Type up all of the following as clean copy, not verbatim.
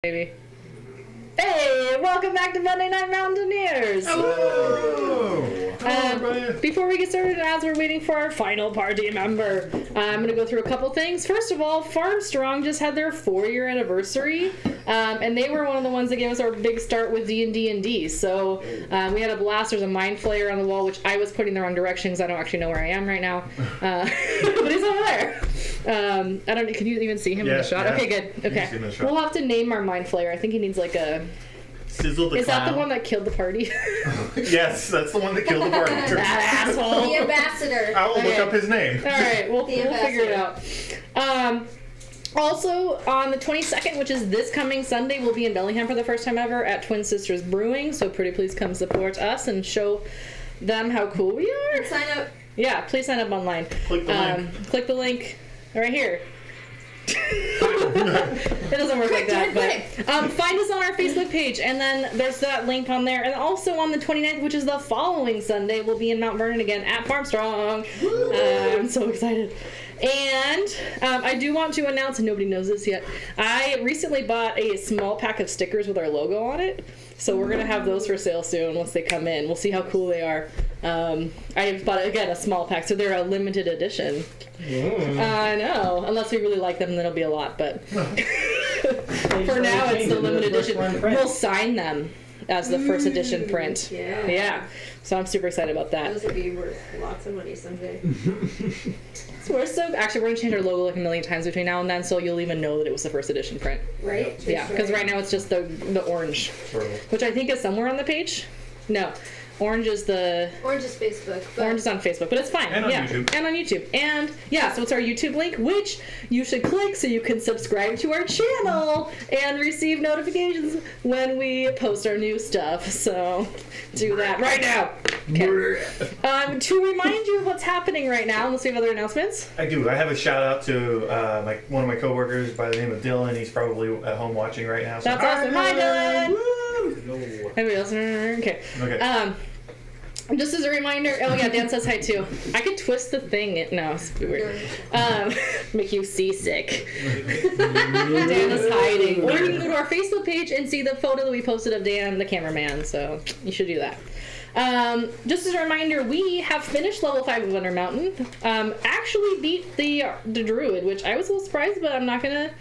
Baby. Hey, welcome back to Monday Night Mountaineers. Hello. Before we get started, as we're waiting for our final party member, I'm going to go through a couple things. First of all, Farm Strong just had their 4-year anniversary, and they were one of the ones that gave us our big start with D&D. So we had a blast. There's a mind flayer on the wall, which I was putting the wrong direction because I don't actually know where I am right now. But he's over there. I don't. Can you even see him in the shot? Yeah. Okay, good. Okay, we'll have to name our mind flayer. I think he needs like a. Sizzle the Is clown. that the one that killed the party? Yes, that's the one that killed the party. That asshole. The ambassador. I will look up his name. All right, we'll figure it out. Also, on the 22nd, which is this coming Sunday, we'll be in Bellingham for the first time ever at Twin Sisters Brewing. So pretty please come support us and show them how cool we are. And sign up. Yeah, please sign up online. Click the link. Click the link right here. It doesn't work like that, but find us on our Facebook page, and then there's that link on there. And also on the 29th, which is the following Sunday, we'll be in Mount Vernon again at Farm Strong. I'm so excited. And I do want to announce, and nobody knows this yet, I recently bought a small pack of stickers with our logo on it. So we're going to have those for sale soon once they come in. We'll see how cool they are. I bought, again, a small pack, so they're a limited edition. I know. Unless we really like them, then it'll be a lot. But for now, it's the limited edition. We'll sign them as the first edition print. Yeah. So I'm super excited about that. Those will be worth lots of money someday. So actually, we're going to change our logo like a million times between now and then, so you'll even know that it was the first edition print. Right? Yeah, because right now it's just the orange, which I think is somewhere on the page. No. Orange is Facebook. Orange is on Facebook, but it's fine. And on YouTube. And on YouTube. And yeah, so it's our YouTube link, which you should click so you can subscribe to our channel and receive notifications when we post our new stuff. So do that right now. Okay. To remind you of what's happening right now, unless we have other announcements. I do. I have a shout out to one of my coworkers by the name of Dylan. He's probably at home watching right now. So that's awesome. Hi, Dylan. Woo! Anybody else? Okay. Just as a reminder, oh yeah, Dan says hi too. I could twist the thing. No, it's weird. Make you seasick. Dan is hiding. Or you can go to our Facebook page and see the photo that we posted of Dan, the cameraman. So you should do that. Just as a reminder, we have finished level 5 of Under Mountain. Actually beat the druid, which I was a little surprised, but I'm not gonna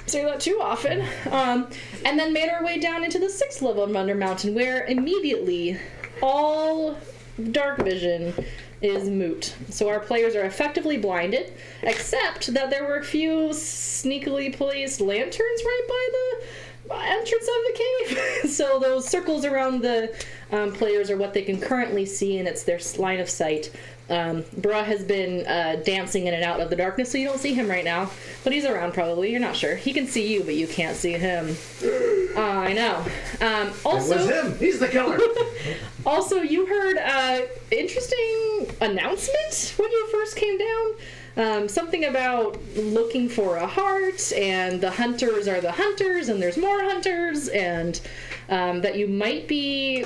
say that too often. And then made our way down into the 6th level of Under Mountain, where immediately all dark vision is moot. So our players are effectively blinded, except that there were a few sneakily placed lanterns right by the entrance of the cave. So those circles around the players are what they can currently see, and it's their line of sight. Bruh has been dancing in and out of the darkness, so you don't see him right now, but he's around probably. You're not sure. He can see you, but you can't see him. I know. Also, it was him. He's the killer. Also, you heard an interesting announcement when you first came down. Something about looking for a heart, and the hunters are the hunters, and there's more hunters, and that you might be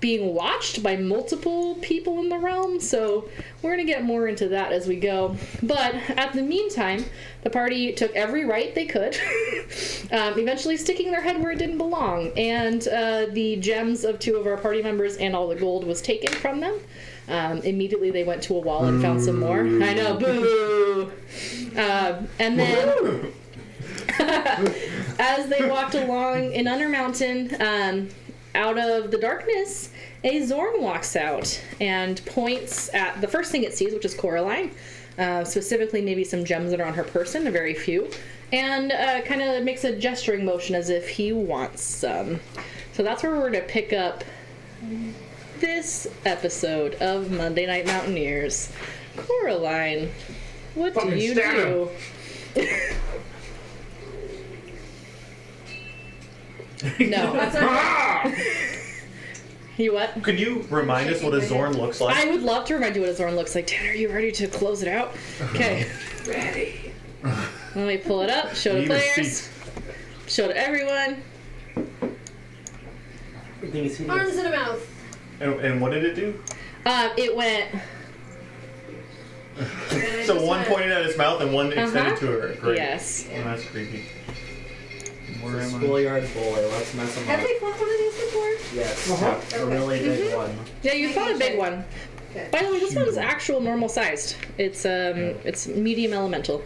being watched by multiple people in the realm. So we're going to get more into that as we go. But at the meantime, the party took every right they could, eventually sticking their head where it didn't belong. And the gems of 2 of our party members and all the gold was taken from them. Immediately they went to a wall and found some more. I know, boo! And then as they walked along in Under Mountain, out of the darkness, a Zorn walks out and points at the first thing it sees, which is Coraline. Specifically, maybe some gems that are on her person, a very few, and kind of makes a gesturing motion as if he wants some. So that's where we're going to pick up this episode of Monday Night Mountaineers. Coraline, what do you do? No. You what? Could you remind us what a Zorn looks like? I would love to remind you what a Zorn looks like. Dan, are you ready to close it out? Okay. Ready. Let me pull it up, show the players, show to everyone. Arms and a mouth. And what did it do? It went... So one pointed at its mouth and one extended to her. Great. Yes. Oh, that's creepy. Where am I? Schoolyard bully. Let's mess them Have up. we fought one of these before? Yes. Uh-huh. A really big one. Yeah, you found a big one. Okay. By the way, this one is actual normal sized. It's medium elemental.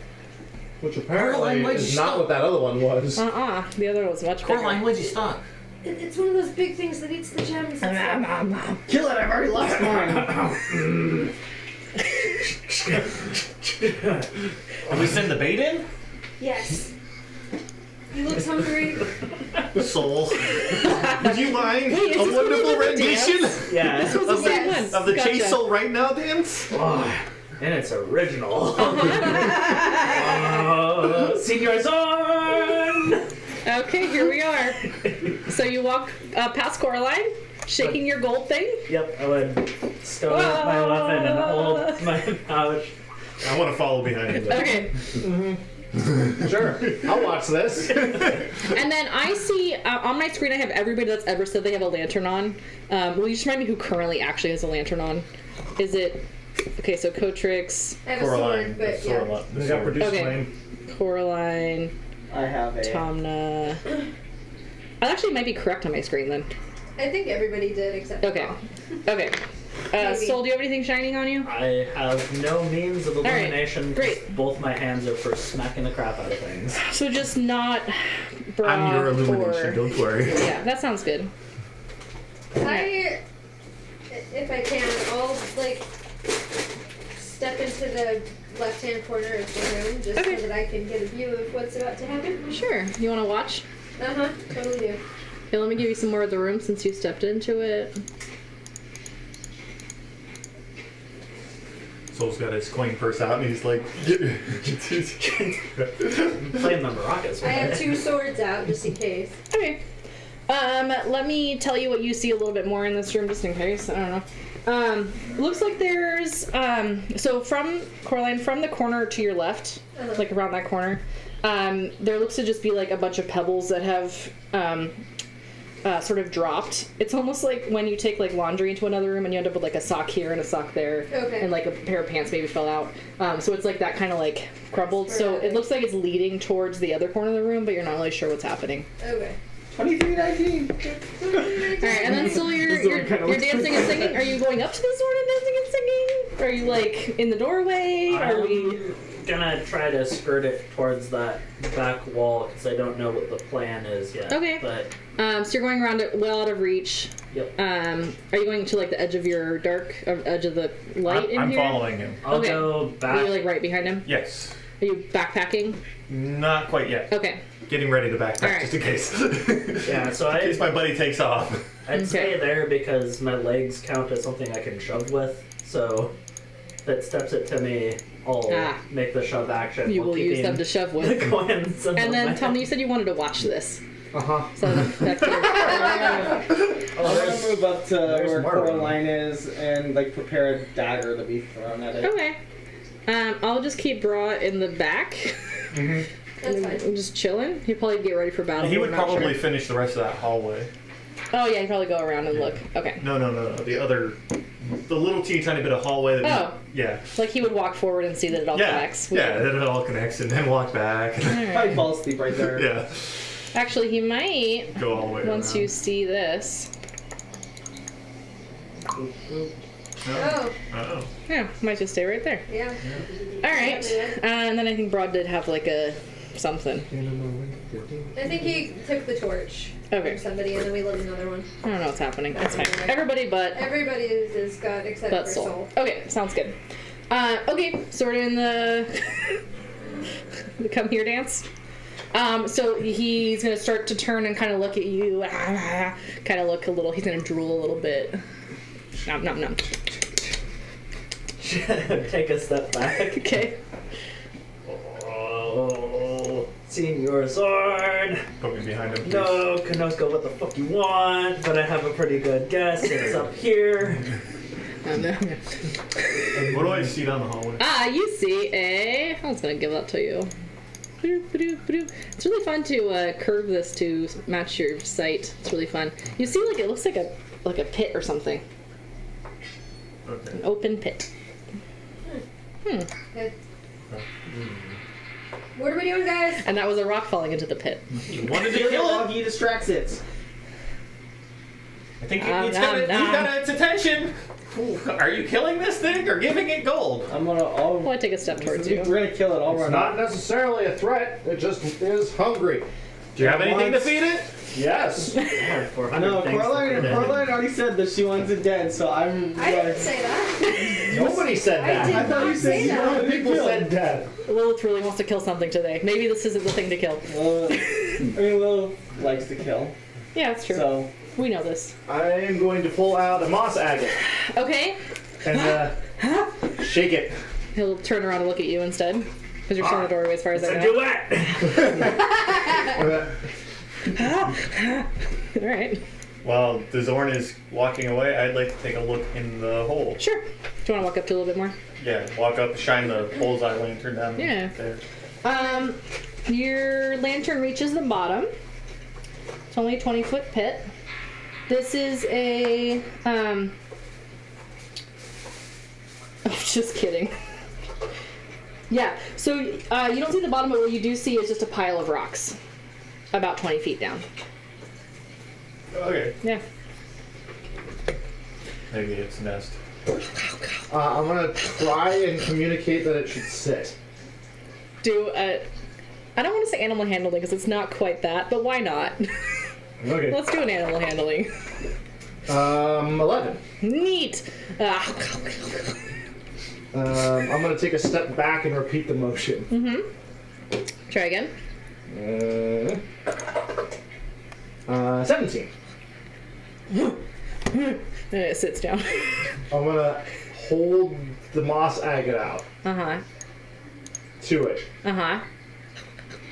Which apparently Caroline, why'd you is not stop? what that other one was. The other was much bigger. Coraline, why'd you stop? It's one of those big things that eats the gems. and stuff. Kill it! I've already lost mine. Did we send the bait in? Yes. He looks hungry. Soul. Would you mind Wait, is a this wonderful one of the rendition Yeah. This was of the the, same one. of the Gotcha. Chase Soul Right Now dance? Oh, and it's original. Senior Zorn! Okay, here we are. So you walk past Coraline, shaking your gold thing. Yep, I would stow my weapon and hold my pouch. I want to follow behind you. Okay. Sure, I'll watch this. And then I see on my screen I have everybody that's ever said they have a lantern on. Will you just remind me who currently actually has a lantern on? Is it okay? So Cotrix, I have a Coraline. sword, but yeah. The They got sword. produced Okay. flame. Coraline, I have a. Tomna. I actually might be correct on my screen then. I think everybody did except Okay. Okay. Maybe. Soul, do you have anything shining on you? I have no means of right, illumination. great. Both my hands are for smacking the crap out of things. So just not bra I'm your illumination, or... don't worry. Yeah, that sounds good. if I can, I'll like step into the left-hand corner of the room just Okay. so that I can get a view of what's about to happen. Sure. You want to watch? Totally do. Okay, let me give you some more of the room since you stepped into it. Soul's got his coin purse out and he's like, Playing the maracas. I have 2 swords out just in case. Okay. Let me tell you what you see a little bit more in this room, just in case. I don't know. Looks like there's so from Coraline, from the corner to your left, like around that corner, there looks to just be like a bunch of pebbles that have sort of dropped. It's almost like when you take like laundry into another room and you end up with like a sock here and a sock there, Okay. and like a pair of pants maybe fell out. So it's like that kind of like crumbled. So it looks like it's leading towards the other corner of the room, but you're not really sure what's happening. Okay. 2319. Alright, and then still you're dancing and singing. Are you going up to the sword and dancing and singing? Are you like in the doorway? Are we... I'm gonna try to skirt it towards that back wall because I don't know what the plan is yet. Okay. But So you're going around it well out of reach. Yep. Are you going to like the edge of your edge of the light in I'm here? following him. I'll Okay. go Are back. you like right behind him? Yes. Are you backpacking? Not quite yet. Okay. Getting ready to backpack Alright. just in case. Yeah, so in case my buddy takes off. I'd stay there because my legs count as something I can shove with. So if it steps it to me, I'll make the shove action. You while will use them keeping to shove the with. coins in And my then hand. tell me, you said you wanted to watch this. Uh-huh. So that's Oh, I'm gonna there's- move up to there's where more room. Coraline is and like prepare a dagger to be thrown at it. okay. I'll just keep Bra in the back. That's fine. I'm just chilling. He'd probably get ready for battle. He but would I'm not probably sure. finish the rest of that hallway. Oh yeah, he'd probably go around and look. Okay. No. The little teeny tiny bit of hallway that Oh. yeah. Like he would walk forward and see that it all Yeah. connects. Yeah, then it all connects and then walk back. Probably fall asleep right there. Yeah. Actually, he might Go all the way once around. you see this. Oh, Oh. Yeah, might just stay right there. yeah. All right. And then I think Broad did have like a something. I think he took the torch Okay. from somebody and then we lit another one. I don't know what's happening. It's fine. Everybody but Everybody is got except for Soul. Soul. Okay, sounds good. Okay, so we're doing the the come here dance. So he's gonna start to turn and kind of look at you, kind of look a little. He's gonna drool a little bit. Nom nom nom. Take a step back. Okay. Oh, Senior Sword. Put me behind him. Please. No, Kanoko, what the fuck you want? But I have a pretty good guess. It's up here. Nom, nom. What do I see down the hallway? You see a. I was gonna give that to you. It's really fun to curve this to match your sight. It's really fun. You see, like it looks like a pit or something. Okay. An open pit. Good. What are we doing, guys? And that was a rock falling into the pit. You wanted to Kill it kill while it. he distracts it. I think Nom, it's nom, nom. got its attention. Are you killing this thing or giving it gold? I'm gonna. Well, I take a step towards We're you. gonna kill it. I'll It's run not up. necessarily a threat. It just is hungry. Do you have anything to Once- feed it? Yes. I have 400 No, things to Coraline feed it. already said that she wants it dead, so I'm. I didn't say that. Nobody said I that. did I thought you not said say you that. wanted People kill. said dead. Lilith really wants to kill something today. Maybe this isn't the thing to kill. I mean, Lil likes to kill, Yeah, it's true. so We know this. I am going to pull out a moss agate Okay. and shake it. He'll turn around and look at you instead. Because you're still in the doorway as far as It's I a know. duet! Alright. While the Zorn is walking away, I'd like to take a look in the hole. Sure. Do you want to walk up to a little bit more? Yeah, walk up, shine the bullseye lantern down Yeah. there. Your lantern reaches the bottom. It's only a 20-foot pit. This is a, oh, just kidding. Yeah, so you don't see the bottom, but what you do see is just a pile of rocks. About 20 feet down. Okay, Yeah. maybe it's a nest. I'm gonna try and communicate that it should sit. Do a, I don't want to say animal handling because it's not quite that, but why not? Okay. Let's do an animal handling. 11. Neat. I'm gonna take a step back and repeat the motion. Try again. 17. And it sits down. I'm gonna hold the moss agate out Uh-huh. to it. Uh-huh.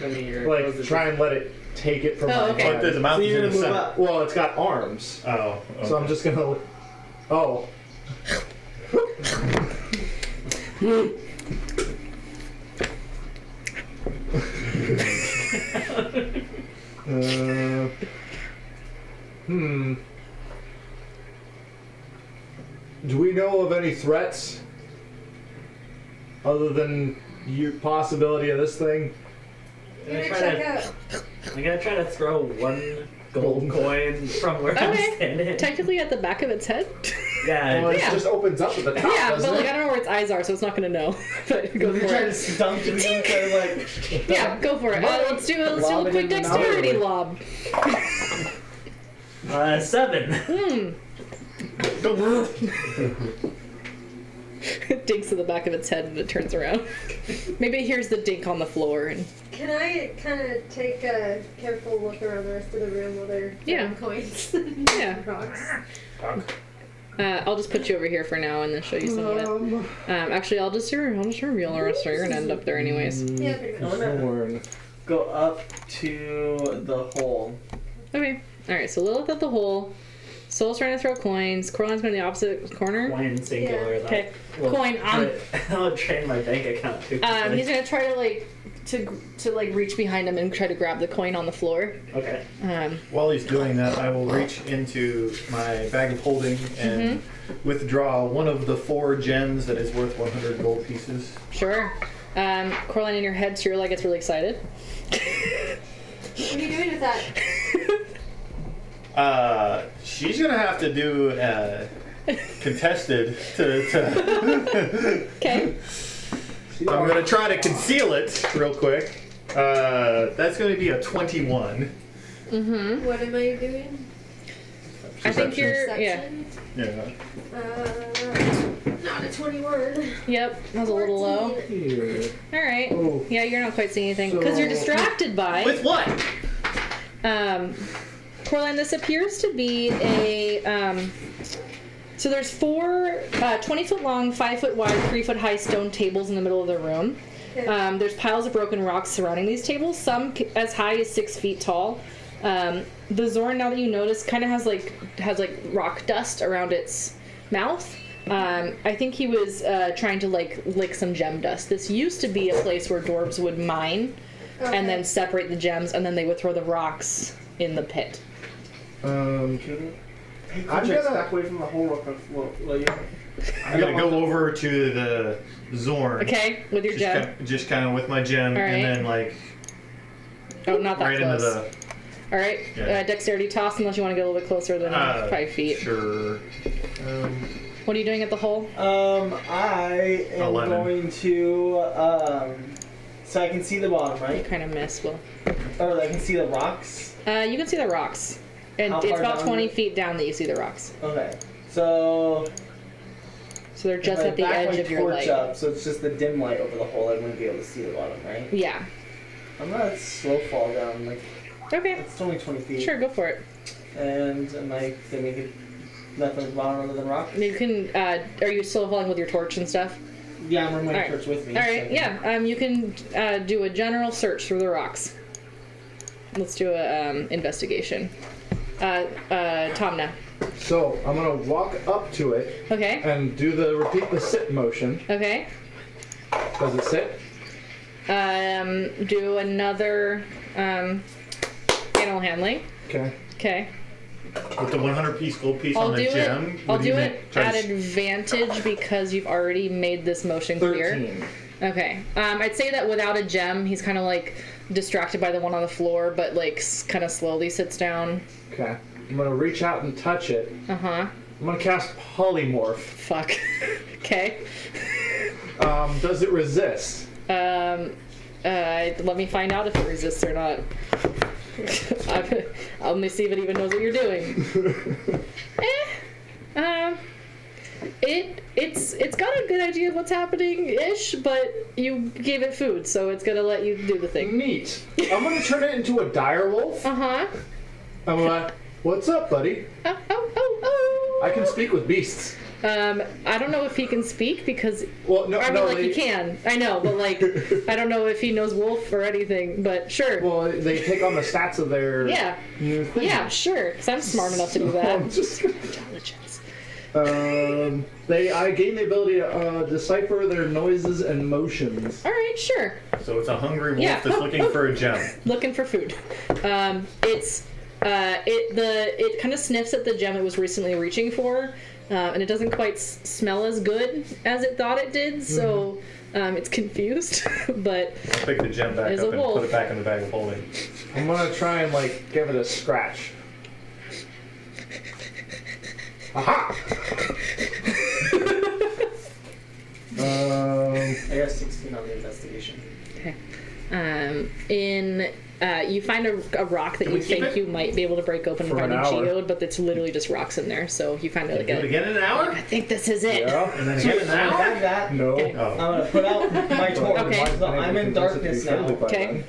Like, try and let it take it from Oh, my okay. But hand. there's a mouth So in you're the gonna move center. up. Well, it's got arms. Oh, okay. So I'm just gonna... Oh. uh, do we know of any threats other than your possibility of this thing? I'm You're gonna gonna try check to, out. I'm gonna try to throw one gold coin from where I'm Okay. standing. Technically at the back of its head. Yeah, Well, it Yeah. just opens up at the top, Yeah, doesn't but like it? I don't know where its eyes are, so it's not gonna know. But go You're for trying it. to dump it in there, like. Yeah, go for it. Let's do a Lob it quick in the dexterity mouth. lob. 7. It dinks to the back of its head and it turns around. Maybe it hears the dink on the floor and Can I kind of take a careful look around the rest of the room while they're Yeah. throwing coins? Yeah. Rocks. I'll just put you over here for now and then show you some of it. Actually, I'll just reveal the rest. So you're gonna end up there anyways. Yeah, pretty much. Zorn. Go up to the hole. Okay. All right. So Lilith at the hole. Soul's trying to throw coins. Coraline's going to the opposite corner. Coin singular. Yeah. that Okay. will Coin on. I'll drain my bank account too. He's gonna try to reach behind him and try to grab the coin on the floor. Okay. While he's doing that, I will reach into my bag of holding and withdraw one of the 4 gems that is worth 100 gold pieces. Sure. Coraline in your head, Shirley gets really excited. What are you doing with that? She's gonna have to do contested to Okay. I'm gonna try to conceal it real quick. That's gonna be a 21. What am I doing? I think you're. Yeah. Perception? Yeah. Not a 21. Yep. That was a little low. 14. Here. All right. Oh. Yeah, you're not quite seeing anything because you're So- distracted by. With what? Coraline, this appears to be a. So there's 4 20-foot long, 5-foot wide, 3-foot high stone tables in the middle of the room. Okay. There's piles of broken rocks surrounding these tables, some as high as 6 feet tall. The Zorn, now that you notice, kind of has rock dust around its mouth. I think he was trying to lick some gem dust. This used to be a place where dwarves would mine and then separate the gems, and then they would throw the rocks in the pit. I'm Jack's gonna- back away from the hole real quick. Will you? I'm gonna go over to the Zorn. Okay, with your gem. Just kind of with my gem, All right. and then like Oh, not that right close. into the. All right, Yeah. Dexterity toss unless you want to get a little bit closer than 5 feet. Sure. What are you doing at the hole? I am 11. going to so I can see the bottom, You right? kind of miss, Will. Or I can see the rocks. You can see the rocks. And How it's far about down 20 is it? feet down that you see the rocks. Okay. So So they're just if I at the back edge my of your torch light. up, so it's just the dim light over the hole. I wouldn't be able to see the bottom, right? Yeah. I'm gonna slow fall down. Like Okay. it's only 20 feet. Sure, go for it. And am I gonna make it nothing at the bottom other than rock? You can. Are you still falling with your torch and stuff? Yeah, I'm bringing my Alright. torch with me. All right. so- Yeah. You can do a general search through the rocks. Let's do a investigation. Tom now. So I'm gonna walk up to it Okay. and repeat the sit motion. Okay. Does it sit? Do another animal handling. Okay. Okay. With the 100-piece gold piece I'll on the do gem. it. I'll do it at advantage because you've already made this motion clear. 13. Okay. I'd say that without a gem, he's kind of like distracted by the one on the floor, but like kind of slowly sits down. Okay. I'm gonna reach out and touch it. Uh huh. I'm gonna cast polymorph. Fuck. Okay. Does it resist? Let me find out if it resists or not. Let me see if it even knows what you're doing. It's got a good idea of what's happening ish, but you gave it food, so it's gonna let you do the thing. Neat. I'm gonna turn it into a dire wolf. Uh huh. I'm like, what's up, buddy? Oh oh oh oh. I can speak with beasts. I don't know if he can speak because Well, no, I mean, no, like he can. I know, but like I don't know if he knows wolf or anything. But sure. Well, they take on the stats of their Yeah. new thing. Yeah, sure. Because I'm smart enough to do So I'm that. just Intelligence. I gain the ability to decipher their noises and motions. All right, sure. So it's a hungry wolf Yeah. that's looking for a gem. Looking for food. It kind of sniffs at the gem it was recently reaching for, and it doesn't quite smell as good as it thought it did. So it's confused, but I'll pick the gem back There's up a and wolf. put it back in the bag of holding. I'm gonna try and like give it a scratch. Aha! I got 16 on the investigation. okay. You find a rock that Can you we keep think it? you might be able to break open and For find an a hour. geode, but it's literally just rocks in there. So you find like Do it a. again in an hour? I think this is it. Yeah. And then again in an I'm gonna hour? have that. No. Okay. Oh. I'm gonna put out my torch. Okay. So I'm in darkness now. Okay.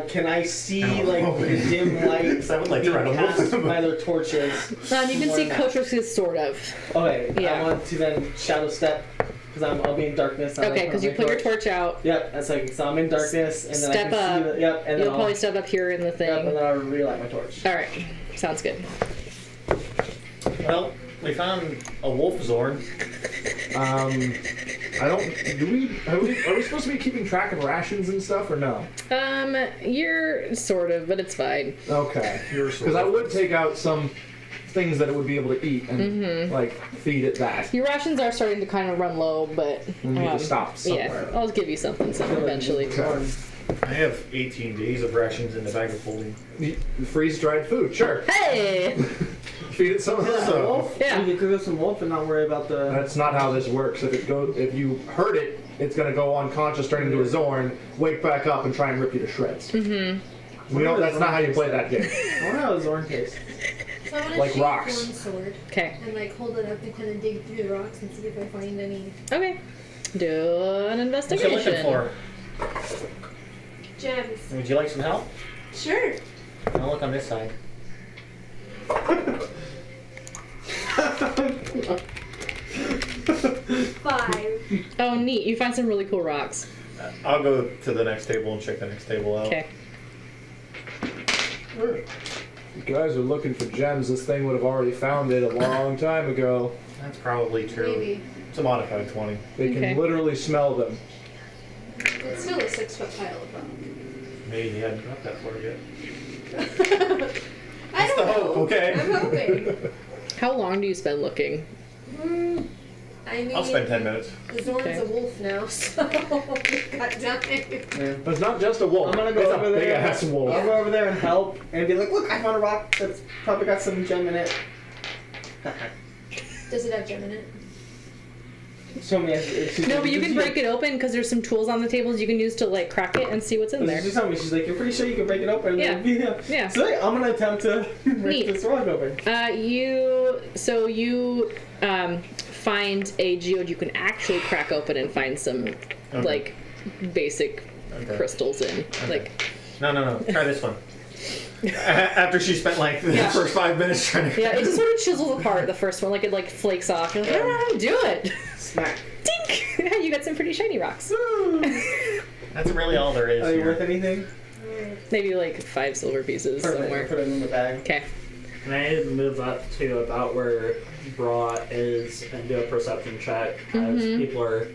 Can I see Oh. like the dim light I would like to being ride a cast wolf. by their torches? You can see More Kotrix's sort of. Okay, Yeah. I want to then shadow step because I'll be in darkness. and Okay, I'll because you my put your torch out. Yep, that's like so I'm in darkness and then Step I can up. see yep, and then You'll I'll, probably step up here in the yep, and thing. then I'll relight my torch. All right, sounds good. Well, we found a wolf Zorn. I don't. Are we supposed to be keeping track of rations and stuff or no? You're sort of, but it's fine. Okay. You're Because I would take out some things that it would be able to eat and like feed it that. Your rations are starting to kind of run low, but We need to stop yeah, somewhere. I'll give you something eventually. Okay. I have 18 days of rations in the bag of holding. Freeze dried food, sure. Hey, Feed it some of that. So, yeah. You can cook up some wolf and not worry about the. That's not how this works. If you hurt it, it's gonna go unconscious, turn into a Zorn, wake back up, and try and rip you to shreds. Mm-hmm. That's not how you play that game. I wonder how the Zorn tastes. So I want to Like shape rocks. one sword Okay, and like hold it up and kind of dig through the rocks and see if I find any okay. Do an what you investigation. looking for? gems. Would you like some help? Sure. I'll look on this side. 5. Oh, neat. You find some really cool rocks. I'll go to the next table and check the next table out. Okay. You guys are looking for gems. This thing would have already found it a long time ago. That's probably true. Maybe. It's a modified 20. They can Okay. literally smell them. It's still a 6-foot pile of rock. Maybe he hadn't got that far yet. I That's don't the hope, know. okay. I'm hoping. How long do you spend looking? I mean, I'll spend 10 minutes. the Zorn's Okay. a wolf now, so we've got time. Yeah. But it's not just a wolf. I'm gonna go it's over a big there. ass wolf. I'll go over there and help and be like, look, I found a rock that's probably got some gem in it. Does it have gem in it? Show me. No, but you can break it open because there's some tools on the tables you can use to like crack it and see what's in there. She told me, she's like, you're pretty sure you can break it open? Yeah. Yeah. So hey, I'm gonna attempt to break Neat. this rock open. You find a geode you can actually crack open and find some like basic crystals in. Like No. Try this one. After she spent like the first 5 minutes trying to. yeah, it just sort of chisels apart the first one, like it like flakes off. You're like, I don't know how to do it. Smack. Dink! You got some pretty shiny rocks. That's really all there is. Are you here. worth anything? Maybe like 5 silver pieces Perfect. somewhere. Put it in the bag. Okay. Can I move up to about where Bra is and do a perception check as people are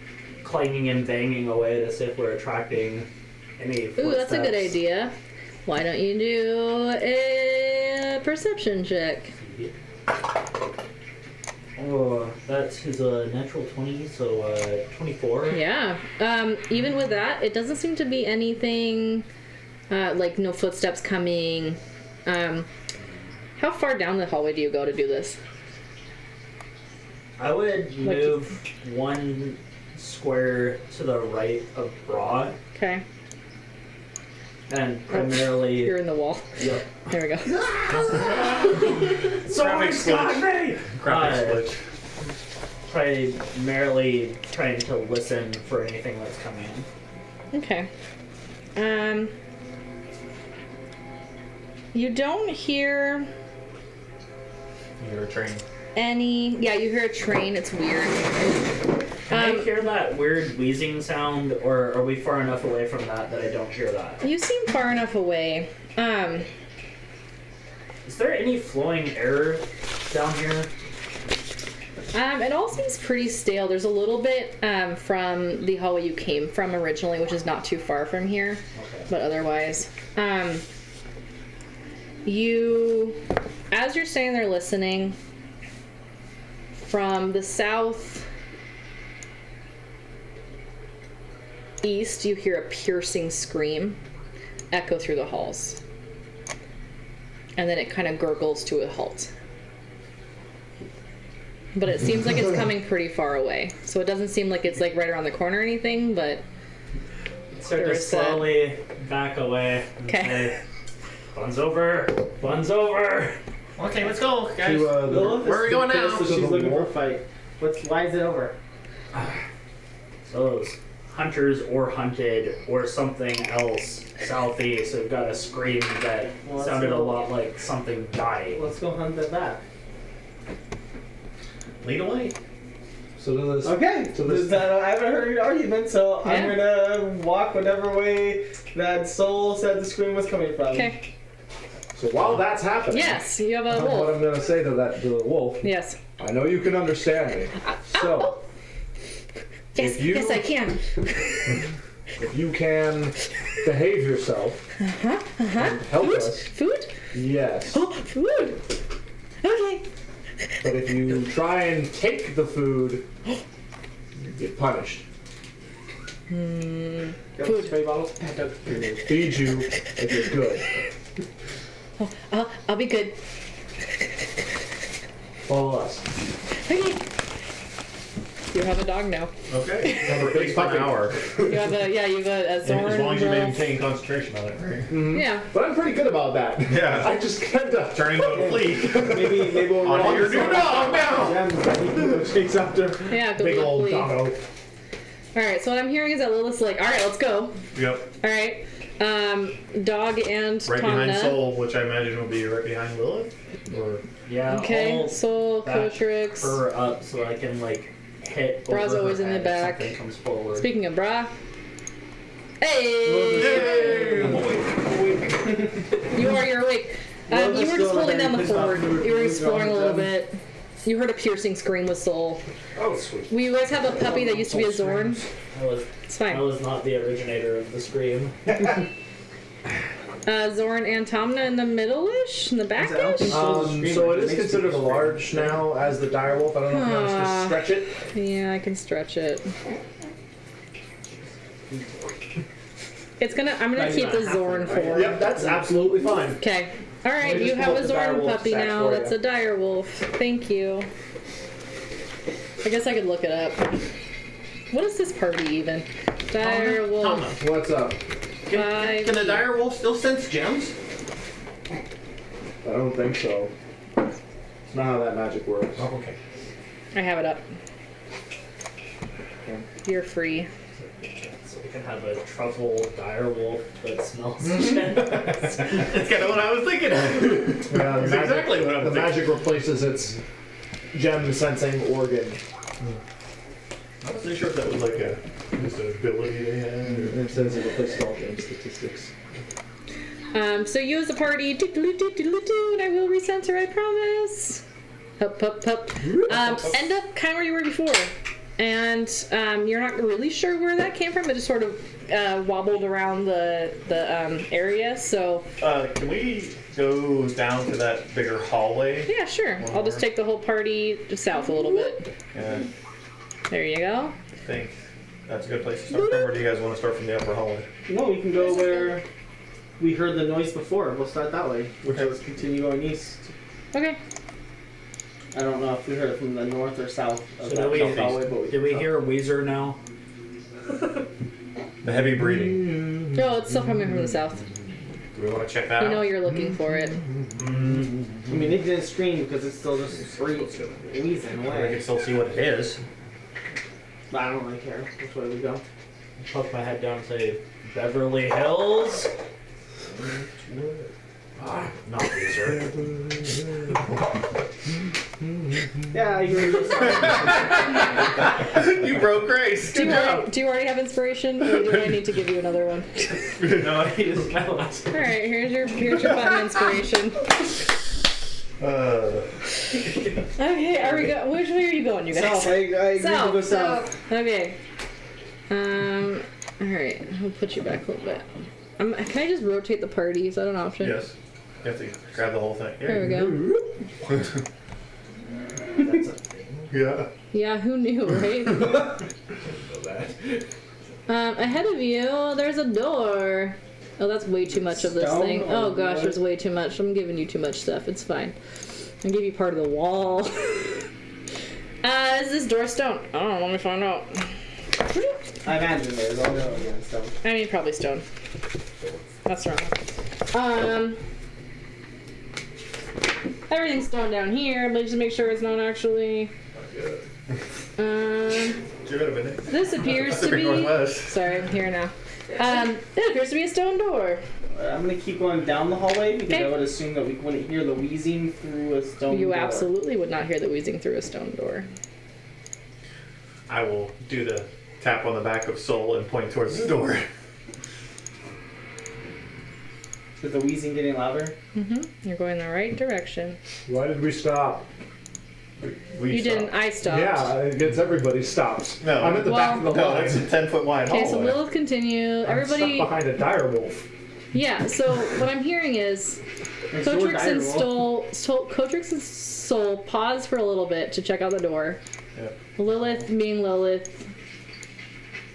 clanging and banging away to see if we're attracting any footsteps? Ooh, that's a good idea. Why don't you do a perception check? Oh, that is a natural 20, so 24. Yeah. Even with that, it doesn't seem to be anything like no footsteps coming. How far down the hallway do you go to do this? I would move 1 square to the right of Bra Okay. and primarily. You're in the wall. Yep. There we go. Someone's got me! Graphic switch. Primarily trying to listen for anything that's coming. Okay. You don't hear You're a train. any. Yeah, you hear a train. It's weird. Can I hear that weird wheezing sound, or are we far enough away from that I don't hear that? You seem far enough away. Is there any flowing air down here? It all seems pretty stale. There's a little bit from the hallway you came from originally, which is not too far from here, Okay. but otherwise, as you're standing there listening, from the south east, you hear a piercing scream echo through the halls, and then it kind of gurgles to a halt. But it seems like it's coming pretty far away. So it doesn't seem like it's like right around the corner or anything, but Start there to is that. slowly back away and Okay. say, "Fun's over! Fun's over!" Okay, let's go, guys. Lilith Where are we going now? So she's looking for a fight. Why is it over? Those hunters or hunted or something else southeast have got a scream that Well, let's sounded a go. lot like something dying. Let's go hunt them back. Lead away. So does this. Okay. So this. I haven't heard an argument, so I'm Yeah. gonna walk whatever way that soul said the scream was coming from. okay. So while that's happening. Yes, you have a What wolf. I'm gonna say to the wolf. Yes. I know you can understand me. So Yes, If you- yes, I can. if you can behave yourself and help Food? us, Food? yes. Oh, food. Okay. But if you try and take the food, you get punished. Got Food. spray bottles. We will feed you if you're good. I'll be good. Follow us. Okay. You have a dog now. Okay. Have a For at least big an hour. You have a Zorn. As long as you wolf. maintain concentration on it, right? Yeah. But I'm pretty good about that. Yeah. I just kind of Turning into a flea. Maybe we'll On run your into new some dog now. gems that he can go chase after. Yeah. Go big be a old flea. doggo. All right. So what I'm hearing is that Lilith's like, all right, let's go. Yep. All right. Dog and Right behind Tomna. Soul, which I imagine will be right behind Lilith. Or Yeah. Okay. I'll Soul, back Cotrix. her up so I can like hit. Bra's over always her in the head if back. Something comes forward. Speaking of bra. Hey! You're awake. Well, You let's were go just holding ahead down the and piss off fort. the You were food exploring a on little them. bit. You heard a piercing scream with Soul. Oh, sweet. We always have a puppy that used to be a Zorn. I It's was fine. not the originator of the scream. Zorn and Tomna in the middle-ish? In the back-ish? So it is considered a large now as the direwolf. I don't know if you want us to stretch it. Yeah, I can stretch it. I'm gonna keep the Zorn for. Yep, that's absolutely fine. Okay. Alright, Let me you just have pull a up the Zorn direwolf puppy stats now. for That's you. a dire wolf. Thank you. I guess I could look it up. What is this party even? Dire wolf. Tomna, What's up? can the dire wolf still sense gems? I don't think so. It's not how that magic works. Oh, okay. I have it up. Okay. You're free. So we can have a truffle dire wolf that smells That's kind of what I was thinking of. Yeah, That's exactly what I was the thinking. magic replaces its gem sensing organ. I wasn't sure if that was like just an ability they had. Or... It says it replaces all gem statistics. So you as a party, and I will recenter, I promise. Hup, hup, hup. End up kind of where you were before. And you're not really sure where that came from. It just sort of wobbled around the area. So can we go down to that bigger hallway? yeah, sure. I'll just take the whole party south a little bit. Yeah, There you go. I think that's a good place to start from. Or do you guys want to start from the upper hallway? No, we can go where we heard the noise before. We'll start that way, which is continue going east. Okay. I don't know if we heard it from the north or south of So that do we- south hallway, but Did we hear a Weezer now? The heavy breathing. No, it's still coming from the south. Do we want to check that You out? know you're looking for it. I mean, it didn't scream because it's still just wheezing We away. can still see what it is. But I don't really care which way we go. Poke my head down and say, Beverly Hills? Not Weezer. Yeah, you were just You broke Grace. Do you already have inspiration, or do I need to give you another one? No, I used my last one. All right, here's your button inspiration. Okay, are we go? Which way are you going, you guys? south. I agree South. to go south. Okay. All right. I'll put you back a little bit. Can I just rotate the party? Is that an option? Yes. You have to grab the whole thing. There we go. That's a thing. Yeah. Yeah, who knew, right? Ahead of you, there's a door. Oh, that's way too much of this Stone thing. or Oh gosh, wood? there's way too much. I'm giving you too much stuff. It's fine. I give you part of the wall. Is this door stone? I don't know. Let me find out. I imagine it is. I'll go again. So. I mean, probably stone. That's wrong. Everything's stone down here, but just make sure it's not actually. This appears to Pacific be. Northwest. Sorry, I'm here now. It appears to be a stone door. I'm gonna keep going down the hallway because Okay. I would assume that we wouldn't hear the wheezing through a stone You door. absolutely would not hear the wheezing through a stone door. I will do the tap on the back of Soul and point towards the door. Is the wheezing getting louder? You're going the right direction. Why did we stop? We You didn't. I stopped. Yeah, it gets everybody stops. No. I'm at the back of the No, line. it's a 10-foot wide Okay, so hallway. Lilith continue. I'm Everybody. stuck behind a dire wolf. Yeah. So what I'm hearing is Next door, Cotrix and direwolf. Cotrix and Soul pause for a little bit to check out the door. Yeah. Lilith, being Lilith,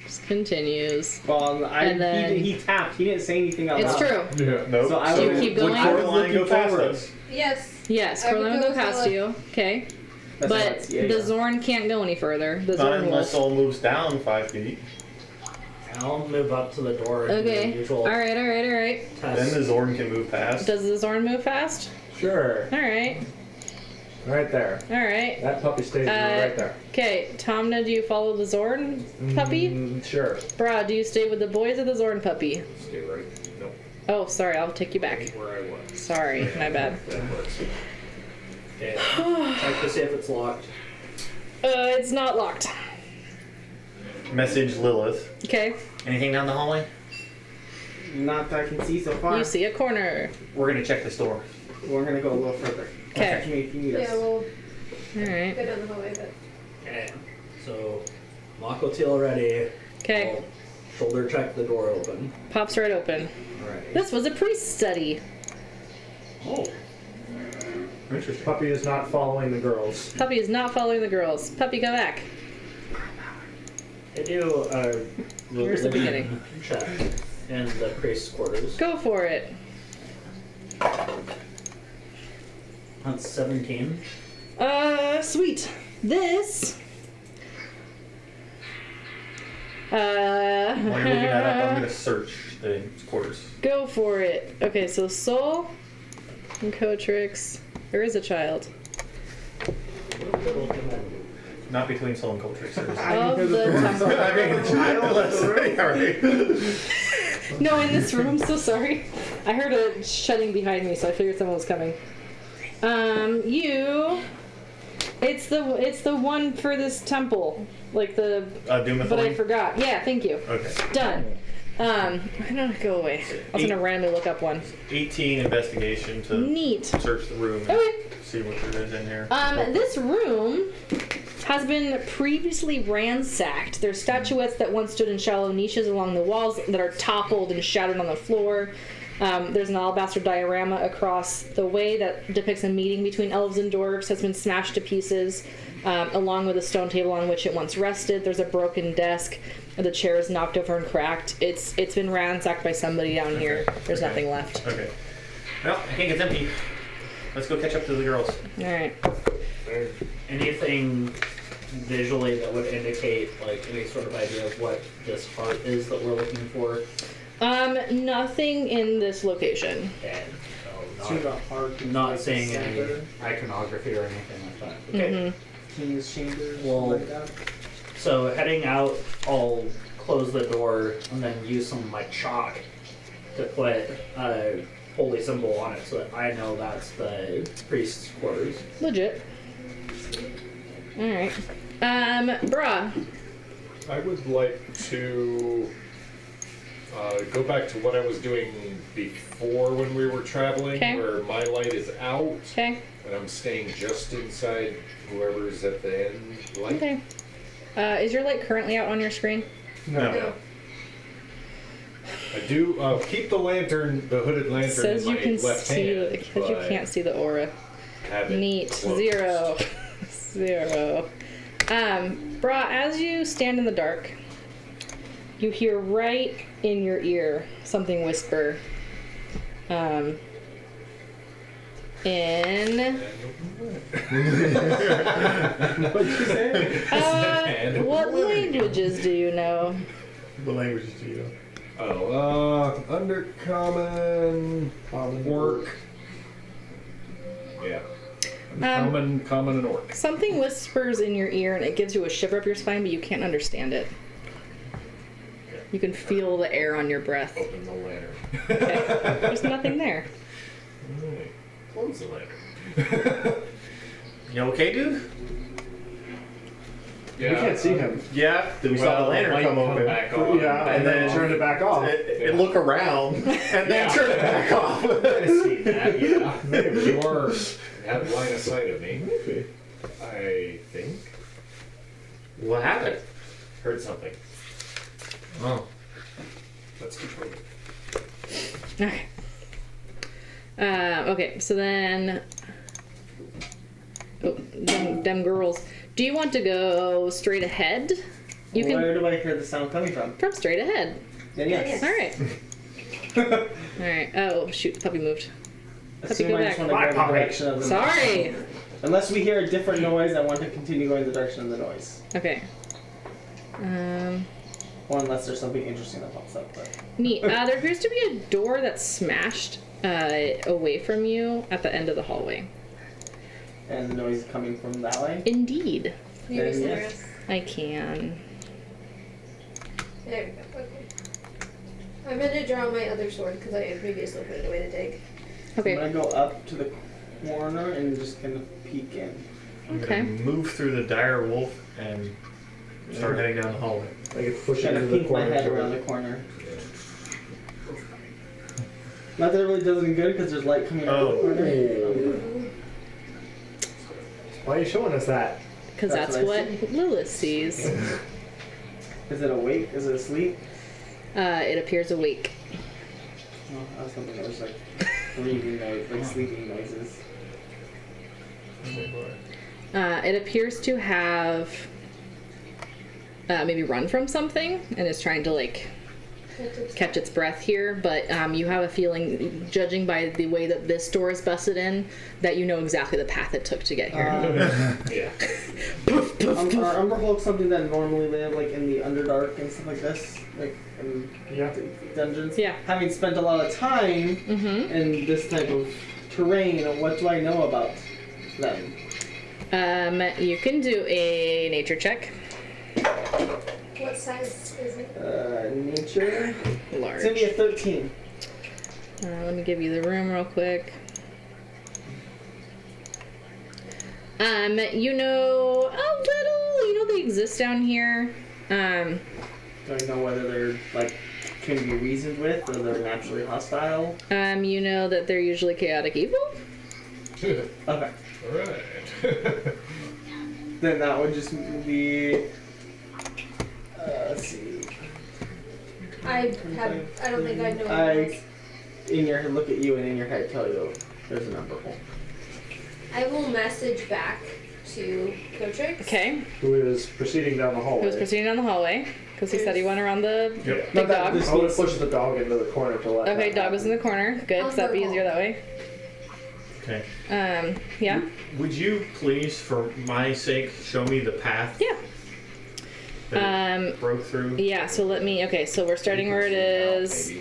just continues. Well, And then- he tapped. He didn't say anything out It's loud. true. Yeah. Nope. So I Do you would keep Would going? I was Coraline go looking past forward. us? Yes. Yes, I would Coraline will go go with past Lilith. you. Okay. That's But nuts. Yeah, the yeah. Zorn can't go any further. The Not Zorn unless wolf. Soul moves down 5 feet. I'll move up to the door and do Okay. the usual Alright. Then test. the Zorn can move past. Does the Zorn move fast? Sure. Alright. Right there. Alright. That puppy stays right there. Okay, Tomna, do you follow the Zorn puppy? Sure. Bra, do you stay with the boys or the Zorn puppy? Stay right. Nope. Oh, sorry, I'll take you back. Where I was. Sorry, my bad. That works. Okay. Check to see if it's locked. It's not locked. Message Lilith. Okay, Anything down the hallway? Not that I can see so far. you see a corner. We're gonna check this door. We're gonna go a little further. Okay. Catch me if you need us. Yeah, we'll Alright. go down the hallway, but Okay. So, Mako Teal ready. Okay. I'll shoulder check the door open. Pops right open. Alright. This was a priest study. Oh. Interesting. Puppy is not following the girls. Puppy is not following the girls. Puppy, go back. I do a Here's the beginning. religion check in the priest's quarters. Go for it. That's 17. Sweet. This. While you're looking that up, I'm gonna search the quarters. Go for it. Okay, so Soul and Cotrix. There is a child. Not between Soul and Cultrix. Of the temple. No, in this room. I'm so sorry. I heard a shutting behind me, so I figured someone was coming. It's the one for this temple, like the. Doomethorn? But I forgot. Yeah, thank you. Okay. Done. I don't go away. I was gonna randomly look up one. 18 investigation to Neat. search the room and Okay. see what there is in here. This room has been previously ransacked. There's statuettes that once stood in shallow niches along the walls that are toppled and shattered on the floor. There's an alabaster diorama across the way that depicts a meeting between elves and dwarves has been smashed to pieces, along with a stone table on which it once rested. There's a broken desk. The chair is knocked over and cracked. It's been ransacked by somebody down here. There's nothing left. Okay. Well, I think it's empty. Let's go catch up to the girls. All right. Anything visually that would indicate like any sort of idea of what this heart is that we're looking for? Nothing in this location. And So you got hard not seeing any center, iconography or anything like that. Okay. King's chamber, Well- like that. So heading out, I'll close the door and then use some of my chalk to put a holy symbol on it so that I know that's the priest's quarters. Legit. All right. Bruh. I would like to go back to what I was doing before when we were traveling, Okay. where my light is out Okay. and I'm staying just inside whoever's at the end light. Okay. Is your light currently out on your screen? No. I do keep the lantern, the hooded lantern, Says in you my can left see hand, because you but can't see the aura. have it Neat. closed. 0. 0. Brah, as you stand in the dark, you hear right in your ear something whisper. In What'd you say? what languages do you know? What languages do you know? Undercommon, orc. Yeah. Common and orc. Something whispers in your ear and it gives you a shiver up your spine, but you can't understand it. You can feel the air on your breath. Open the lantern. Okay. There's nothing there. Alright. Close the lantern. You okay, dude? Yeah. We can't see him. Yeah. Then we saw the lantern light come open. back on. Yeah, and then turn it back off. It look around and then turn it back off. I see that, yeah. Maybe you are have line of sight of me. Maybe. I think. What happened? Heard something. Oh. Let's control it. Okay. Okay, so then... Oh, them girls. Do you want to go straight ahead? You can... Where do I hear the sound coming from? From straight ahead. Then yes. Alright. Alright. Oh, shoot. The puppy moved. Assume go I just back. want to go in the direction of the Sorry! Unless we hear a different noise, I want to continue going the direction of the noise. Okay. Or unless there's something interesting that pops up. But Neat. There appears to be a door that's smashed away from you at the end of the hallway. and the noise is coming from that way. Indeed. Can you Then recenter yes. us? I can. There we go. Okay. I'm gonna draw my other sword because I previously put it away to dig. Okay. I'm gonna go up to the corner and just kind of peek in. I'm Okay. gonna move through the dire wolf and start heading down the hallway. I could push it Kind into of the peek my corner. head so around the corner. Not that it really does any good because there's light coming out of the corner. Why are you showing us that? Because That's that's what I what Lilith sees. Is it awake? Is it asleep? It appears awake. Oh, I was hoping it was like breathing noise, like sleeping noises. It appears to have maybe run from something and is trying to like catch its breath here, but you have a feeling, judging by the way that this door is busted in, that you know exactly the path it took to get here. Yeah. Are Umber Hulk something that normally live like in the Underdark and stuff like this, like in dungeons? Yeah. Having spent a lot of time in this type of terrain, what do I know about them? You can do a nature check. What size is it? Nature. Large. It's gonna be a 13. Let me give you the room real quick. You know a little. You know they exist down here. Do I know whether they're like can be reasoned with or they're naturally hostile? You know that they're usually chaotic evil. Okay. Alright. Then that would just be. Let's see. I don't think I know what it I, is. in your look at you and in your head tell you there's a number one. I will message back to Cotrix. Okay. Who is proceeding down the hallway? He was proceeding down the hallway because he said he went around the Yep. big dog. This I would means push the dog into the corner to let Okay, that dog was in the corner. Good, 'cause that'd be easier that way. Okay. Yeah. Would you please, for my sake, show me the path Yeah. that it broke through? Yeah, so let me, okay, so we're starting where it is.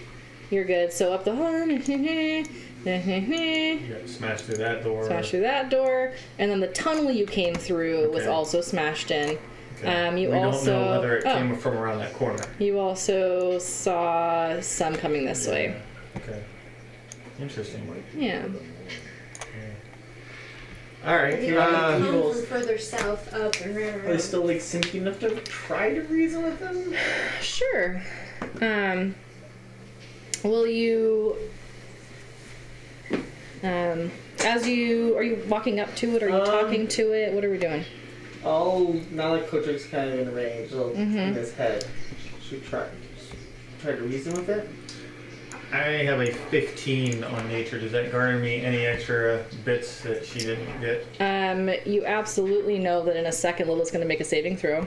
You're good. So up the hall. You got smashed through that door. Smash through that door. And then the tunnel you came through was Okay. also smashed in. Okay. You we also, don't know whether it oh, came from around that corner. you also saw some coming this way. Okay. Interesting. Yeah. All right. If you come from further south up and ran Are they around. still like sentient enough to try to reason with them? Sure. Will you, are you walking up to it? Are you talking to it? What are we doing? Now that Cotrix kind of in range, I'll in his head. Should we try to reason with it? I have a 15 on nature. Does that garner me any extra bits that she didn't get? You absolutely know that in a second Lila's going to make a saving throw.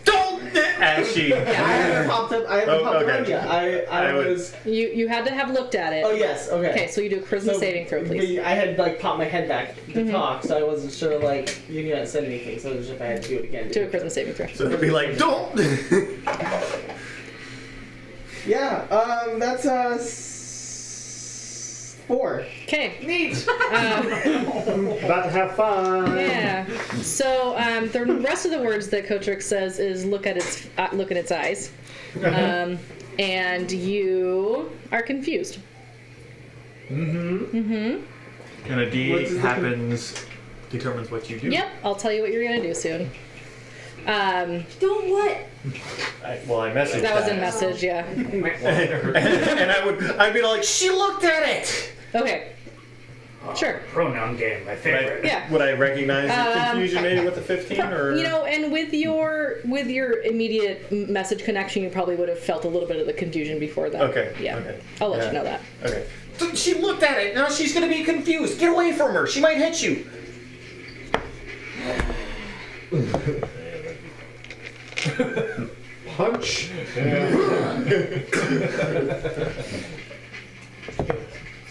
Don't! As she. I haven't popped up. I haven't popped okay. around yet. I would- was. You had to have looked at it. Oh yes. Okay. Okay, so you do a charisma saving throw, please. I had like popped my head back to talk, so I wasn't sure. Like you hadn't said anything, so I was just if I had to do it again. Do a charisma saving throw. So they'd be like, don't! Yeah. That's 4. Okay. Neat. About to have fun. Yeah. So the rest of the words that Kotrix says is look at its eyes, and you are confused. And a D8 determines what you do. Yep. I'll tell you what you're gonna do soon. Don't what? I messaged That was in message. Yeah. and I'd be like, she looked at it! Okay. Sure. Pronoun game, my favorite. Yeah. Would I recognize the confusion maybe with the 15 or? You know, and with your immediate message connection, you probably would have felt a little bit of the confusion before that. Okay. Yeah. Okay. I'll let Yeah. you know that. Okay. She looked at it. Now she's gonna be confused. Get away from her. She might hit you. Punch.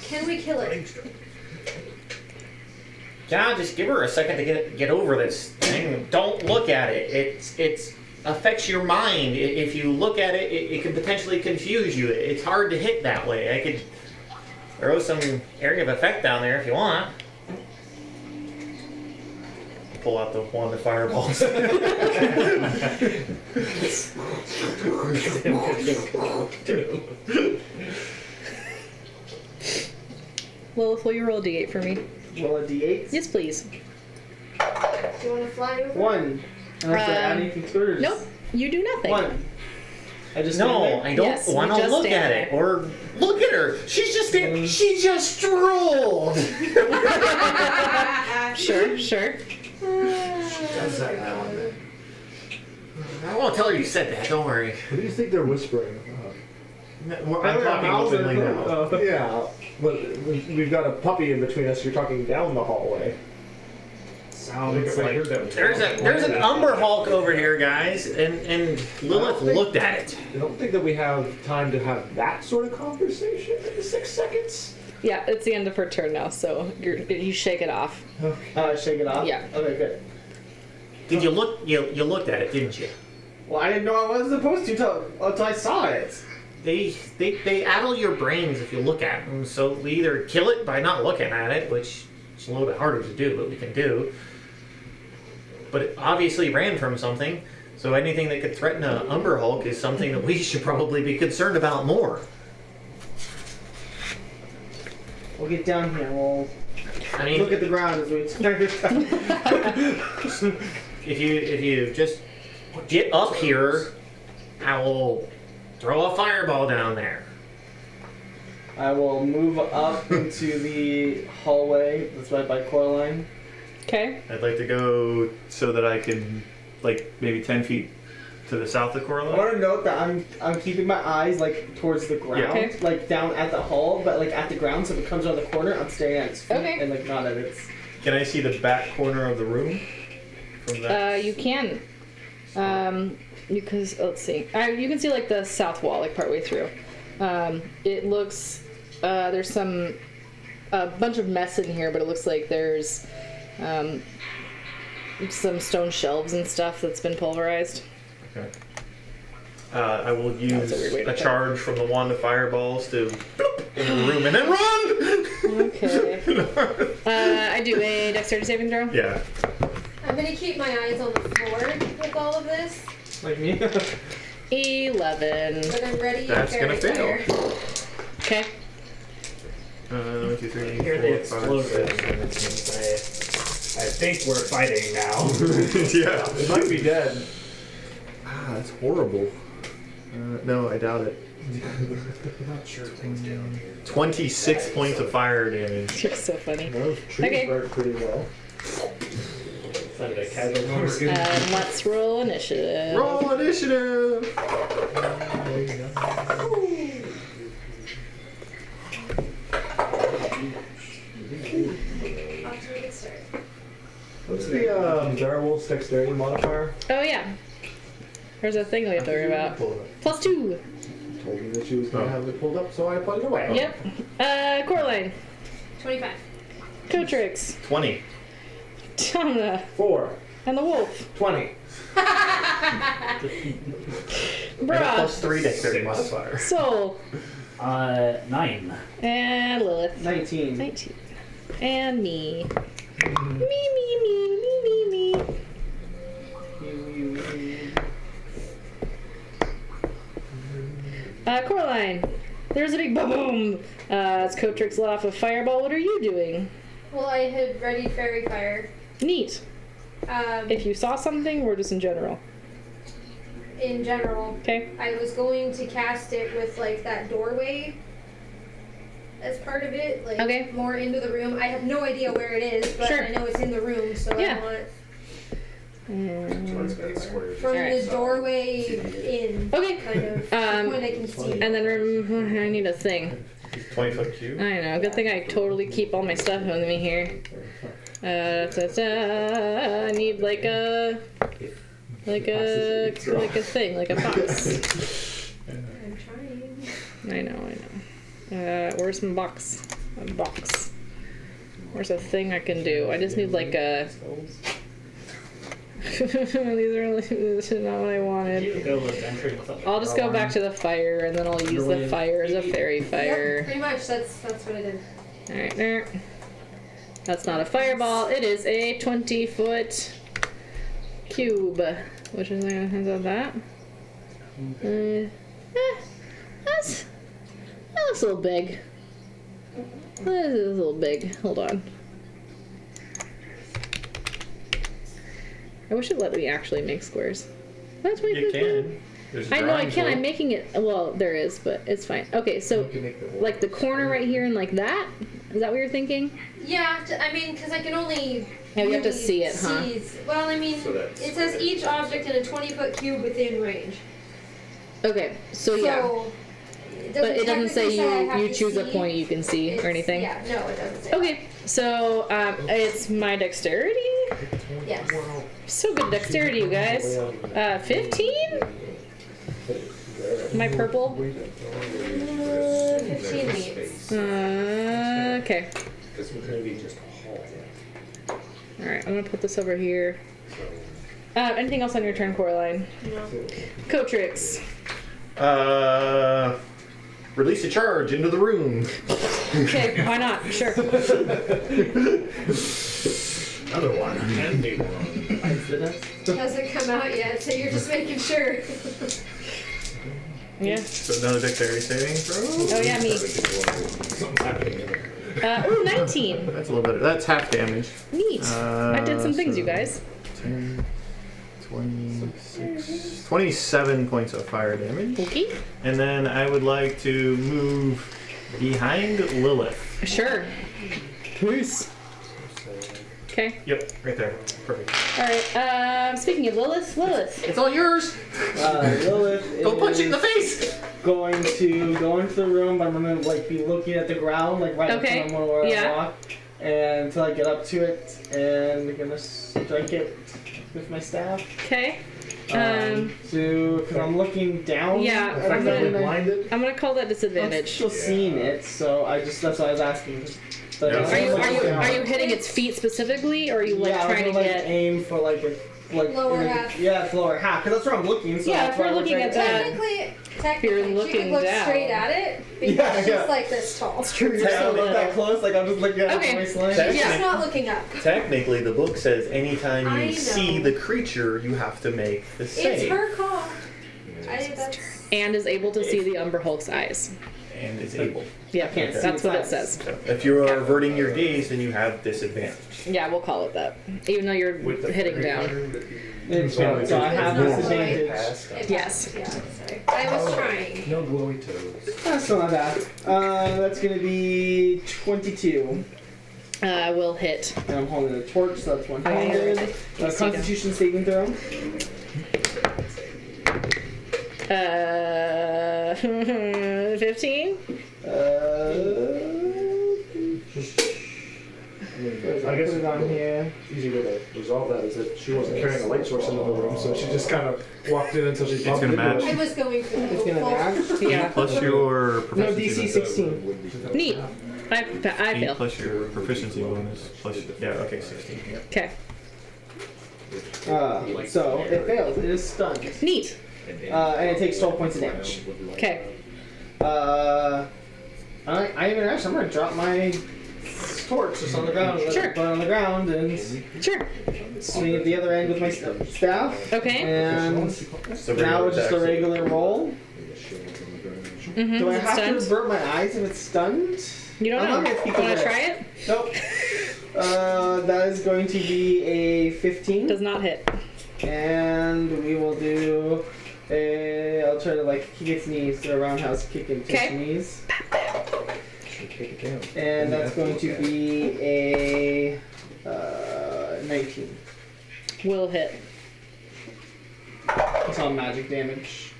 Can we kill it? John, just give her a second to get over this thing. Don't look at it. It's affects your mind. If you look at it, it can potentially confuse you. It's hard to hit that way. I could throw some area of effect down there if you want. Pull out the wand of fireballs. Lilith, will you roll a d8 for me? Roll a d8. Yes, please. Do you want to fly over? 1. Unless I add Um, anything to it, or just Nope. You do nothing. 1. I just stand No, there? I don't Yes, you want to just look stand at it there. or look at her. She's just she just drooled. Sure. Does that now and then. I won't tell her you said that. Don't worry. What do you think they're whispering? I'm talking openly now. Yeah, but we've got a puppy in between us. You're talking down the hallway. Sounds like There's an Umber Hulk over here, guys, and Lilith looked at it. I don't think that we have time to have that sort of conversation in 6 seconds. Yeah, it's the end of her turn now, so you shake it off. Shake it off? Yeah. Okay, good. Did you look? You looked at it, didn't you? Well, I didn't know I wasn't supposed to until I saw it. They addle your brains if you look at them. So we either kill it by not looking at it, which is a little bit harder to do, but we can do. But it obviously ran from something. So anything that could threaten an Umber Hulk is something that we should probably be concerned about more. We'll get down here. We'll I mean, look at the ground as we start. if you just get up here, I will throw a fireball down there. I will move up into the hallway that's right by Coraline. Okay. I'd like to go so that I can, like, maybe 10 feet to the south of I Coraline. want to note that I'm keeping my eyes like towards the ground, Yeah. Okay. like down at the hall, but like at the ground. So if it comes around the corner, I'm staring at its feet Okay. and like not at its. Can I see the back corner of the room from that? You can. Let's see. You can see like the south wall, like partway through. It looks there's a bunch of mess in here, but it looks like there's some stone shelves and stuff that's been pulverized. Okay. I will use That's a weird way to a put it. charge from the wand of fireballs to bloop into the room and then run! Okay. I do a dexterity saving throw. Yeah. I'm gonna keep my eyes on the floor with all of this, Like me. 11. but I'm ready. That's fairy gonna fail. fire. Okay. 1, 2, 3, I hear the 4, 5, explosion, 6. and it means I think we're fighting now. Yeah. It might be dead. Ah, that's horrible. No, I doubt it. I'm not sure things down here. 26 points of fire damage. You're so funny. Those trees Okay. work pretty well. Sounded a casual noise. Let's roll initiative. Roll initiative! Off to a good start. What's the Darewolf's dexterity modifier? Oh yeah. There's a thing we have to worry about. Pull it +2. up. Told me that she was going to have it pulled up, so I put it away. Yep. Coraline. 25. Cotrix. 20. Domina. 4. And the wolf. 20. And a Bruh. +3 dexterity modifier. Soul. 9. And Lilith. 19. 19. And me. Me. Coraline. There's a big boom. As Cotrix let off a fireball, what are you doing? Well, I had ready fairy fire. Neat. If you saw something, or just in general? In general, Okay. I was going to cast it with like that doorway as part of it, like Okay. more into the room. I have no idea where it is, but Sure. I know it's in the room, so Yeah. I want Square. from Alright. the doorway in, Okay. kind of when I can see. And then I need a thing. 20-foot cube. I know. Good thing I totally keep all my stuff with me here. I need like a thing, like a box. I'm trying. I know. Where's my box? A box. Where's a thing I can do? I just need like a. This is not what I wanted. You go with entering with a I'll just go back to the fire, and then I'll use the fire as a fairy Yep, fire. pretty much. That's what I did. All right, there. That's not a fireball. It is a 20-foot cube, which is that. That looks a little big. That is a little big. Hold on. I wish it let me actually make squares. That's You can. There's a I know I drawing can. tool. I'm making it. Well, there is, but it's fine. Okay, so You can make the wall. like the corner right here and like that. Is that what you're thinking? Yeah, I mean, because I can only. Yeah, you have to really see it, huh? Well, I mean, So that's- it says each object in a 20-foot cube within range. Okay, so yeah. But it doesn't say you choose a point you can see or anything. Yeah, no, it doesn't say. Okay, so it's my dexterity. Yes. So good dexterity, you guys. 15? My purple. 15 meets. Okay. This was gonna be just a hall. All right, I'm gonna put this over here. Anything else on your turn, Coraline? No. Cotrix. Release a charge into the room. Okay, why not? Sure. Another one. And new one. Hasn't come out yet, so you're just making sure. Yeah. So another dexterity saving throw. Oh yeah, me. Something's happening in there. Ooh, 19. That's a little better. That's half damage. Neat. I did some things, you guys. 10, 26, 27 points of fire damage. Okay. And then I would like to move behind Lilith. Sure. Peace. Okay. Yep, right there. Perfect. All right. Speaking of Lilith, It's all yours. Lilith Go punch it in is the face. going to go into the room, but I'm gonna like be looking at the ground, like right Okay. in front of where Yeah. I walk, and until I get up to it, and I'm gonna strike it with my staff. okay. Because I'm looking down. Yeah, at I'm everything, gonna- and Blinded? I'm gonna call that I'm disadvantage. still seeing it, so that's why I was asking. But Yeah. I'm Are you looking down. hitting its feet specifically, or are you like yeah, trying to I'm gonna, get? aim for like Lower in the- half. Yeah, it's lower half, because that's where I'm looking. So Yeah, that's if we're why I'm looking trying at to- that- Technically, You're she looking could look down. straight at it because Yeah, she's yeah. like this tall. It's true. Yeah, I'm not that close. Like I'm just looking at Okay. my waistline. Check. She's Yeah. not looking up. Technically, the book says anytime I you know. see the creature, you have to make the It's save. her call. That's And is able to see the Umber Hulk's eyes. And is able. Yeah, can't see that's its what it eyes. says. So if you're averting your gaze, then you have disadvantage. Yeah, we'll call it that. Even though you're With the hitting down. So I have It's not disadvantage. It Yes. passed, yeah, sorry. I was trying. No glowy toes. That's not bad. That's gonna be 22. Will hit. And I'm holding a torch, so that's 100. Yes, Constitution saving throw. 15. I guess Put it on here. easy way to resolve that is that she wasn't carrying a light source into the room, so she just kind of walked in until she It's bumped gonna into match. it. I was going for the It's gonna hopeful. match. Yeah. Plus your No, proficiency DC bonus. 16. Neat. I fail. Plus your proficiency bonus. Plus, yeah, okay, 16. Yeah. Okay. So it fails. It is stunned. Neat. And it takes 12 points of damage. Okay. I even actually, I'm gonna drop my torch just on the ground, let Sure. it burn on the ground, and Sure. swing at the other end with my staff. Okay. And So now it's just a regular roll. Mm-hmm. Do I Is it have to stunned? avert my eyes if it's stunned? You don't I'm know. not gonna keep Want it to there. try it? Nope. That is going to be a 15. Does not hit. And we will do a. I'll try to like kick its knees, so a roundhouse kick into its Okay. knees. And that's going to be a 19. Will hit. It's all magic damage.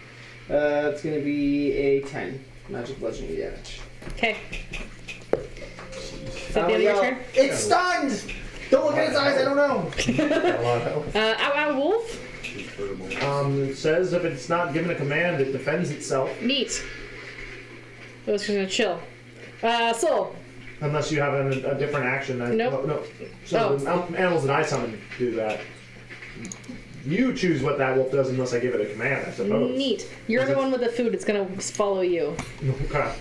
It's going to be a 10 magic bludgeoning damage. Okay. Is that the end of your turn? It's stunned! Don't look at its eyes, I don't know. Ow, ow, wolf. It says if it's not given a command, it defends itself. Neat. I was just gonna chill. Soul. Unless you have a different action. Nope. No. So the animals that I summon do that. You choose what that wolf does unless I give it a command, I suppose. Neat. You're the one with the food. It's gonna follow you. Okay.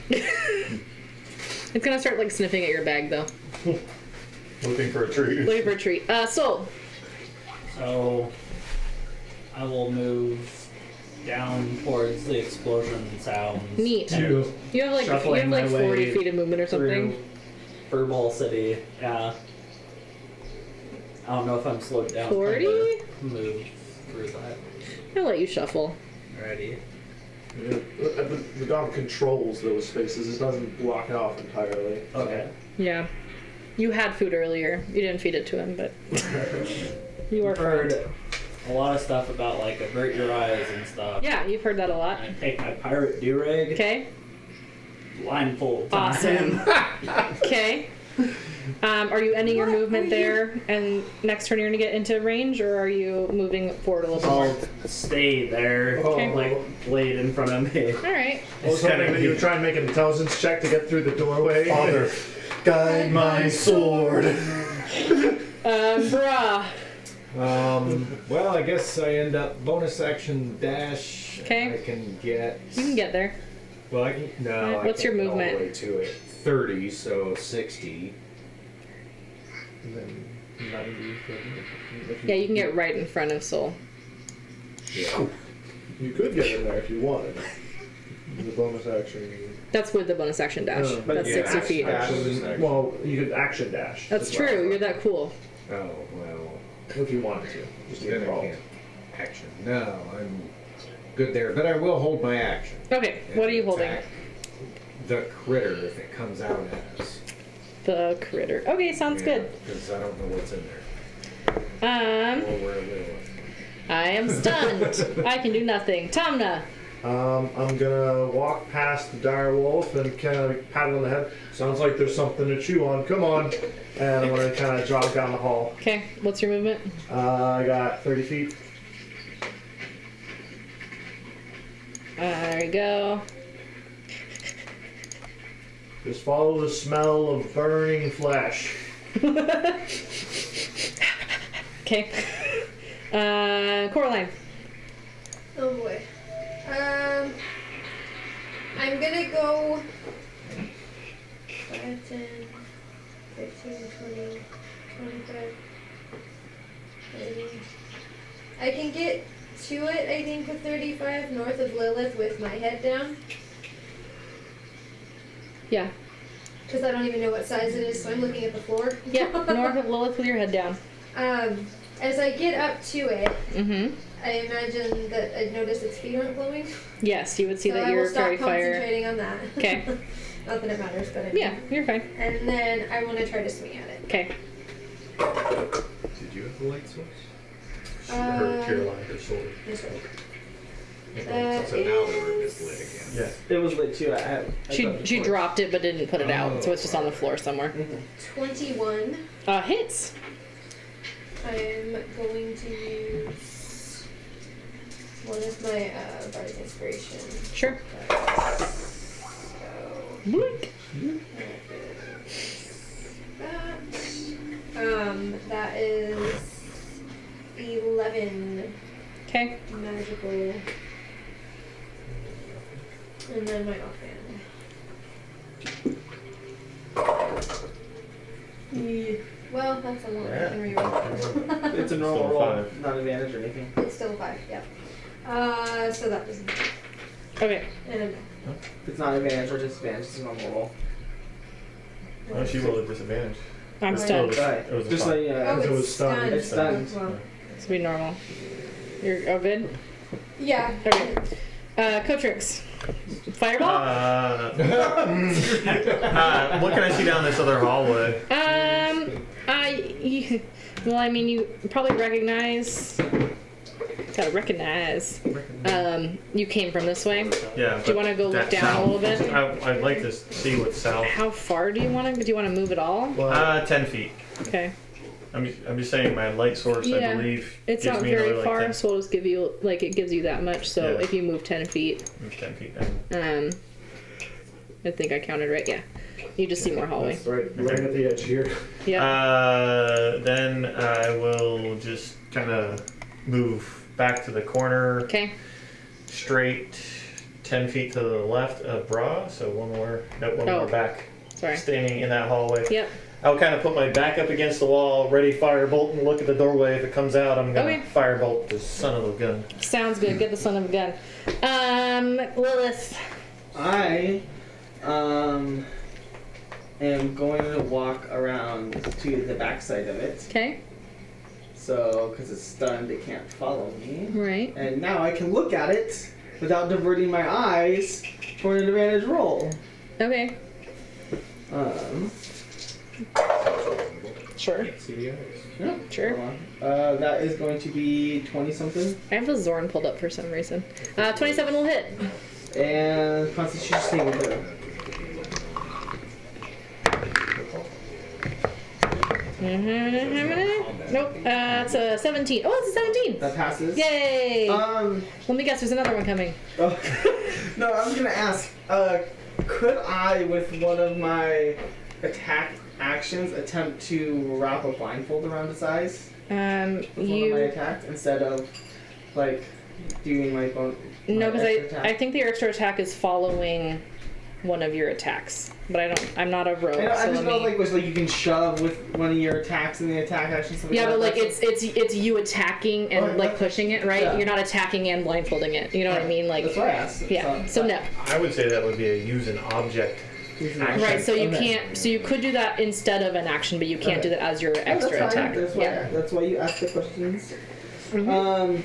It's gonna start like sniffing at your bag though. Looking for a treat. Looking for a treat. Soul. So I will move down towards the explosion sounds. Neat. and You have like Shuffling my 40 way feet of movement or something. through Furball City. Yeah. I don't know if I'm slowed down. 40? to Move through that. I'll let you shuffle. Ready. The dog controls those spaces. It doesn't block it off entirely. Okay. Yeah. You had food earlier. You didn't feed it to him, but you are Heard friend. a lot of stuff about like avert your eyes and stuff. Yeah, you've heard that a lot. I take my pirate do-rag, Okay. blindfold. Awesome. Okay. Are you ending your movement there, and next turn you're gonna get into range, or are you moving forward a little bit I'll more? stay there, Okay. like blade in front of me. All right. I was hoping that you would try and make an intelligence check to get through the doorway. Father, guide my sword. Bruh. Well, I guess I end up bonus action dash. Okay. I can get. You can get there. Well, I can. No. Alright, I what's can't your get all the movement? way to it. 30, so 60. And then 90 if Yeah, you can get right in front of Soul. Yeah. You could get in there if you wanted. The bonus action. That's with the bonus action dash. Oh, but That's yeah, 60 feet. action. Well, you could action dash. That's as well, true. You're that cool. Oh, well. if you wanted to. Just get Then I involved. can't. Action. No, I'm good there. But I will hold my action. Okay. What are you holding? Attack the critter if it comes out as. The critter. Okay, sounds good. Because I don't know what's in there. Um, Or where it will. I am stunned. I can do nothing. Tamna. I'm gonna walk past the dire wolf and kind of pat it on the head. Sounds like there's something to chew on. Come on. And I'm gonna kind of jog down the hall. Okay. What's your movement? I got 30 feet. There you go. Just follow the smell of burning flesh. Okay. Coraline. Oh boy. I'm gonna go 5, 10, 15, 20, 25, 30. I can get to it, I think, with 35 north of Lilith with my head down. Yeah. Because I don't even know what size it is, so I'm looking at the floor. Yep. North of Lilith with your head down. As I get up to it, Mm-hmm. I imagine that I'd notice its feet aren't glowing. Yes, you would see So that I will you're stop fairy fire. concentrating on that. Okay. Not that it matters, but I mean. Yeah, you're fine. And then I want to try to swing at it. Okay. Did you have the light source? Uh, Caroline, her sword. This way. So now the room is lit again. Yeah. It was lit too. I She dropped it but didn't put it out, so it's just on the floor somewhere. 21. Hits. I'm going to use one of my Bardic Inspiration. Sure. So, Boink. that is 11 Okay. magical. And then my offhand. Well, that's a lot. I can reroll. It's a normal Still roll, five. not advantage or anything. It's still 5, yep. So that doesn't matter. Okay. And I'm If it's not advantage or disadvantage, it's a normal roll. Oh, she rolled a disadvantage. I'm It stunned. was- it was a Just five. like Oh, It it's was stunned. stunned. It's stunned. Well, This will be normal. You're good? yeah. Okay. Cotrix. Fireball? What can I see down this other hallway? Well, I mean, you probably recognize. Gotta recognize. You came from this way. Yeah. Do you want to go look down a little bit? I'd like to see what's south. How far do you want to? Do you want to move at all? 10 feet. Okay. I'm just saying my light source, I Yeah. believe, It's gives not me very another, far, like 10, so we'll just give you it gives you that much. So Yeah. if you move 10 feet, it's 10 feet down. I think I counted right. Yeah. You just see more hallway. That's right at the edge here. Yeah. Then I will just kind of move back to the corner, Okay. straight 10 feet to the left of Bra, so one more Oh. more back, Sorry. standing in that hallway. Yep. I'll kind of put my back up against the wall, ready firebolt, and look at the doorway. If it comes out, I'm gonna Okay. firebolt the son of a gun. Sounds good. Get the son of a gun. Lilith. I am going to walk around to the backside of it. Okay. So, because it's stunned, it can't follow me. Right. And now I can look at it without diverting my eyes for an advantage roll. Okay. Sure. CBIs. Yeah. Sure. Hold on. That is going to be 20 something. I have a Zorn pulled up for some reason. 27 will hit. And Constitution saving throw. Nope. It's a 17. Oh, it's a 17. That passes. Yay! Let me guess. There's another one coming. Oh. No, I was gonna ask. Could I, with one of my attack actions, attempt to wrap a blindfold around his eyes? With one of my attacks instead of like doing my bone. No, because I think the extra attack is following one of your attacks, but I'm not a rogue. I so just know like you can shove with one of your attacks in the attack action. Yeah, but like it's you attacking and like pushing it, right? Yeah. You're not attacking and blindfolding it. You know what I mean? Like that's why I asked. yeah. So no. I would say that would be a use an object. Action. Right. So you Okay. can't. So you could do that instead of an action, but you can't Okay. do that as your Oh, extra that's fine. attack. That's why you ask the questions. Mhm.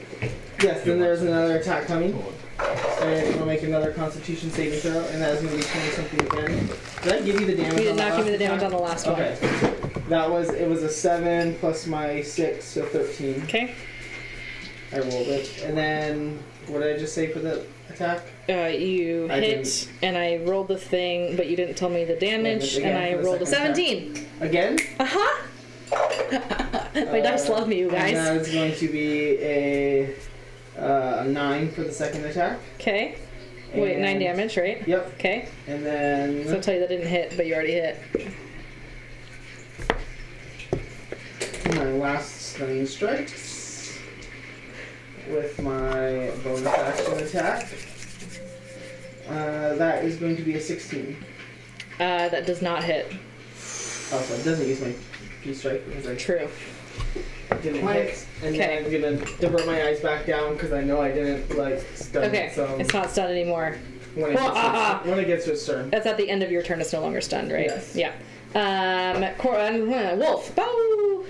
Yes. Then there's another attack coming. And we'll make another Constitution saving throw, and that is going to be 20 something again. Did I give you the damage? You did on the not give me the last damage on the last one. Okay. It was a 7 plus my 6, so 13. Okay. I rolled it. And then, what did I just say for the attack? You I hit, didn't. and I rolled the thing, but you didn't tell me the damage, Again and I for the rolled a second 17. Again? Uh-huh. My dice love me, you And guys. that is going to be a 9 for the second attack. Okay. Wait, 9 And- damage, right? Yep. Okay. And then... So I'll tell you that didn't hit, but you already hit. my last stunning strikes with my bonus action attack. That is going to be a 16. That does not hit. Oh, so it doesn't use my key strike because I True. didn't hit. And Okay. then I'm gonna divert my eyes back down because I know I didn't like stun Okay. it. So It's not stunned anymore. when it, when it gets to its turn. That's at the end of your turn. It's no longer stunned, right? Yes. Yeah. Wolf. Bow.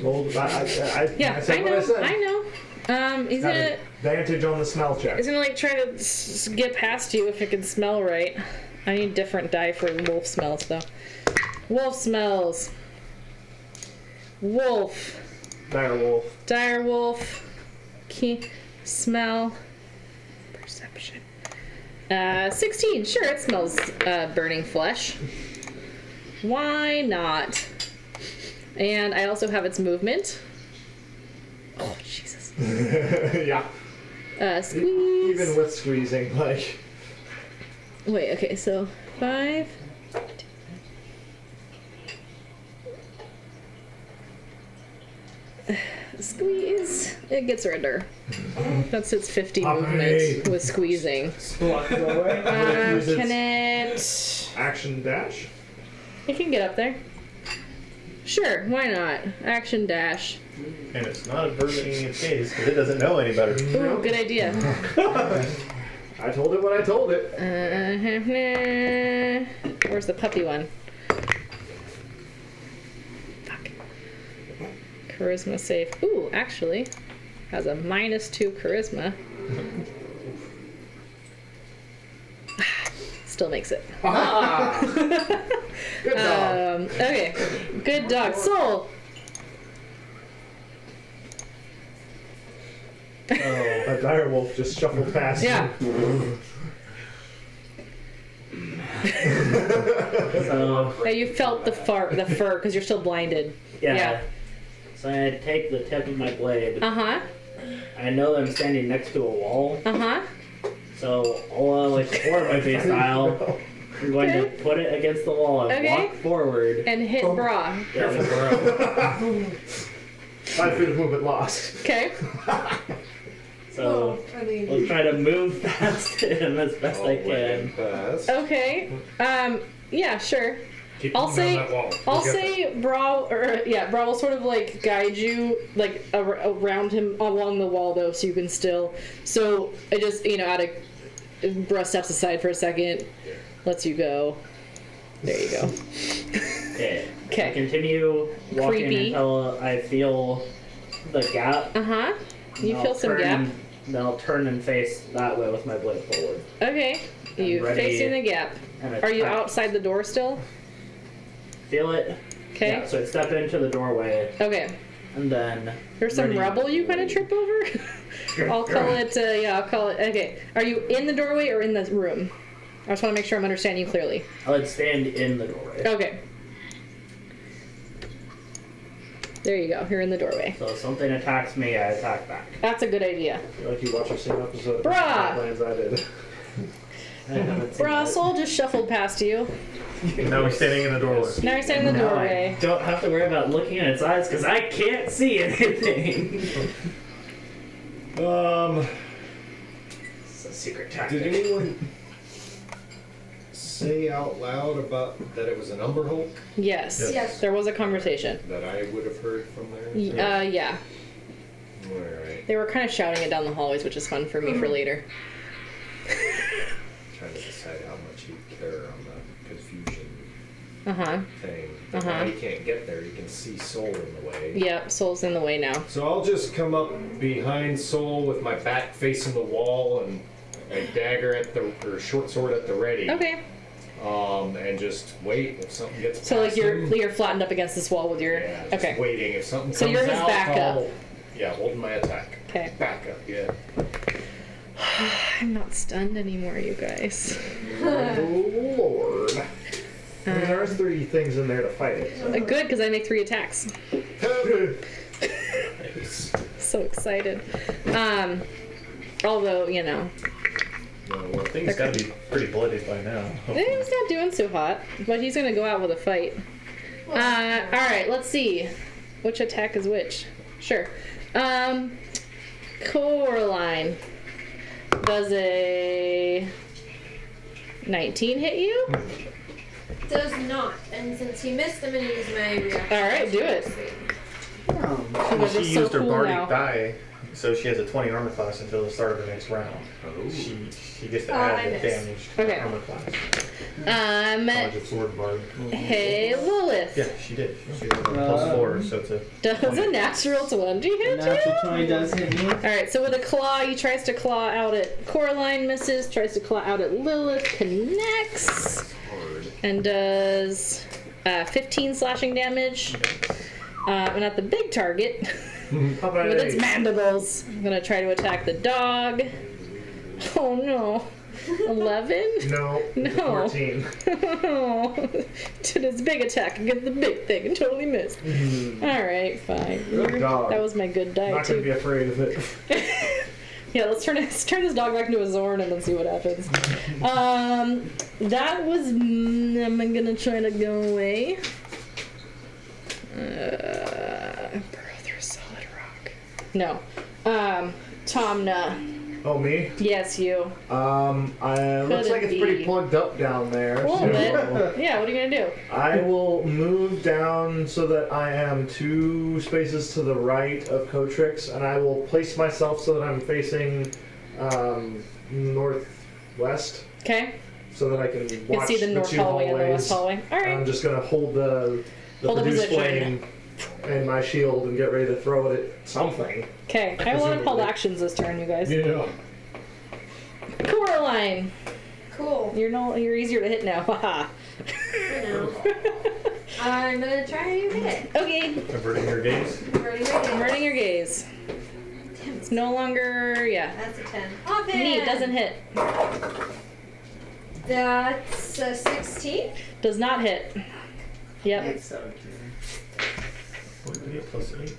Told, Yeah, I said I what know. I said. I know. He's Got gonna. advantage on the smell check. He's gonna like try to get past you if it can smell right. I need different die for wolf smells though. Wolf smells. Wolf. Dire wolf. Dire wolf. Key. Smell. Perception. 16. Sure, it smells burning flesh. Why not? And I also have its movement. Oh, Jesus. Yeah. Squeeze. Even with squeezing, like. Wait, okay, so 5. Squeeze. It gets rid. That's its 50 movement with squeezing. Block the way. Use its Can it... action dash. It can get up there. Sure, why not? Action dash. And it's not averting its gaze because it doesn't know any better. Ooh, good idea. I told it what I told it. Where's the puppy one? Fuck. Charisma save. Ooh, actually, has a -2 charisma. Still makes it. Good dog. Okay, good dog. Soul. A dire wolf just shuffled past. Yeah. So Yeah, you felt the fur because you're still blinded. yeah. Yeah. So I take the tip of my blade. Uh huh. I know that I'm standing next to a wall, Uh huh. so I'll like forward style. I'm going to put it against the wall and Okay. walk forward. And hit bra. Yeah, with bro. 5 feet of movement lost. Okay. So I'll try to move past him as best I can. Fast. Okay. Yeah, sure. Keep I'll moving say, on that wall. I'll We'll get say, Bra will sort of like guide you like around him along the wall though, so you can still. So I just Bra steps aside for a second, lets you go. There you go. Okay. I Okay. continue walking Creepy. until I feel the gap. Uh huh. You and feel I'll some turn gap. and- Then I'll turn and face that way with my blade forward. Okay. You ready. facing the gap. And Are you attack. outside the door still? Feel it. Okay. Yeah, so I'd step into the doorway, Okay. and then... There's some ready- rubble you kind of trip over. I'll call it. I'll call it. Okay. Are you in the doorway or in the room? I just want to make sure I'm understanding you clearly. I would stand in the doorway. Okay. There you go. You're in the doorway. So if something attacks me, I attack back. That's a good idea. Like you watch the same episode of Bruh! Plans I did. I haven't seen that. Russell just shuffled past you. Now he's standing in the doorway. Now you're standing in the Now doorway. I don't have to worry about looking in its eyes because I can't see anything. It's a secret tactic. Did anyone say out loud about that it was an Umber Hulk Yes. Yes. There was a conversation. that I would have heard from there? Yeah. Alright. They were kind of shouting it down the hallways, which is fun for me for later. Trying to decide how much you care on the confusion Uh-huh. thing. But now you can't get there, you can see Soul in the way. Yep, Soul's in the way now. So I'll just come up behind Soul with my back facing the wall and a dagger or short sword at the ready. Okay. And just wait if something gets So like past you're him. you're flattened up against this wall with your Yeah, just okay. waiting. If something So comes you're his out, backup. Yeah, holding my attack. Okay. Backup, yeah. I'm not stunned anymore, you guys. Oh Lord. I mean, there's 3 things in there to fight it. So. Good, because I make 3 attacks. So excited. Although, you know, Well, things gotta be pretty bloody by now. he's not doing so hot, but he's gonna go out with a fight. All right, let's see, which attack is which. Sure. Coraline, does a 19 hit you? Does not. And since he missed, I'm gonna use my reaction. All right, do it. Oh. You guys are She so used her cool bardic now. die, so she has a 20 armor class until the start of the next round. She gets to add I the missed. damage to Okay. the armor class. College of Sword Bard. Hey Lilith, Yeah, she did. She was +4, so it's a. does a natural 20 hit you? Natural 20 does hit me. All right, so with a claw, he tries to claw out at Coraline, misses. Tries to claw out at Lilith, connects, and does 15 slashing damage. And at the big target, with its mandibles, I'm gonna try to attack the dog. Oh no, 11? No. No. 14. Did his big attack against the big thing and totally missed. All right, fine. Good dog. That was my good die Not gonna too. be afraid of it. Yeah, let's turn this dog back into a Zorn and then see what happens. That was. I'm gonna try to go away. Burrow through solid rock. No. Tomna. Oh, me? Yes, you. Looks like it's pretty be. plugged up down there. A little bit. Yeah, what are you gonna do? I will move down so that I am 2 spaces to the right of Cotrix, and I will place myself so that I'm facing northwest, Okay. so that I can You watch can see the north 2 hallway and the hallways. west hallway. All right. I'm just gonna hold the Hold the produce position. flame and my shield and get ready to throw it at something. Okay. I have a lot of called actions this turn, you guys. Yeah. Coraline, Cool. you're easier to hit now. Haha. I know. I'm gonna try and hit. Okay. Averting your gaze. Ready, ready. Averting your gaze. It's no longer. Yeah. That's a 10. Off it. Neat. Doesn't hit. That's a 16. Does not hit. Yep. It's 17. What did we get? +8.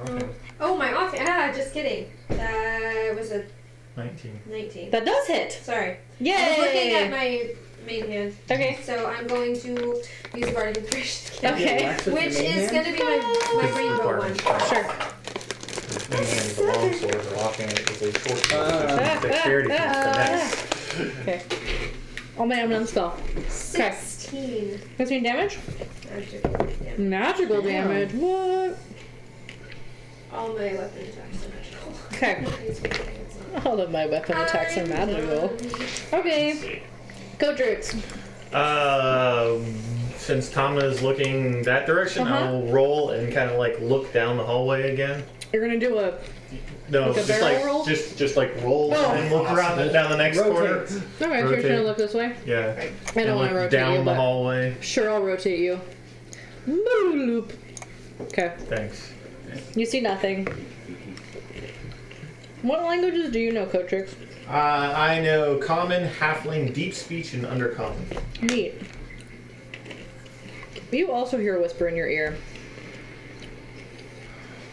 Okay. Oh, my off. Just kidding. That was a 19. 19. That does hit. Sorry. Yay! I was looking at my main hand. Okay. So I'm going to use Bardic Inspiration again. Okay. Which is going to be my rainbow one. Sure. Main hand is a long sword, or offhand is a short sword. Dexterity is the next. Okay. Oh man, I'm on spell. 16. What's your damage? Yeah. Magical damage. What? All my weapon attacks are magical. Okay. All of my weapon attacks are magical. Okay. Godrix. Since Tama is looking that direction, I'll roll and kind of like look down the hallway again. You're gonna do a. No, Like a just barrel like roll? just like roll Oh. and look around down the next corner. Alright, so you're Rotate. gonna look this way? Yeah. I don't and want to look rotate down you, the but hallway. sure, I'll rotate you. Boop. Okay. Thanks. You see nothing. What languages do you know, Cotrix? I know Common, Halfling, Deep Speech, and Undercommon. Neat. You also hear a whisper in your ear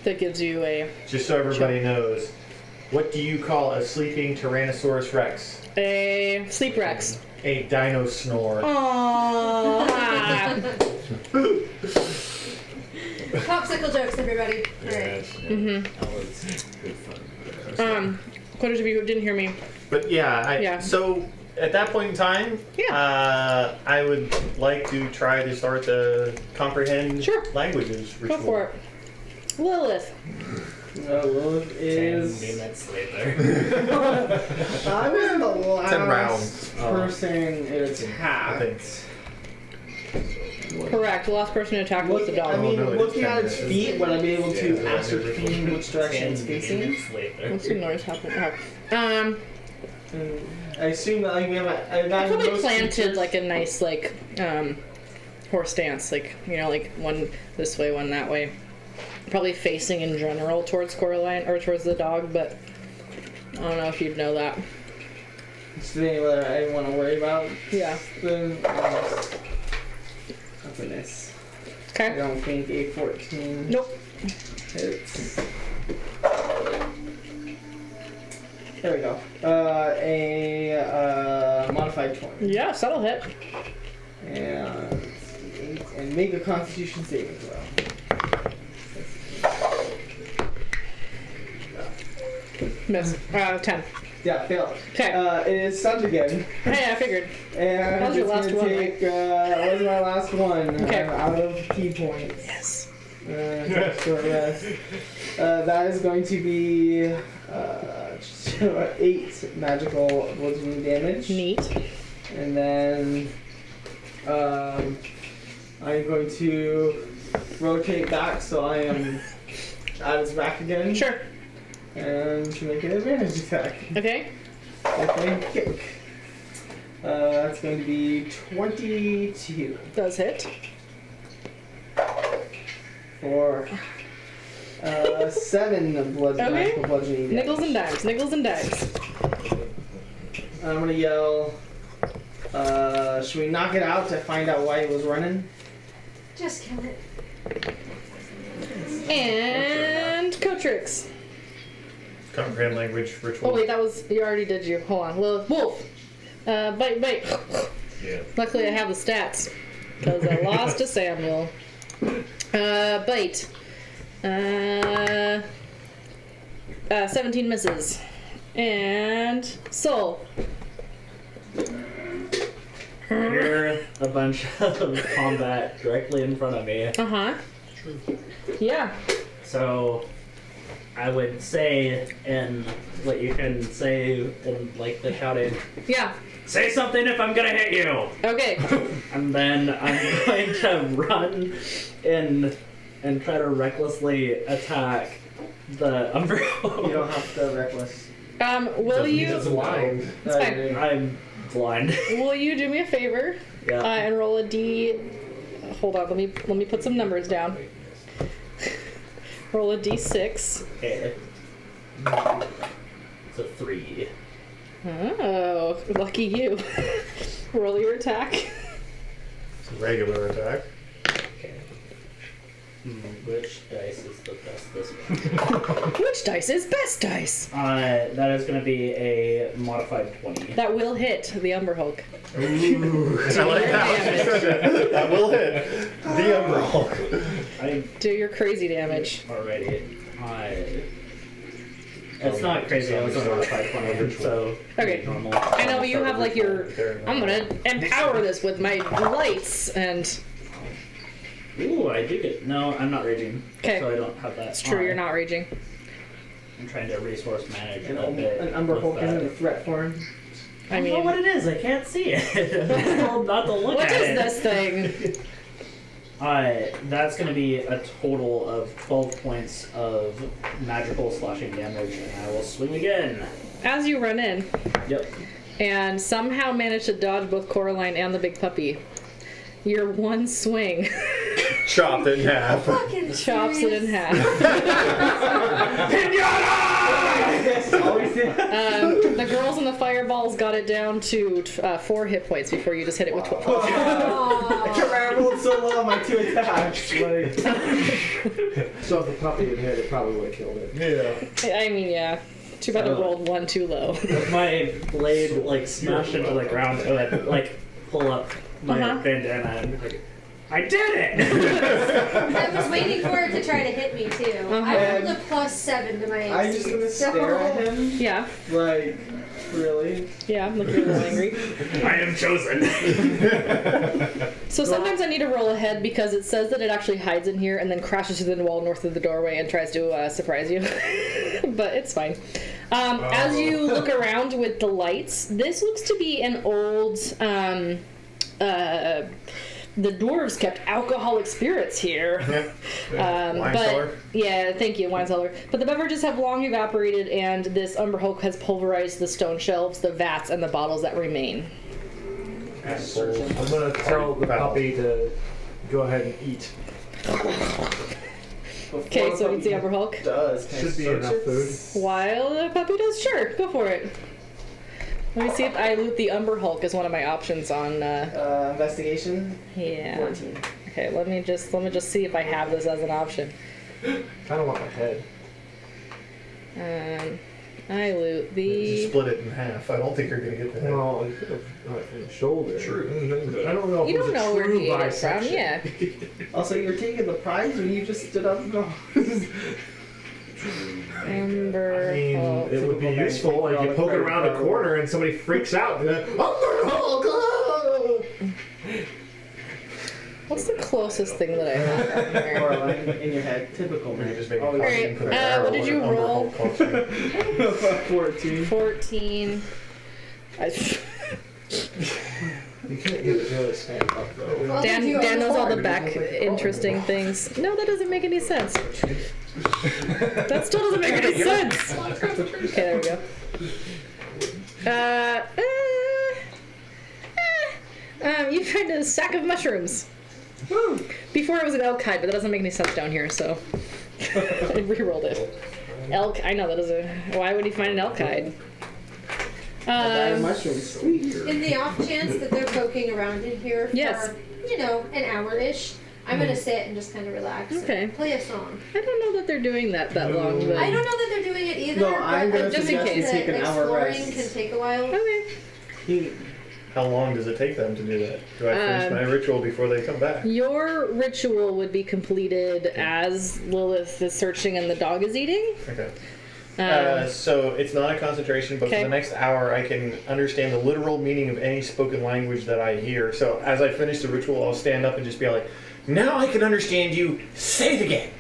that gives you a Just so everybody knows, what do you call a sleeping Tyrannosaurus Rex? sleep rex. A dino snore. Aww. Popsicle jokes, everybody. Alright. That was good fun. Cotrix, if you didn't hear me. But yeah. So at that point in time, I would like to try to start the comprehend Sure. languages ritual. Go for it. Lilith. Lilith 10 is. minutes later. I was the 10 last rounds. person it I think. attacked. Correct. The last person to attack was the dog. I mean, no, it is looking 10 at its minutes. feet, would I be able to Yeah, ascertain which direction it's 10 facing? minutes later. What's the noise happening? Okay. I assume that like we have a. I I imagine probably most planted creatures- like a nice horse stance, like like one this way, one that way. Probably facing in general towards Coraline or towards the dog, but I don't know if you'd know that. It's the thing that I didn't want to worry about. Yeah. Then, that's a miss. I Okay. don't think a 14 Nope. hits. There we go. A modified 20. Yeah, that'll hit. And 8, and make a Constitution saving throw. Miss. 10. Yeah, failed. Okay. It is stunned again. Hey, I figured. And That was your it's last gonna one, take, that was my last one. Okay. I'm out of key points. Yes. Short rest. That is going to be 8 magical bludgeoning damage. Neat. And then I'm going to rotate back so I am at its back again. Sure. And to make an advantage attack. Okay. If I kick. That's going to be 22 Does hit. for 7 magical bludgeoning damage. Nickels and dimes. Nickels and dimes. I'm gonna yell. Should we knock it out to find out why it was running? Just kill it. And Cotrix. Comprehend language ritual. Oh wait, that was you already did you. Hold on. Lilith. Wolf. Bite. Yeah. Luckily I have the stats. Because I lost to Samuel. Bite. 17 misses. And Soul. Hear a bunch of combat directly in front of me. Uh-huh. Yeah. So I would say in what you can say in like the shouting, Yeah. say something if I'm gonna hit you. Okay. And then I'm going to run in and try to recklessly attack the umbrella. You don't have to reckless. Will He you doesn't know. It's fine. I'm blind. Will you do me a favor? Yeah. And roll a D. Hold on, let me put some numbers down. Roll a D6. Okay. It's a 3. Oh, lucky you. Roll your attack. It's a regular attack. Okay. Which dice is the best this one? Which dice is best dice? That is going to be a modified 20. That will hit the Umber Hulk. Ooh, I like that. That will hit the Umber Hulk. I Do your crazy damage. already. It's not crazy. It was a modified 20, so Okay. normal. I know, but you have like your. I'm gonna empower this with my lights and. Ooh, I do get. No, I'm not raging. 'Kay. So I don't have that. It's true, you're not raging. I'm trying to resource manage An, a bit. an Umber with Hulk that. isn't a threat for him. I I don't know mean, what it is. I can't see it. I'm told not to look what at is it. this thing? That's going to be a total of 12 points of magical slashing damage, and I will swing again. As you run in Yep. and somehow manage to dodge both Coraline and the big puppy, your one swing Chopped it in half. Fucking Chops it in half. The girls and the fireballs got it down to 4 hit points before you just hit it with 12. I rolled so low on my 2 attacks. Like, So if the puppy had hit, it probably would have killed it. Yeah. I mean, yeah. Too bad I rolled 1 too low. With my blade like smashed into the ground, I would like pull up my bandana and like, I did it! I was waiting for it to try to hit me too. I rolled a +7 to my AC. I'm just gonna stare at him. Yeah. Like, really? Yeah, I'm looking a little angry. I am chosen. So sometimes I need to roll ahead because it says that it actually hides in here and then crashes through the wall north of the doorway and tries to surprise you. But it's fine. As you look around with the lights, this looks to be an old... the dwarves kept alcoholic spirits here. Wine but cellar? yeah, thank you, wine cellar. But the beverages have long evaporated, and this Umber Hulk has pulverized the stone shelves, the vats, and the bottles that remain. I'm gonna tell the puppy to go ahead and eat. Okay, so it's the Umber Hulk. Does. Can I Should be search enough it? food. While the puppy does, sure, go for it. Let me see if I loot the Umber Hulk as one of my options on. Investigation. Yeah. 14. Okay, let me just see if I have this as an option. Kind of want my head. I loot Just the. split it in half. I don't think you're gonna get the head. Well, I could have shoulder. True. I don't know if You it was don't a know where true he ate it from, bisection. yeah. Also, you're taking the prize when you just stood up and go. Umber I mean, Hulk. it would be useful. Like you poke it around a corner and somebody freaks out. And then, Umber Hulk! Ah! What's the closest thing that I have on here? Or like in your head. Typical, You man. just make a Always. costume for the barrel what did you with Umber roll? Hulk costume. 14. 14. You can't get it to stand up though. Well, Dan, did you Dan knows all the overboard? back interesting things. No, that doesn't make any sense. That still doesn't make any sense. Okay, there we go. You found a sack of mushrooms. Before it was an elk hide, but that doesn't make any sense down here, so I re-rolled it. Elk, I know that doesn't. Why would he find an elk hide? Mushrooms. Sweet. In the off chance that they're poking around in here for, Yes. an hour-ish, I'm gonna sit and just kind of relax Okay. and play a song. I don't know that they're doing that long, but I don't know that they're doing it either, No, I'm but gonna just in suggest you case. take an hour exploring rest. can take a while. okay. How long does it take them to do that? Do I finish my ritual before they come back? Your ritual would be completed as Lilith is searching and the dog is eating. Okay. Um, So it's not a concentration, but Okay. for the next hour, I can understand the literal meaning of any spoken language that I hear. So as I finish the ritual, I'll stand up and just be like, "Now I can understand you. Say it again,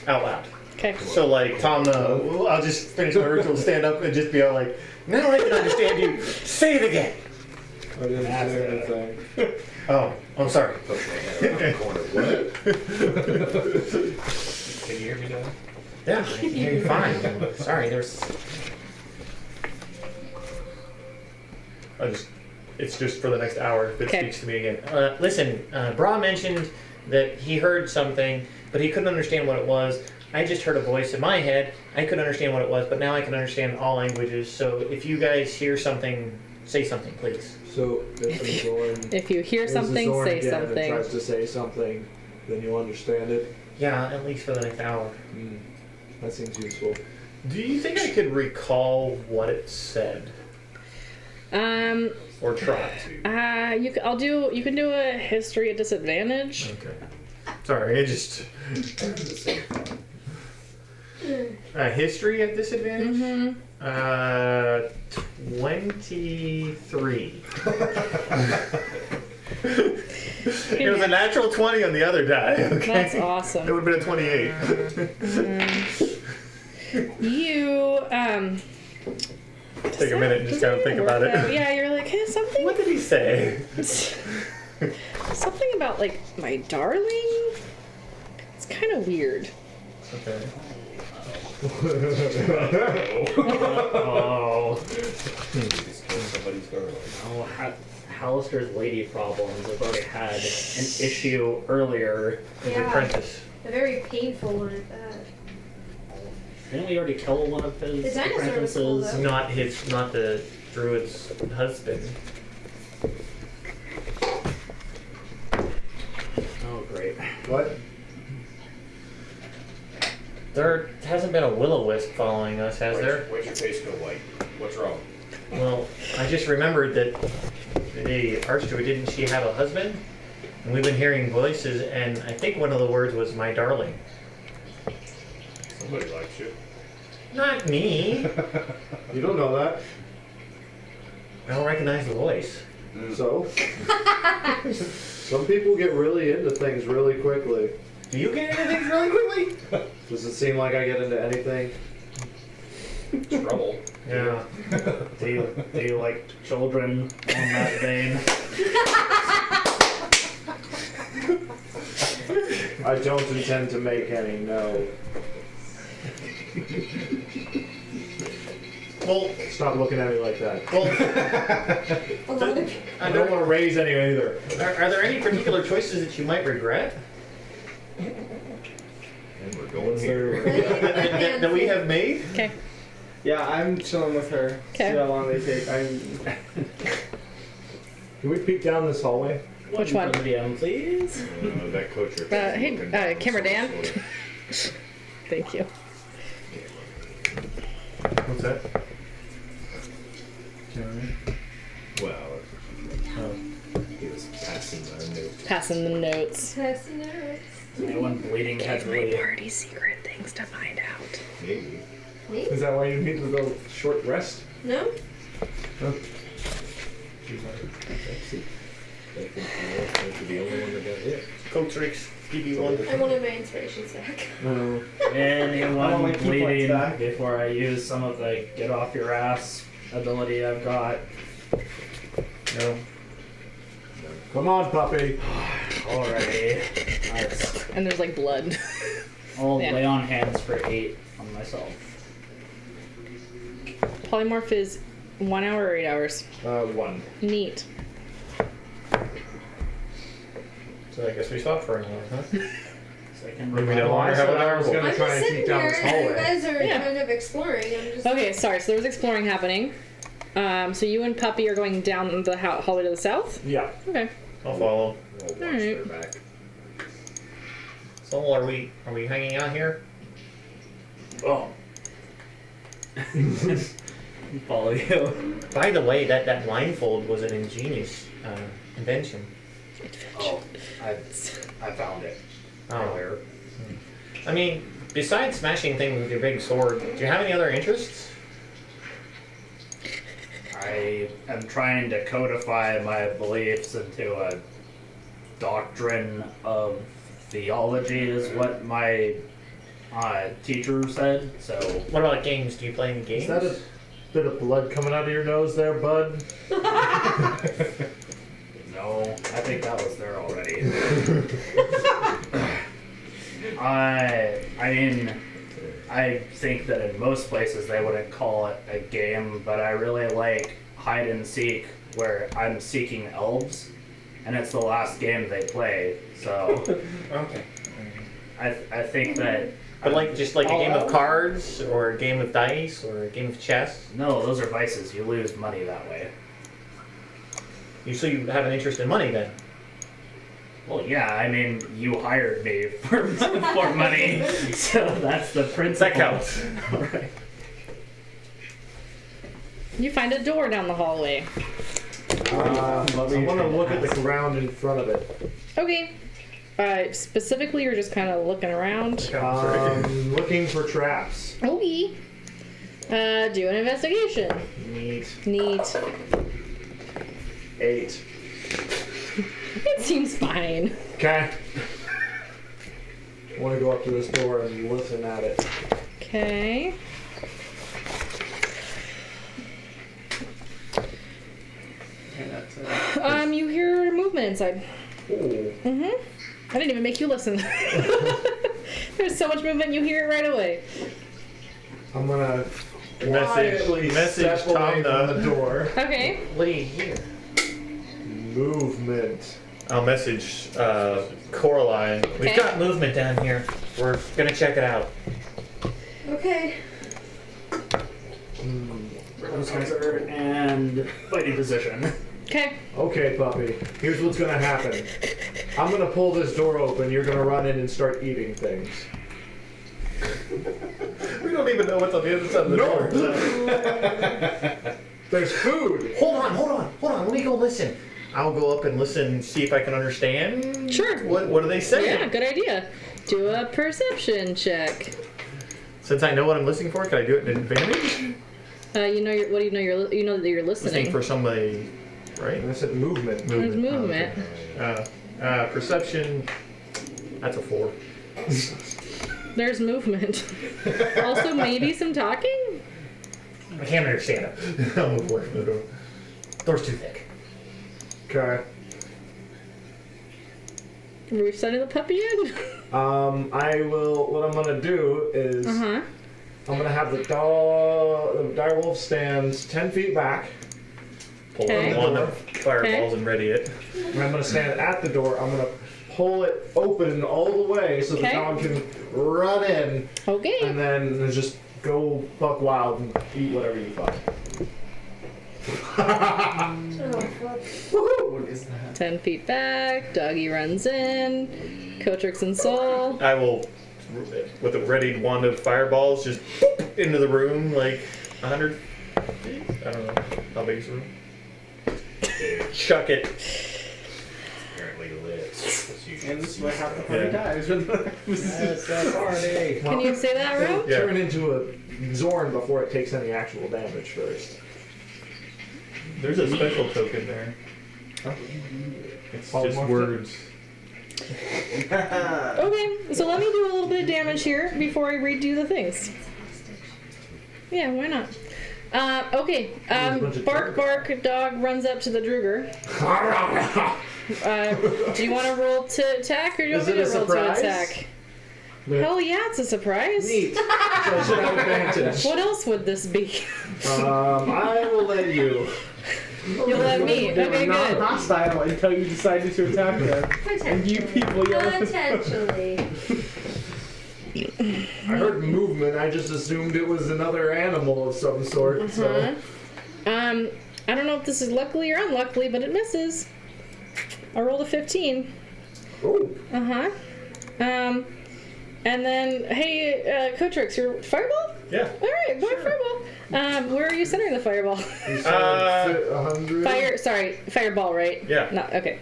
out loud." okay. So like Tom, I'll just finish my ritual, stand up, and just be all like, "Now I can understand you. Say it again." I didn't say anything. Oh, I'm sorry. Can you hear me now? Yeah, I can hear you fine. Sorry, there's. It's just for the next hour that Okay. speaks to me again. Listen, Bra mentioned that he heard something, but he couldn't understand what it was. I just heard a voice in my head. I couldn't understand what it was, but now I can understand all languages. So if you guys hear something, say something, please. So if the Zorn If you hear is something, the Zorn say again and something. tries to say something, then you'll understand it. Yeah, at least for the next hour. That seems useful. Do you think I could recall what it said? Or try to? You can do a history at disadvantage. Okay. Sorry, I just. History at disadvantage? 23. It was a natural 20 on the other die. Okay. That's It awesome. would have been a 28. You Take a minute and just does kind of think even about work it. out? Yeah, you're like, hey, something. What did he say? Something about like my darling. It's kind of weird. Okay. Oh. Somebody's going. Oh, Hallister's lady problems. I've already had an issue earlier. His Yeah. apprentice. A very painful one at that. Didn't we already kill one of his The dinosaur was cool, apprentices? though. Not the druid's husband. Oh, great. What? There hasn't been a will-o-wisp following us, has there? Why's your face go white? What's wrong? Well, I just remembered that the archdruid, didn't she have a husband? And we've been hearing voices, and I think one of the words was "my darling." Somebody likes you. Not me. You don't know that. I don't recognize the voice. So? Some people get really into things really quickly. Do you get into things really quickly? Does it seem like I get into anything? Trouble. Yeah. Do you like children on that vein? I don't intend to make any, no. Well, Stop looking at me like that. well. I don't want to raise any either. Are there any particular choices that you might regret And we're going here. that we have made? Okay. Yeah, I'm chilling with her. Okay. See how long they take. Can we peek down this hallway? Which one? DM, please. That coach. Hey, camera Dan. Thank you. What's that? Well, he was passing our note. Passing the notes. Testing notes. Anyone bleeding heavily? Party secret things to find out. Maybe. Me? Is that why you need the short rest? No? That's the only one that got hit. Coach Ricks, give you one. I wanted my inspiration stack. No. Anyone my key points bleeding back. before I use some of the get off your ass ability I've got? No. Come on, puppy. Alrighty. And there's like blood. I'll Yeah. lay on hands for 8 on myself. Polymorph is 1 hour or 8 hours. 1. Neat. So I guess we stop for an hour, huh? So I can Maybe revive- no longer have a I was direwolf. gonna I'm try just and sitting peek down here this and you hallway. guys are Yeah. kind of exploring. I'm just. Okay, sorry. So there was exploring happening. So you and Puppy are going down the hallway to the south? Yeah. Okay. I'll follow. We'll watch Alright. their back. So are we hanging out here? Oh. Follow you. By the way, that blindfold was an ingenious invention. Oh, I found it earlier. I mean, besides smashing things with your big sword, do you have any other interests? I am trying to codify my beliefs into a doctrine of theology, is what my teacher said. So What about games? Do you play any games? Is that a bit of blood coming out of your nose there, bud? no, I think that was there already. I mean, I think that in most places they wouldn't call it a game, but I really like hide and seek, where I'm seeking elves, and it's the last game they play. So Okay. I think that But like just like a All game of out? cards, or a game of dice, or a game of chess. no, those are vices. You lose money that way. So you have an interest in money then? Well, yeah, I mean, you hired me for money, so that's the principle. That counts. All right. You find a door down the hallway. I want to look at the ground in front of it. Okay. Specifically, you're just kind of looking around. Looking for traps. Okay. Do an investigation. Neat. 8. It seems fine. Okay. I want to go up to this door and listen at it. Okay. You hear movement inside. Ooh. I didn't even make you listen. There's so much movement, you hear it right away. I'm gonna quietly step away from the door. Okay. Wait here. Movement. I'll message Coraline. Okay. We've got movement down here. We're gonna check it out. Okay. Those guys are in fighting position. Okay. Okay, puppy. Here's what's gonna happen. I'm gonna pull this door open. You're gonna run in and start eating things. We don't even know what's on the other side of the door. There's food. Hold on. Let me go listen. I'll go up and listen, see if I can understand. Sure. What do they say? Yeah, good idea. Do a perception check. Since I know what I'm listening for, can I do it in advantage? You know what do you know? You know that you're Listening listening. for somebody, right? I said movement. There's movement. Perception. That's a 4. There's movement. Also, maybe some talking. I can't understand it. I'll move away from the door. Door's too thick. Okay. Are we setting the puppy in? I will. What I'm gonna do is Uh-huh. I'm gonna have the direwolf stand 10 feet back. Pull Okay. on one of the fireballs and ready it. And I'm gonna stand at the door. I'm gonna pull it open all the way so the Okay. dog can run in, Okay. and then just go buck wild and eat whatever you find. What is that? 10 feet back. Doggy runs in. Cotrix and Soul. I will, with a readied wand of fireballs, just boop, into the room like 100 feet. I don't know. How big is the room? Chuck it. Apparently lit. And this is what half the party Yeah. dies. That's a party. Can you say that, Ro? Yeah. Turn into a Zorn before it takes any actual damage first. There's a special token there. It's just Polymorph words. Okay, so let me do a little bit of damage here before I redo the things. Yeah, why not? Okay, bark, dog runs up to the Druger. Do you want to roll to attack, or do you want Is me it to a roll surprise? to attack? Hell yeah, it's a surprise. Neat. So I should have advantage. What else would this be? I will let you. You'll let me. They were Okay, not good. hostile until you decided to attack them. And you people yelled. Potentially. I heard movement. I just assumed it was another animal of some sort. So. I don't know if this is luckily or unluckily, but it misses. I rolled a 15. Oh. And then, hey, Cotrix, your fireball? Yeah. All right, boy, fireball. Where are you centering the fireball? 100. Fireball, right? Yeah. No, okay.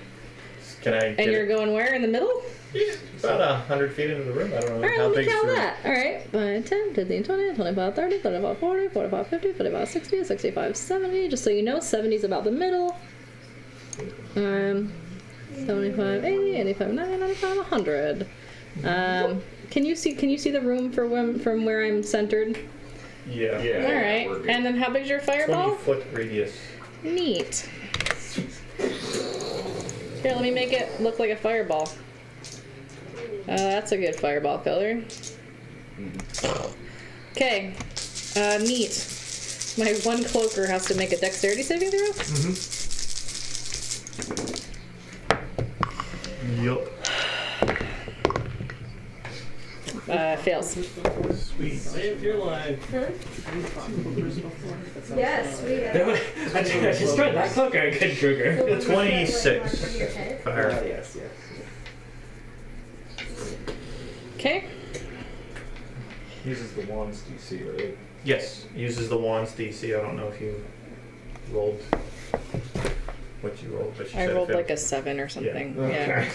Can I get And you're it? going where? In the middle? Yeah, about 100 feet into the room. I don't know All right, how let me big count the room. that. All right, 5, 10, 15, 20, 25, 30, 35, 40, 45, 50, 55, 60, 65, 70. Just so you know, 70 is about the middle. 75, 80, 85, 90, 95, 100. Can you see the room from where I'm centered? Yeah. Yeah. All right. we're good. And then how big's your fireball? 20-foot radius. Neat. Here, let me make it look like a fireball. That's a good fireball color. Okay. Neat. My one cloaker has to make a dexterity saving throw? Yup. Fails. Sweet. Saved your life. Yes, we have. I just tried that cloaker a good trigger. 26. Fire. Yes, yes. Okay. Uses the wands DC, right? Yes. Uses the wand's DC. I don't know if you rolled what you rolled, but she I said rolled it failed. like a 7 or something. Yeah. Okay.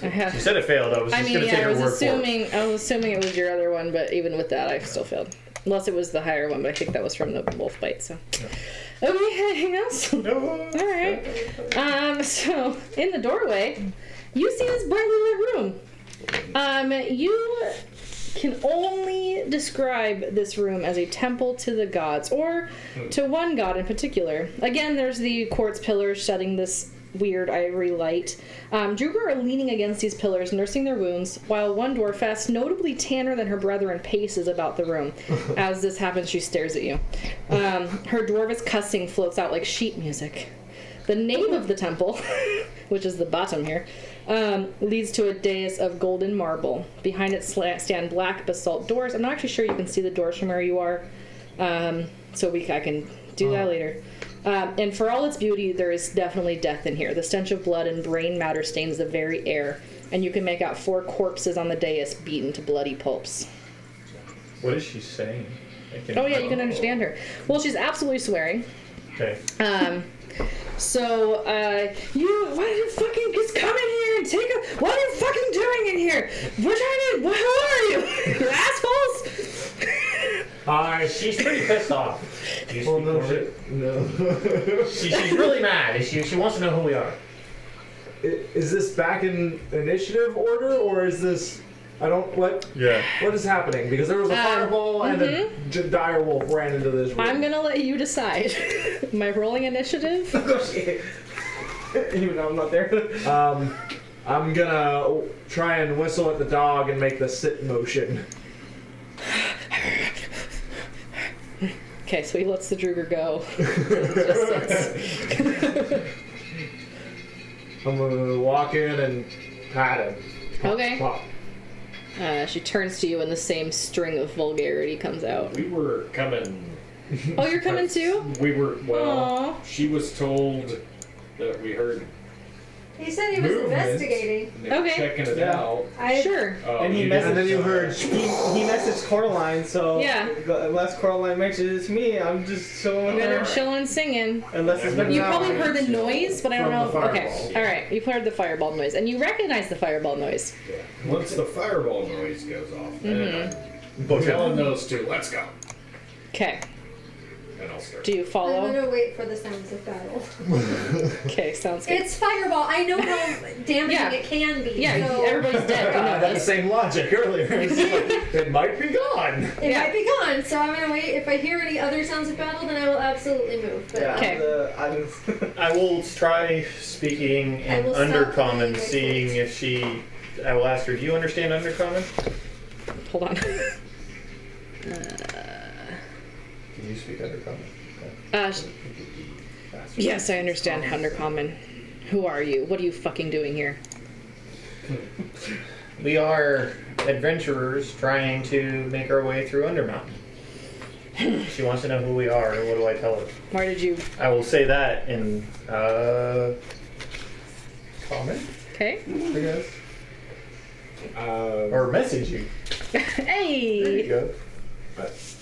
Yeah. She said it failed. I was just gonna take I her was word for it. assuming it was your other one, but even with that, I still failed. Unless it was the higher one, but I think that was from the wolf bite. So, okay, anything else? No. All right. So in the doorway, you see this brightly lit room. You can only describe this room as a temple to the gods, or to one god in particular. Again, there's the quartz pillars shutting this weird ivory light. Druger are leaning against these pillars, nursing their wounds, while one dwarfess, notably tanner than her brethren, paces about the room. As this happens, she stares at you. Her dwarvish cussing floats out like sheet music. The nave of the temple, which is the bottom here, leads to a dais of golden marble. Behind it stand black basalt doors. I'm not actually sure you can see the doors from where you are, so I can do that later. And for all its beauty, there is definitely death in here. The stench of blood and brain matter stains the very air, and you can make out 4 corpses on the dais beaten to bloody pulps. What is she saying? Oh yeah, you can understand her. Well, she's absolutely swearing. Okay. So, why do you fucking just come in here and take a... What are you fucking doing in here? We're trying to... Who are you? You assholes? She's pretty pissed off. Well, no shit. No. She's really mad. She wants to know who we are. Is this back in initiative order, or is this... Yeah. What is happening? Because there was a fireball and a dire wolf ran into this room. I'm gonna let you decide. Am I rolling initiative? Even though I'm not there. I'm gonna try and whistle at the dog and make the sit motion. Okay, so he lets the Druger go. Just sits. I'm gonna walk in and pat him. Pop, Okay. pop. She turns to you and the same string of vulgarity comes out. We were coming. Oh, you're coming too? We were, Aw. she was told that we heard He said he was movement, investigating. and they were Okay. checking it Yeah. out. Sure. And he you messaged- And then you heard... He messaged Coraline, so Yeah. unless Coraline mentioned it to me, I'm just chilling with You're her. chilling and singing. Unless it's been You an probably hour. heard the noise, but I don't From know. the Okay, fireball. alright. You heard the fireball noise, and you recognize the fireball noise. Once the fireball noise goes off, Mm-hmm. I'm telling those two, let's go. Okay. And I'll start. Do you I'm follow? gonna wait for the sounds of battle. Okay, sounds good. It's fireball. I know how damaging Yeah. it can be. Yeah, so everybody's dead. You know That's the this. same logic earlier. It's like, it might be gone. it Yeah. might be gone. So I'm gonna wait. If I hear any other sounds of battle, then I will absolutely move. But Yeah, Okay. I will try speaking I in will stop playing Undercommon, my seeing flute. if she... I will ask her, do you understand Undercommon? Hold on. Can you speak Undercommon? Yes, I understand Undercommon. Who are you? What are you fucking doing here? We are adventurers trying to make our way through Undermountain. She wants to know who we are. What do I tell her? Why did you... I will say that in comment, Okay. I guess, Uh, or message you. There you Hey! go.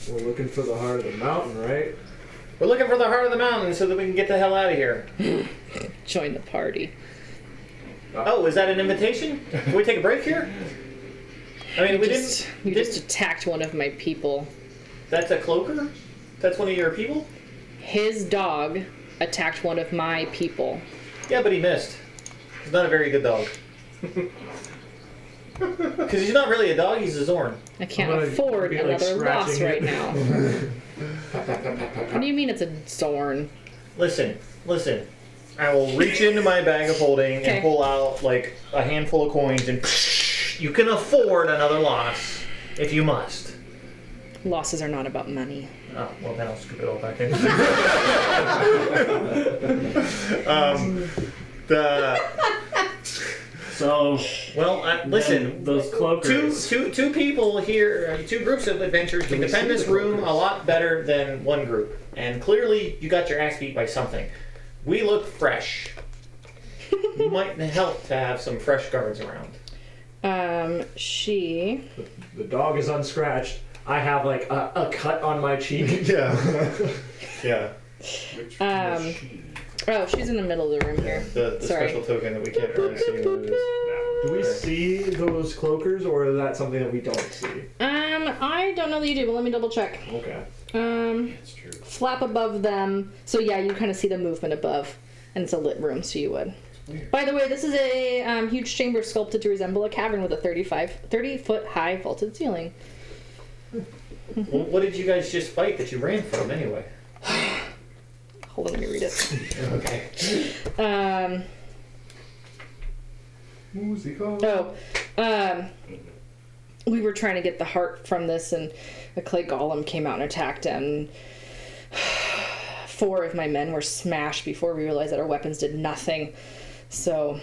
we're looking for the heart of the mountain, right? We're looking for the heart of the mountain so that we can get the hell out of here. Join the party. Oh, is that an invitation? Can we take a break here? I mean, we didn't. You just attacked one of my people. That's a cloaker? That's one of your people? His dog attacked one of my people. Yeah, but he missed. He's not a very good dog. Because he's not really a dog, he's a Zorn. I can't I'm gonna afford be, like, another loss scratching right it. now. What do you mean it's a Zorn? Listen. I will reach into my bag of holding Okay. and pull out like a handful of coins and you can afford another loss if you must. Losses are not about money. Oh, well then I'll scoop it all back in. So, Listen. those cloakers. Two people here, two groups of adventurers can defend this room a lot better than one group. And clearly, you got your ass beat by something. We look fresh. It might help to have some fresh guards around. She... The dog is unscratched. I have like a cut on my cheek. Yeah. Yeah. Oh, she's in the middle of the room here. The Sorry. special token that we can't really see what it is. Do we see those cloakers, or is that something that we don't see? I don't know that you do, but let me double check. Okay. It's true. Flap above them. So yeah, you kind of see the movement above. And it's a lit room, so you would. By the way, this is a huge chamber sculpted to resemble a cavern with a 30-foot high vaulted ceiling. Well, what did you guys just fight that you ran from anyway? Hold on, let me read it. Okay. Musica. We were trying to get the heart from this, and a clay golem came out and attacked him. 4 of my men were smashed before we realized that our weapons did nothing. So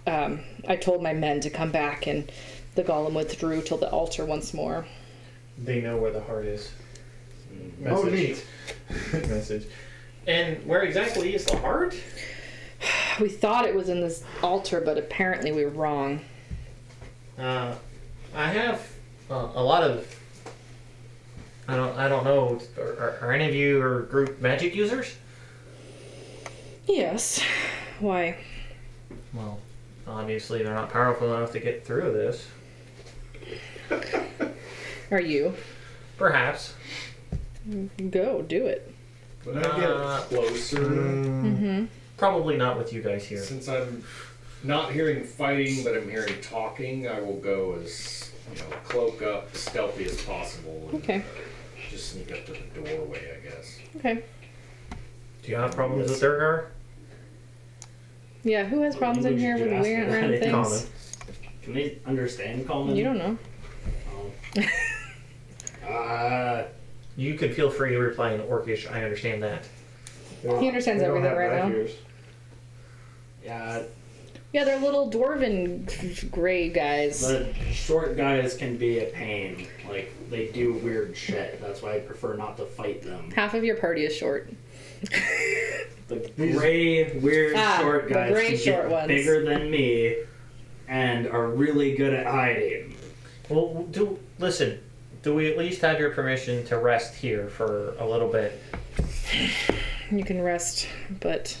I told my men to come back, and the golem withdrew till the altar once more. They know where the heart is. Oh, neat. Message. And where exactly is the heart? We thought it was in this altar, but apparently we were wrong. I have a lot of. I don't know. Are any of you or group magic users? Yes. Why? Well, obviously they're not powerful enough to get through this. Are you? Perhaps. Go, do it. When I get closer, Probably not with you guys here. since I'm not hearing fighting, but I'm hearing talking, I will go as cloak up, stealthy as possible, and Okay. just sneak up to the doorway, I guess. Okay. Do you have problems with Durgar? Yeah, who has problems in here when we aren't around things? Common. Can they understand common? You don't know. You can feel free to reply in Orcish. I understand that. He understands They don't everything have right now. rapiers. Yeah, Yeah, they're little dwarven gray guys. the short guys can be a pain. Like, they do weird shit. That's why I prefer not to fight them. Half of your party is short. The gray, weird, short the guys gray can short get ones. bigger than me and are really good at hiding. Well, listen. Do we at least have your permission to rest here for a little bit? You can rest, but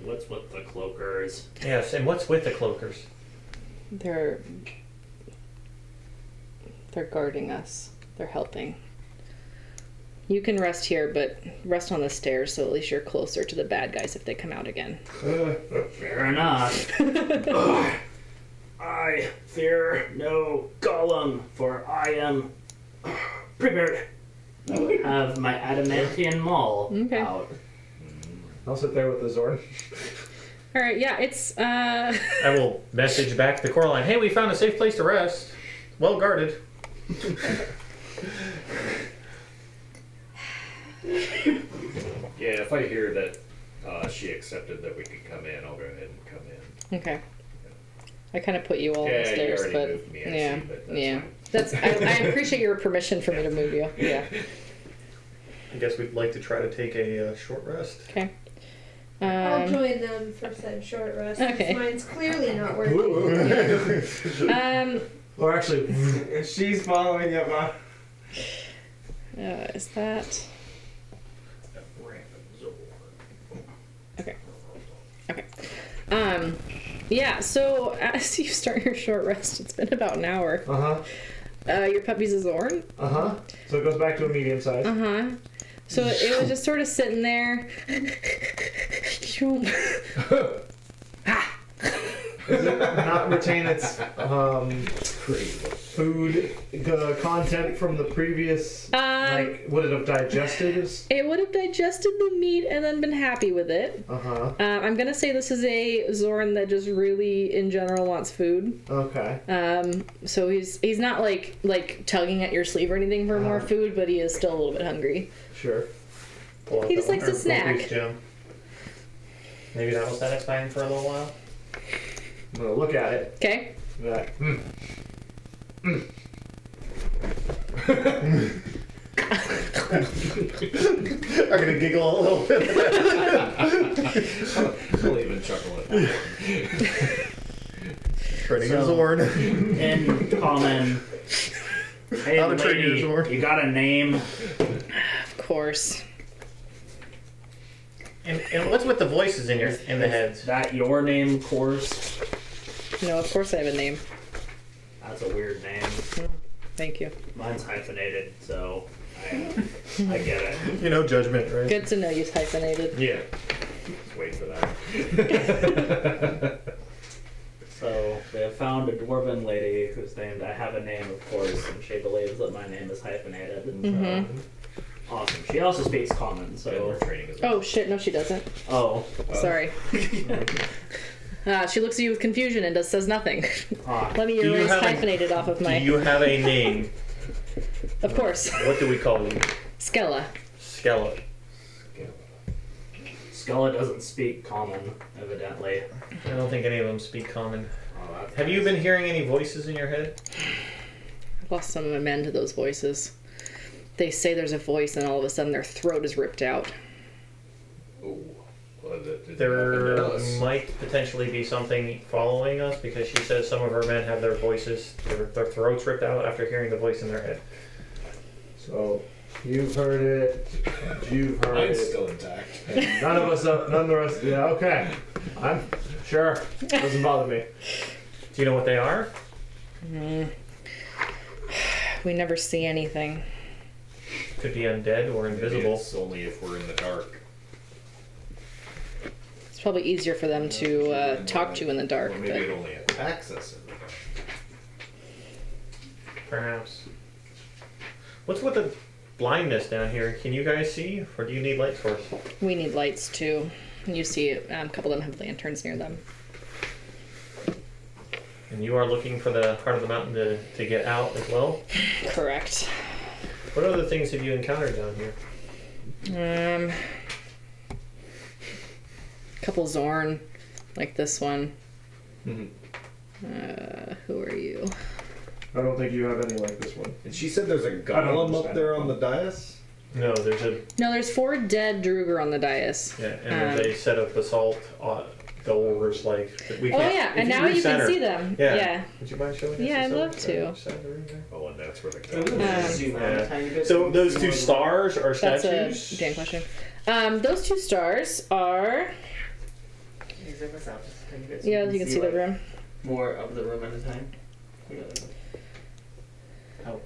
What's with the cloakers? Yes, and what's with the cloakers? they're guarding us. They're helping. You can rest here, but rest on the stairs so at least you're closer to the bad guys if they come out again. Fair enough. I fear no golem, for I am prepared. I will have my adamantium maul Okay. out. I'll sit there with the Zorn. All right, yeah, it's I will message back the Coraline. Hey, we found a safe place to rest. Well guarded. Yeah, if I hear that she accepted that we could come in, I'll go ahead and come in. okay. I kind of put you all on Yeah, the you stairs, already but moved me, I yeah, see, but that's yeah. fine. That's I appreciate your permission for me to move you. Yeah. I guess we'd like to try to take a short rest. Okay. I'll join them for said short rest. Okay. Mine's clearly not working. Or actually, She's following you, Mom. Is that okay? Okay. Yeah. So as you start your short rest, it's been about an hour. Your puppy's a Zorn. So it goes back to a medium size. So it was just sort of sitting there. Does it not retain its food content from the previous? Like, would it have digested? It would have digested the meat and then been happy with it. I'm gonna say this is a Zorn that just really, in general, wants food. Okay. So he's not like tugging at your sleeve or anything for more food, but he is still a little bit hungry. Sure. He just likes to snack. Maybe that will satisfy him for a little while. I'm gonna look at it. Okay. Like, I'm gonna giggle a little bit. I'll even chuckle at that. Turning So- his horn. In common. Hey, How to train lady, your sword. you got a name? Of course. And what's with the voices in the heads? Is that your name, course? No, of course I have a name. That's a weird name. Thank you. Mine's hyphenated, so I get it. You know judgment, right? Good to know you hyphenated. Yeah. Just wait for that. So they have found a dwarven lady who's named I have a name, of course, and she believes that my name is hyphenated. And so Awesome. She also speaks common, And so. we're training as well. Oh shit, no she doesn't. Oh. Sorry. She looks at you with confusion and says nothing. Let me Do you erase have a- hyphenated off of Do my... you have a name? Of course. What do we call you? Skella. Skella. Skella doesn't speak common, evidently. I don't think any of them speak common. Oh, that's Have you been hearing any voices in your head? I've lost some of my men to those voices. They say there's a voice and all of a sudden their throat is ripped out. Ooh. Well, that didn't happen There to us. might potentially be something following us because she says some of her men have their voices, their throats ripped out after hearing the voice in their head. So you've heard it. You've heard Mine's it. still intact. And none of the rest. Yeah, okay. I'm sure. Doesn't bother me. Do you know what they are? We never see anything. Could be undead or Maybe invisible. it's only if we're in the dark. It's probably easier for them to talk to in the dark. Or maybe it But only attacks us in the dark. Perhaps. What's with the blindness down here? Can you guys see, or do you need light source? we need lights too. And you see a couple of them have lanterns near them. And you are looking for the heart of the mountain to get out as well? Correct. What other things have you encountered down here? Couple Zorn, like this one. Mhm. Who are you? I don't think you have any like this one. And she said there's a don't golem up understand there that on the dais? No, there's a No, there's 4 dead Druger on the dais. yeah, and there's a set of basalt doors like that we Oh can't. yeah, if and now you can recenter- see them. Yeah. Yeah. Would you mind showing us? Yeah, the I'd love center- to. center room there? Oh, and that's where the I'm gonna golem is. zoom out a tiny bit. So those two More- stars are That's a statues. damn question. Those 2 stars are. Can you zoom this out just a tiny bit so Yeah, you can see the like, room. more of the room at a time? Yeah. Out.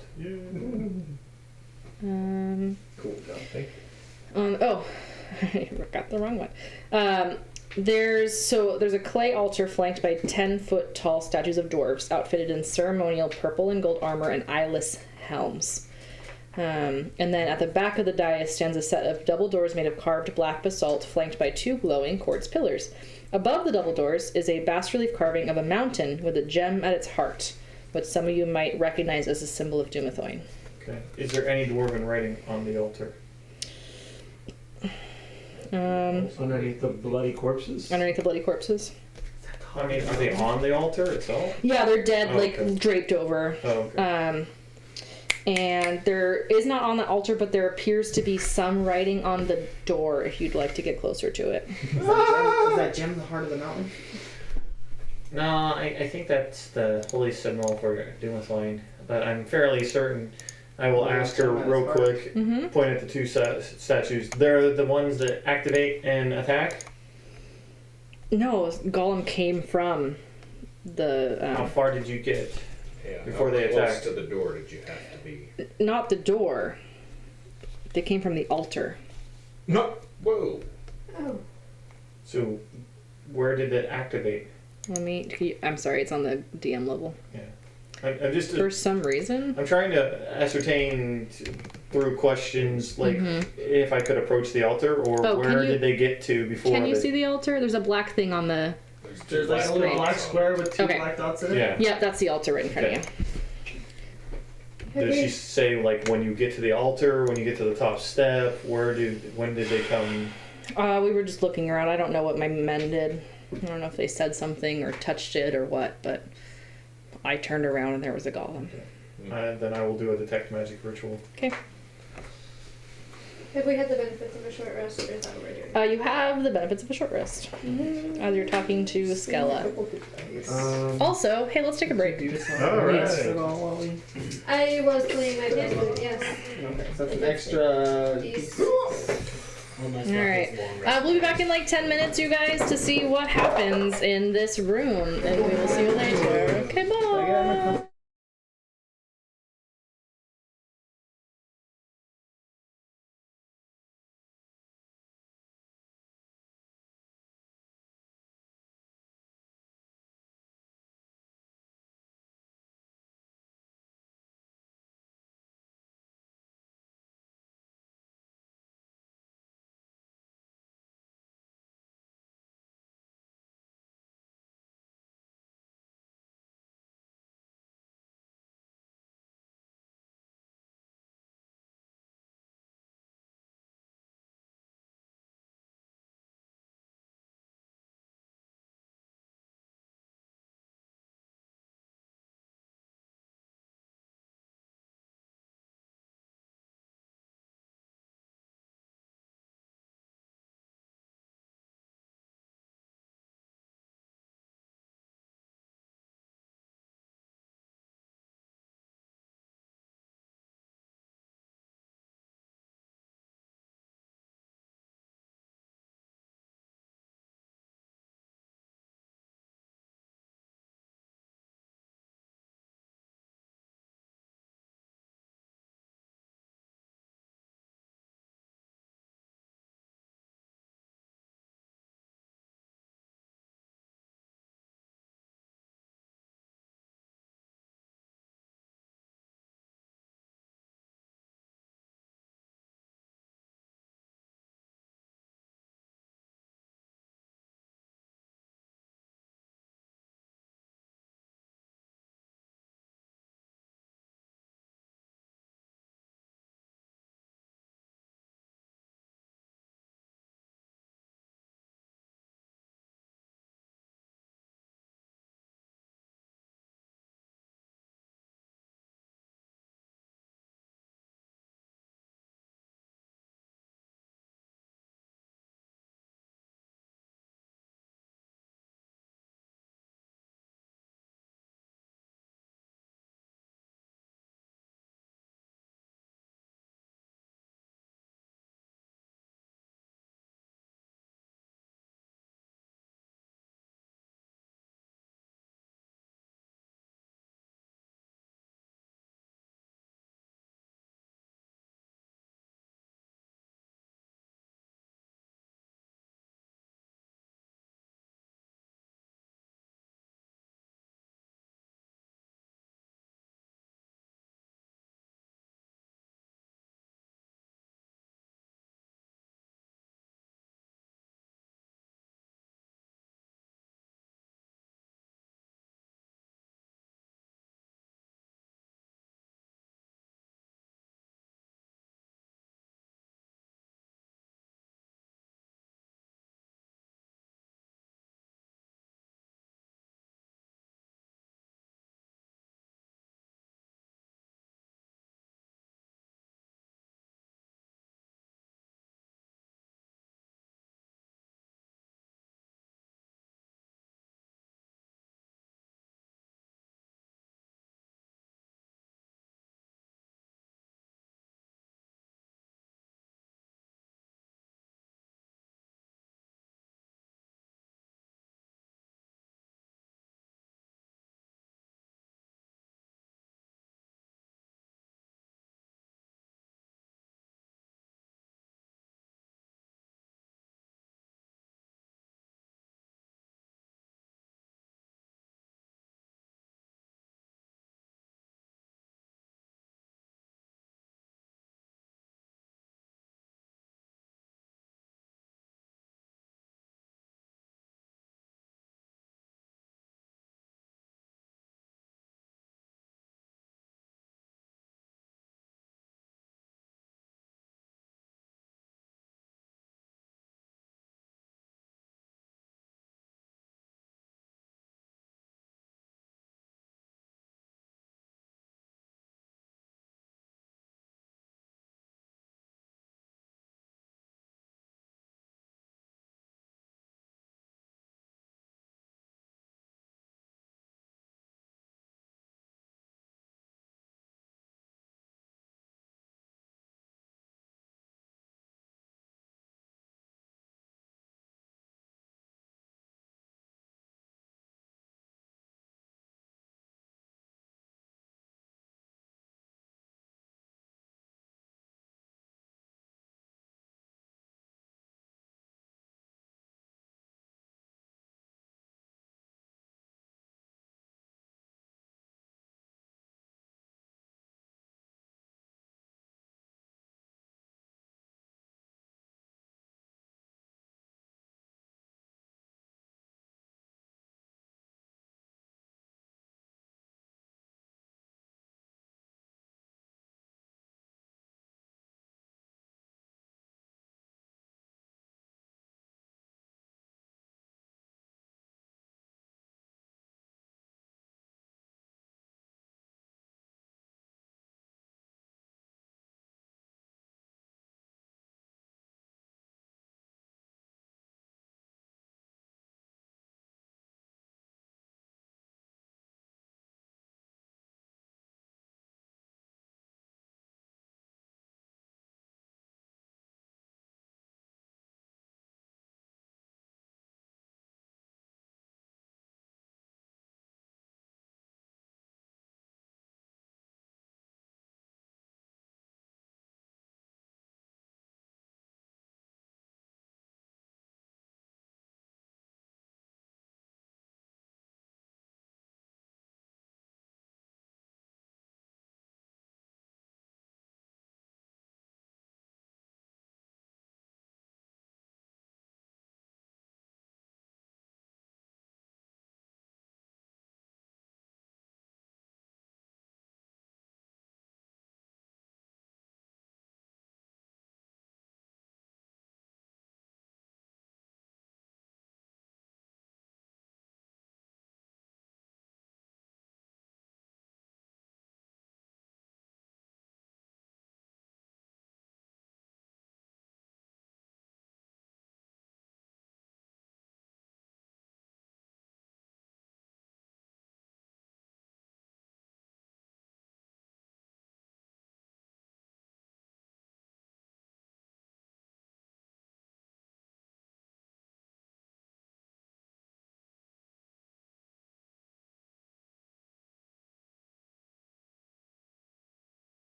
Cool job. Thank Oh, I got the wrong one. There's a clay altar flanked by 10-foot tall statues of dwarves outfitted in ceremonial purple and gold armor and eyeless helms. And then at the back of the dais stands a set of double doors made of carved black basalt flanked by 2 glowing quartz pillars. Above the double doors is a bas-relief carving of a mountain with a gem at its heart, which some of you might recognize as a symbol of Dumathoin. Okay. Is there any dwarven writing on the altar? Underneath the bloody corpses. Underneath the bloody corpses. I mean, are they on the altar itself? Yeah, they're dead, Oh, like okay. draped over. Oh, okay. And there is not on the altar, but there appears to be some writing on the door if you'd like to get closer to it. Is that gem the heart of the mountain? No, I think that's the holy symbol for Dumathoin, but I'm fairly certain. I will ask her real quick. Mm-hmm. Point at the 2 statues. They're the ones that activate and attack. No, Gollum came from the How far did you get? Yeah, Before how they close attacked. to the door did you have to be? not the door. They came from the altar. No. Whoa. Oh. So, where did it activate? I'm sorry, it's on the DM level. I'm just. For some reason. I'm trying to ascertain through questions like if I could approach the altar or Oh, can where you- did they get to before. Can you they, see the altar? There's a black thing on the. There's like a little black square with 2 Okay. black dots in it. Yeah. Yep, that's the altar right in front of you. Does she say like when you get to the altar, when you get to the top step, when did they come? We were just looking around. I don't know what my men did. I don't know if they said something or touched it or what, but I turned around and there was a golem. Then I will do a detect magic ritual. Okay. Have we had the benefits of a short rest, or is that what we're doing? You have the benefits of a short rest. As you're talking to Skella. Also, hey, let's take a break. Do this All right. while we... I was playing my pan flute, yes. Okay, so that's an extra... These. All my stuff Alright. is long rest. We'll be back in like 10 minutes, you guys, to see what happens in this room. And we will see you later. Okay, bye.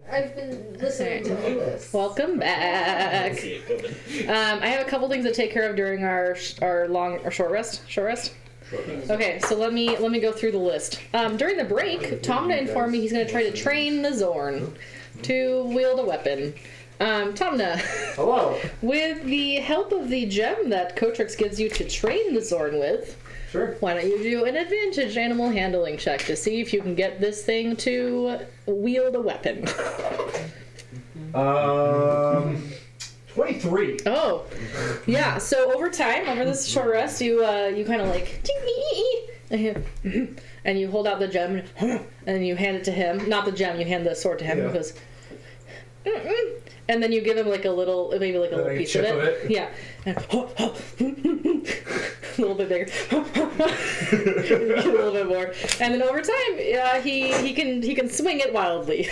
I've been listening to all this. Welcome back. See it coming. I have a couple things to take care of during our short rest. Short rest. Okay, so let me go through the list. During the break, Tomna informed me he's going to try to train the Zorn to wield a weapon. Tomna, Hello. with the help of the gem that Kotrix gives you to train the Zorn with, Sure. why don't you do an advantage animal handling check to see if you can get this thing to wield a weapon? 23. Oh, yeah. So over time, over this short rest, you kind of like, and you hold out the gem, and you hand it to him. Not the gem, you hand the sword to him. Yeah. He goes, and then you give him like a little, maybe like a little Like a piece of chip it. of it? Yeah. And a little bit bigger. a little bit more. And then over time, he can swing it wildly.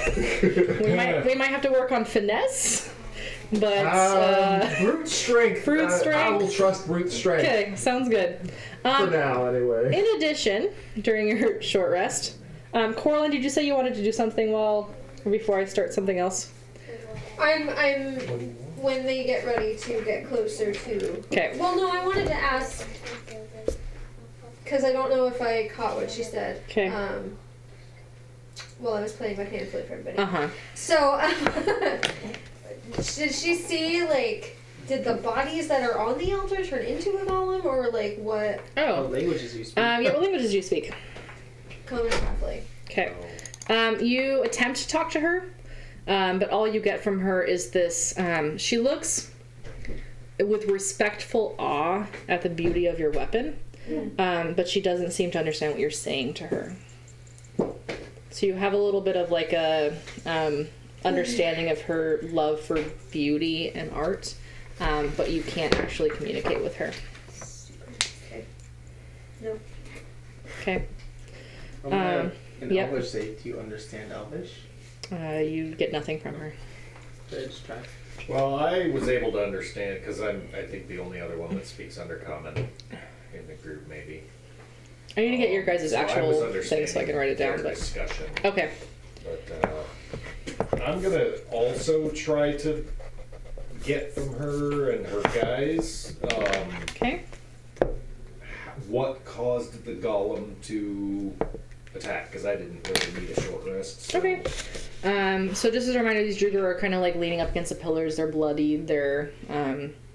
we might have to work on finesse. But brute strength. brute I strength? will trust brute strength. okay, sounds good. For now, anyway. In addition, during your short rest, Coraline, did you say you wanted to do something before I start something else? I'm when they get ready to get closer to. Okay. Well, no, I wanted to ask because I don't know if I caught what she said. Okay. Well, I was playing my hand flute for everybody. Uh-huh. So, did she see did the bodies that are on the altar turn into a golem, or like what? What Oh. languages you speak? Yeah, what languages do you speak? Common Catholic. Okay. You attempt to talk to her, but all you get from her is this. She looks with respectful awe at the beauty of your weapon, but she doesn't seem to understand what you're saying to her. So you have a little bit of like a understanding of her love for beauty and art, but you can't actually communicate with her. Okay. No. Okay. In yep. Elvish, say, do you understand Elvish? You get nothing from her. Should I just try? Well, I was able to understand because I think the only other one that speaks Undercommon in the group, maybe. I need to get your guys' So I was actual thing understanding so I can write it down. their But discussion. okay. But I'm gonna also try to get from her and her guys Okay. what caused the golem to attack, because I didn't really need a short rest. So. Okay. So just as a reminder, these Druger are kind of like leaning up against the pillars. They're bloody. They're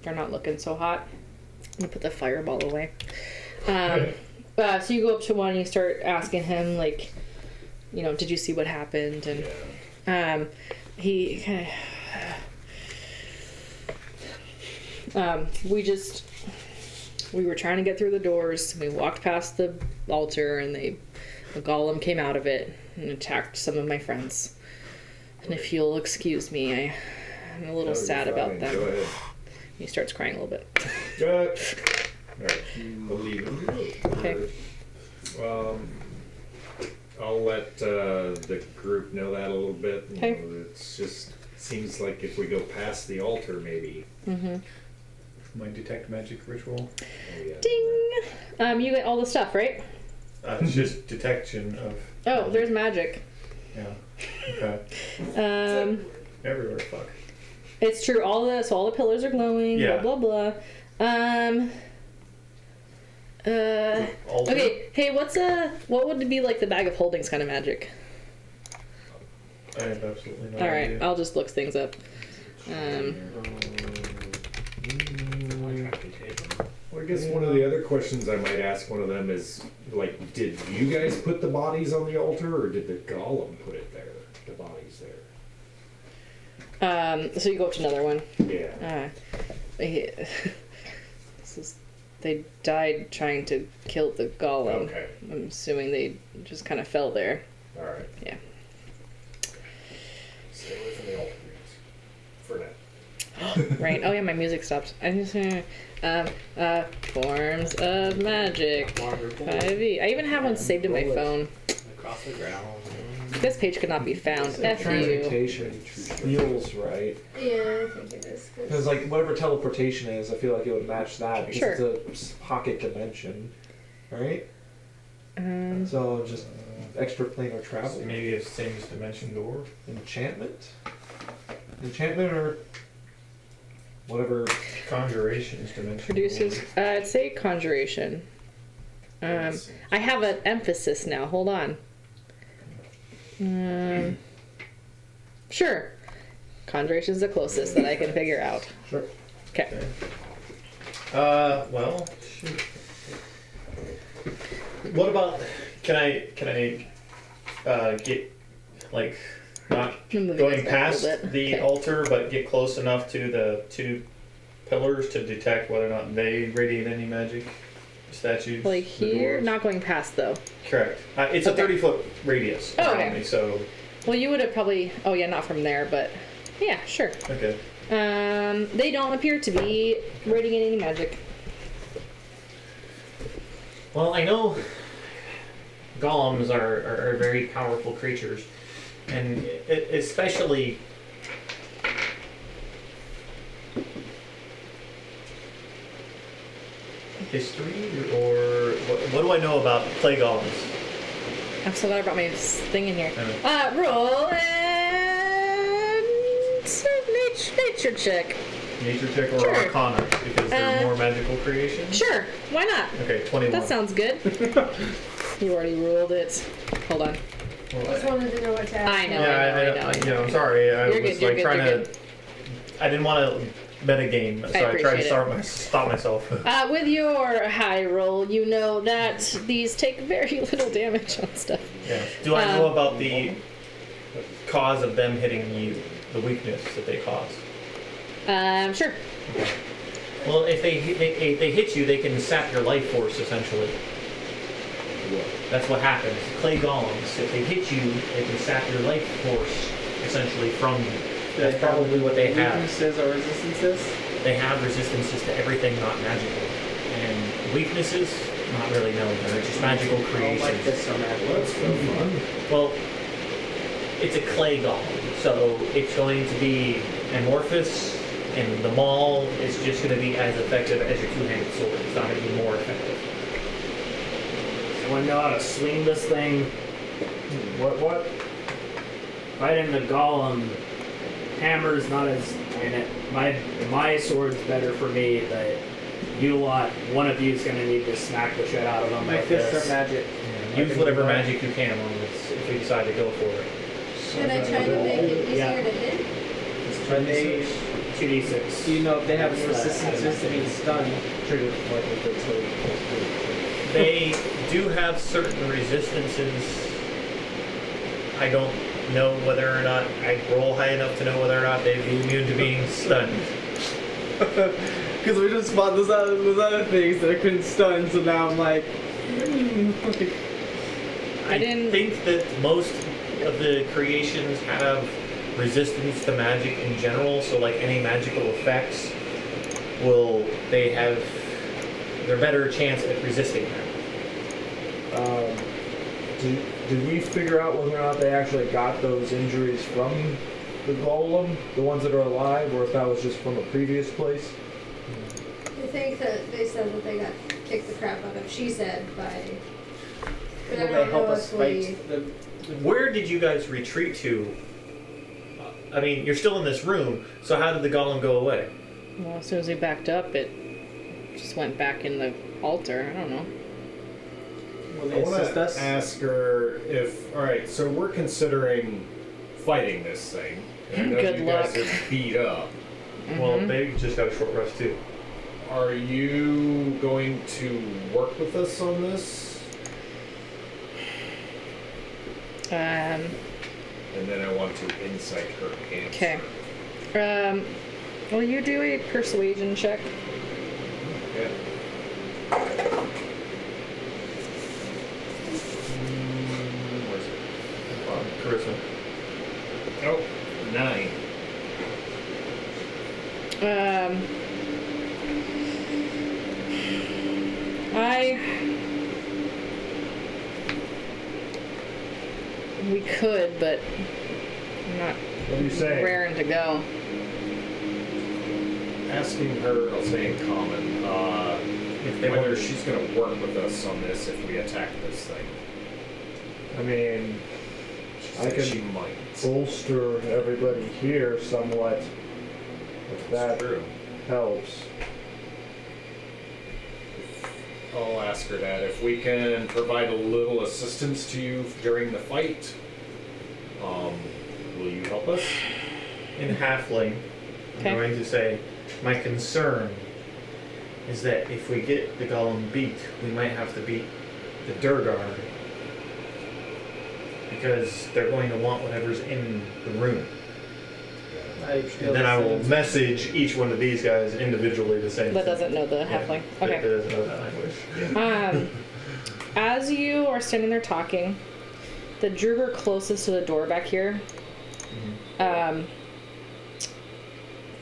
not looking so hot. Let me put the fireball away. So you go up to one and you start asking him, like, did you see what happened? And he kind of. We were trying to get through the doors. We walked past the altar, and a golem came out of it and attacked some of my friends. And if you'll excuse me, I'm a little sad about them. Go ahead. He starts crying a little bit. Good. Alright, believe it. Okay. I'll let the group know that a little bit. Okay. It's just seems like if we go past the altar, maybe. Mm-hmm. My detect magic ritual. Oh, yeah. Ding! You get all the stuff, right? It's just detection of. Oh, there's magic. Yeah. Okay. Everywhere. Fuck. It's true. All the pillars are glowing. Yeah. Blah blah blah. Altar? Okay. Hey, what would be like the bag of holdings kind of magic? I have absolutely no All right, idea. I'll just look things up. Well, I guess one of the other questions I might ask one of them is, like, did you guys put the bodies on the altar, or did the golem put it there? The bodies there. So you go up to another one. Yeah. They died trying to kill the golem. Okay. I'm assuming they just kind of fell there. All right. Yeah. Stay away from the altar, for now. Right. Oh yeah, my music stopped. I just forms of magic. 5e. I even have one saved in my phone. Across the ground. This page could not be found. F you. Transmutation feels right. Yeah, I think it is. Because like whatever teleportation is, I feel like it would match that because Sure. it's a pocket dimension, right? Um, So just extra planar travel. So maybe it's the same as Dimension Door. Enchantment? Enchantment or whatever. Conjuration is Dimension Produces. Door. I'd say conjuration. I have an emphasis now. Hold on. Sure. Conjuration's the closest that I can figure out. Sure. Okay. Well, shoot. What about? Can I get like not Move going this back a past little bit. the Okay. altar, but get close enough to the two pillars to detect whether or not they radiate any magic statues? Like the here, dwarves? not going past though. Correct. It's a Okay. 30-foot radius Oh, around okay. me, so Well, you would have probably. Oh yeah, not from there, but yeah, sure. okay. They don't appear to be radiating any magic. Well, I know golems are very powerful creatures, and especially history, or what do I know about clay golems? I'm so glad I brought my thing in here. Yeah. Roll and nature check. Nature check or Sure. Arcana, because they're more magical creations? Sure, why not? Okay, 21. That sounds good. You already ruled it. Hold on. Just wanted to know what to ask. I know. Yeah, you know, I'm sorry. I You're was good, you're like good, trying you're to. I didn't want to metagame, so I tried appreciate to it. stop myself. With your high roll, you know that these take very little damage on stuff. Yeah. Do I know about the cause of them hitting you? The weakness that they cause? Sure. Well, if they hit you, they can sap your life force essentially. That's what happens. Clay golems, if they hit you, they can sap your life force essentially from you. That's probably what they have. Weaknesses or resistances? They have resistances to everything not magical. And weaknesses, not really known. They're just magical I don't creations. like this so magical. Well, it's a clay golem, so it's going to be amorphous, and the maul is just going to be as effective as your two-handed sword. It's not going to be more effective. I want to know how to swing this thing. What? Fighting the golem. Hammer's not as. I mean, my sword's better for me, but you lot, one of you is going to need to smack the shit out of them. My like fists this. are magic. Use whatever magic you can on this if you decide to go for it. Should I try to make it easier Yeah. to hit? Are they? 2d6. Do you know if they have That's, resistances to being stunned? Treat it like it's a They do have certain resistances. I don't know whether or not I roll high enough to know whether or not they'd be immune to being stunned. Because we just fought those other things that I couldn't stun, so now I'm like. I didn't- think that most of the creations have resistance to magic in general, so like any magical effects they're better chance at resisting them. Did we figure out whether or not they actually got those injuries from the golem, the ones that are alive, or if that was just from a previous place? I think that they said that they got kicked the crap out of. She said by. But I Will they don't help know us if we. fight the? Where did you guys retreat to? I mean, you're still in this room, so how did the golem go away? Well, as soon as we backed up, it just went back in the altar. I don't know. Will I they want assist to us? ask her if. All right, so we're considering fighting this thing. I know Good you guys luck. are beat up. Well, they just got a short rest too. Are you going to work with us on this? And then I want to insight her answer. Okay. Will you do a persuasion check? Yeah. Where's it? Charisma. Oh, 9. We could, but I'm not What do you say? raring to go. Asking her, I'll say in common, If they whether want she's going to work with us on this if we attack this thing. I mean, I She can might. bolster everybody here somewhat. If that True. helps. I'll ask her that. If we can provide a little assistance to you during the fight, will you help us? In halfling, Okay. I'm going to say, my concern is that if we get the golem beat, we might have to beat the Durgar. Because they're going to want whatever's in the room. And then I will message each one of these guys individually the same That thing. doesn't know the halfling. That Okay. doesn't know that language. As you are standing there talking, the Druger closest to the door back here,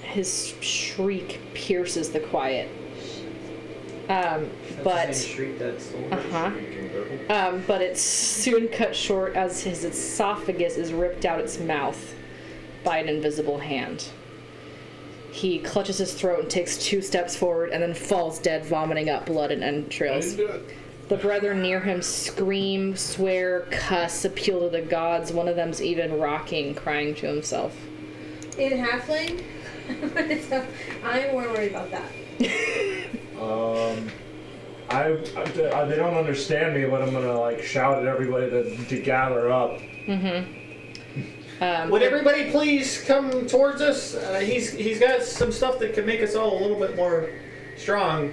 his shriek pierces the quiet. But Street that's but it's soon cut short as his esophagus is ripped out its mouth by an invisible hand. He clutches his throat and takes 2 steps forward and then falls dead, vomiting up blood and entrails. The brethren near him scream, swear, cuss, appeal to the gods. One of them's even rocking, crying to himself. In halfling, I'm more worried about that. They don't understand me, but I'm gonna like shout at everybody to gather up. Would everybody please come towards us? He's got some stuff that can make us all a little bit more strong.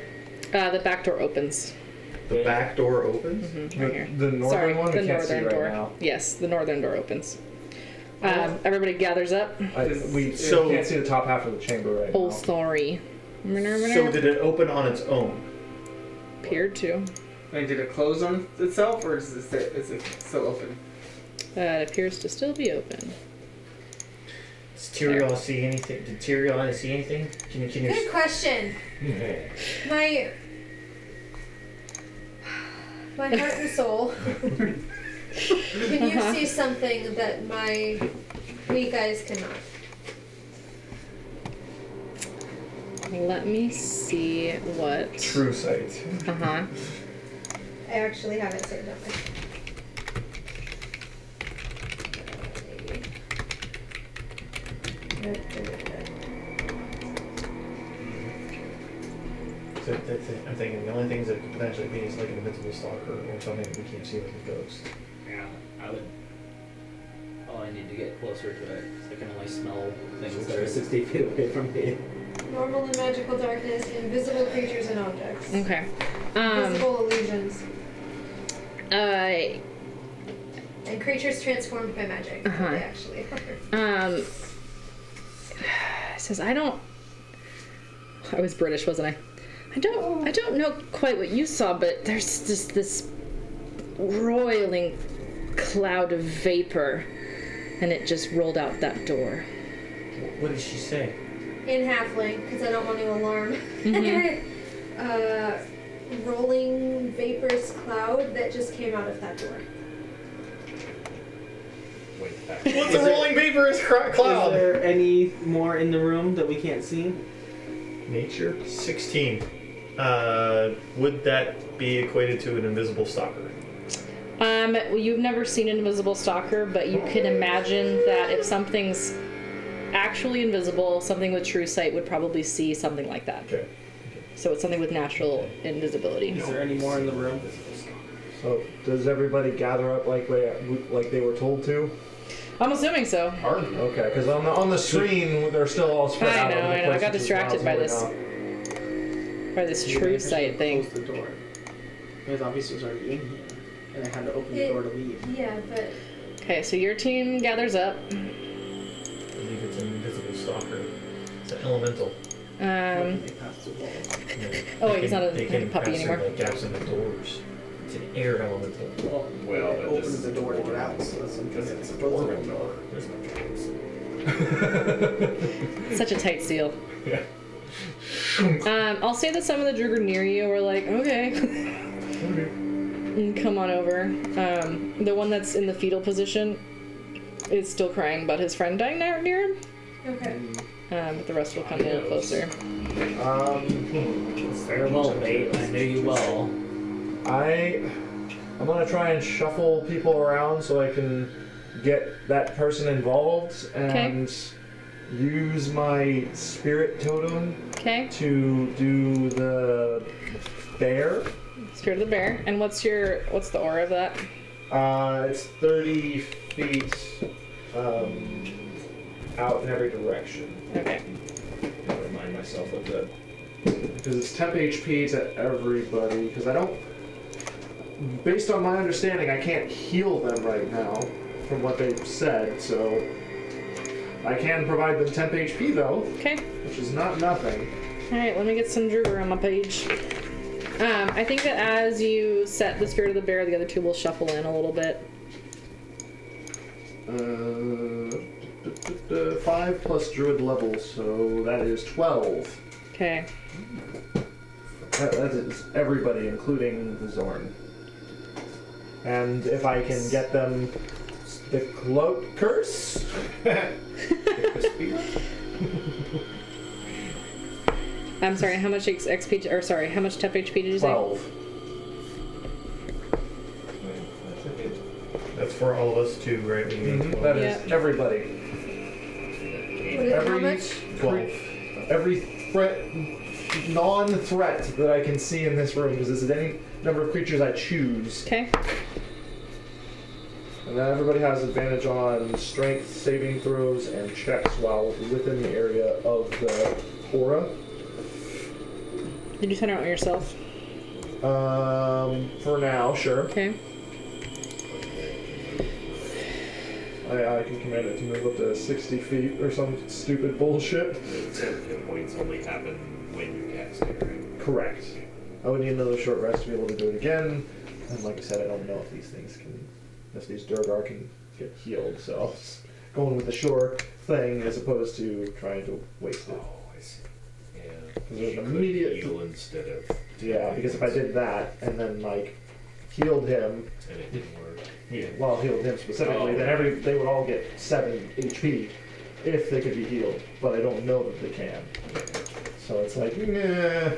The back door opens. The back door opens? Right here. The northern Sorry, one? the I can't see northern right door. now. Yes, the northern door opens. Everybody gathers up. We So- can't see the top half of the chamber right Oh, now. sorry. So did it open on its own? Appeared to. Wait, did it close on itself, or is it still open? It appears to still be open. Does Tyrion see anything? Did Tyrion see anything? Can you Good question. My heart and soul. Can you see something that my weak eyes cannot? Let me see what. True sight. Uh-huh. I actually have it saved on So that's it. I'm thinking the only things that could potentially be is like an invincible stalker or something that we can't see like a ghost. Yeah, I would. Oh, I need to get closer to it. I can only smell things that are 60 feet away from me. Normal and magical darkness, invisible creatures and objects. Okay. Visible illusions. Uh, And creatures transformed by magic. Uh-huh. They actually it says I was British, wasn't I? I don't know quite what you saw, but there's just this roiling cloud of vapor, and it just rolled out that door. What did she say? in halfling, because I don't want to alarm. Rolling vaporous cloud that just came out of that door. Wait, back. What's a rolling vaporous cloud? Is there any more in the room that we can't see? Nature 16. Would that be equated to an invisible stalker? Well, you've never seen an invisible stalker, but you can imagine that if something's actually invisible, something with true sight would probably see something like that. Okay. So it's something with natural invisibility. Is there any more in the room? So does everybody gather up like they were told to? I'm assuming so. Okay, because on the screen they're still all spread out. I over the know. I place, got which is distracted by why I this. was moving By this true sight thing. Close the door. Because obviously it was already in here, and I had to open the door to leave. Yeah, but Okay, so your team gathers up. I believe it's an invisible stalker. It's an elemental. They passed the wall. Oh, he's not a They can puppy pass through, anymore. like, gaps in the doors. It's an air elemental. Well, I that opened just- the door to get out, so that's something Because that's it's a supposed to dwarven be. door. There's no chance. Such a tight seal. Yeah. I'll say that some of the Druger near you were like, okay. And come on over. The one that's in the fetal position is still crying about his friend dying near him. okay. But the rest will come a little closer. It's very well, mate. I knew you well. I I'm gonna try and shuffle people around so I can get that person involved and use my spirit totem to do the bear. Spirit of the bear. And what's the aura of that? It's 30 feet out in every direction. Okay. I'll remind myself of that. Because it's temp HP to everybody. Because I don't... Based on my understanding, I can't heal them right now, from what they've said, so... I can provide them temp HP, though. Okay. Which is not nothing. Alright, let me get some Druger on my page. I think that as you set the Spirit of the Bear, the other two will shuffle in a little bit. 5 plus druid level, so that is 12. Okay. That is everybody, including the Zorn. And if I can get them the cloak curse. I'm sorry, how much XP, or sorry, how much temp HP did you say? 12. That's for all of us too, right? We need 12. That is everybody. How much? 12. Every threat, non-threat that I can see in this room, because this is any number of creatures I choose. Okay. And then everybody has advantage on strength, saving throws, and checks while within the area of the aura. Did you send it out yourself? For now, sure. Okay. I can command it to move up to 60 feet or some stupid bullshit. Hit points only happen when you cast it, right? Correct. I would need another short rest to be able to do it again. And like I said, I don't know if these things can, if these Durgar can get healed. So I was going with the sure thing as opposed to trying to waste it. Oh, I see. Yeah. Because there's an Could immediate heal instead of. Yeah, because if I did that and then like healed him, And it didn't work. well, healed him specifically, then they would all get 7 HP if they could be healed. But I don't know that they can. So it's like, nah.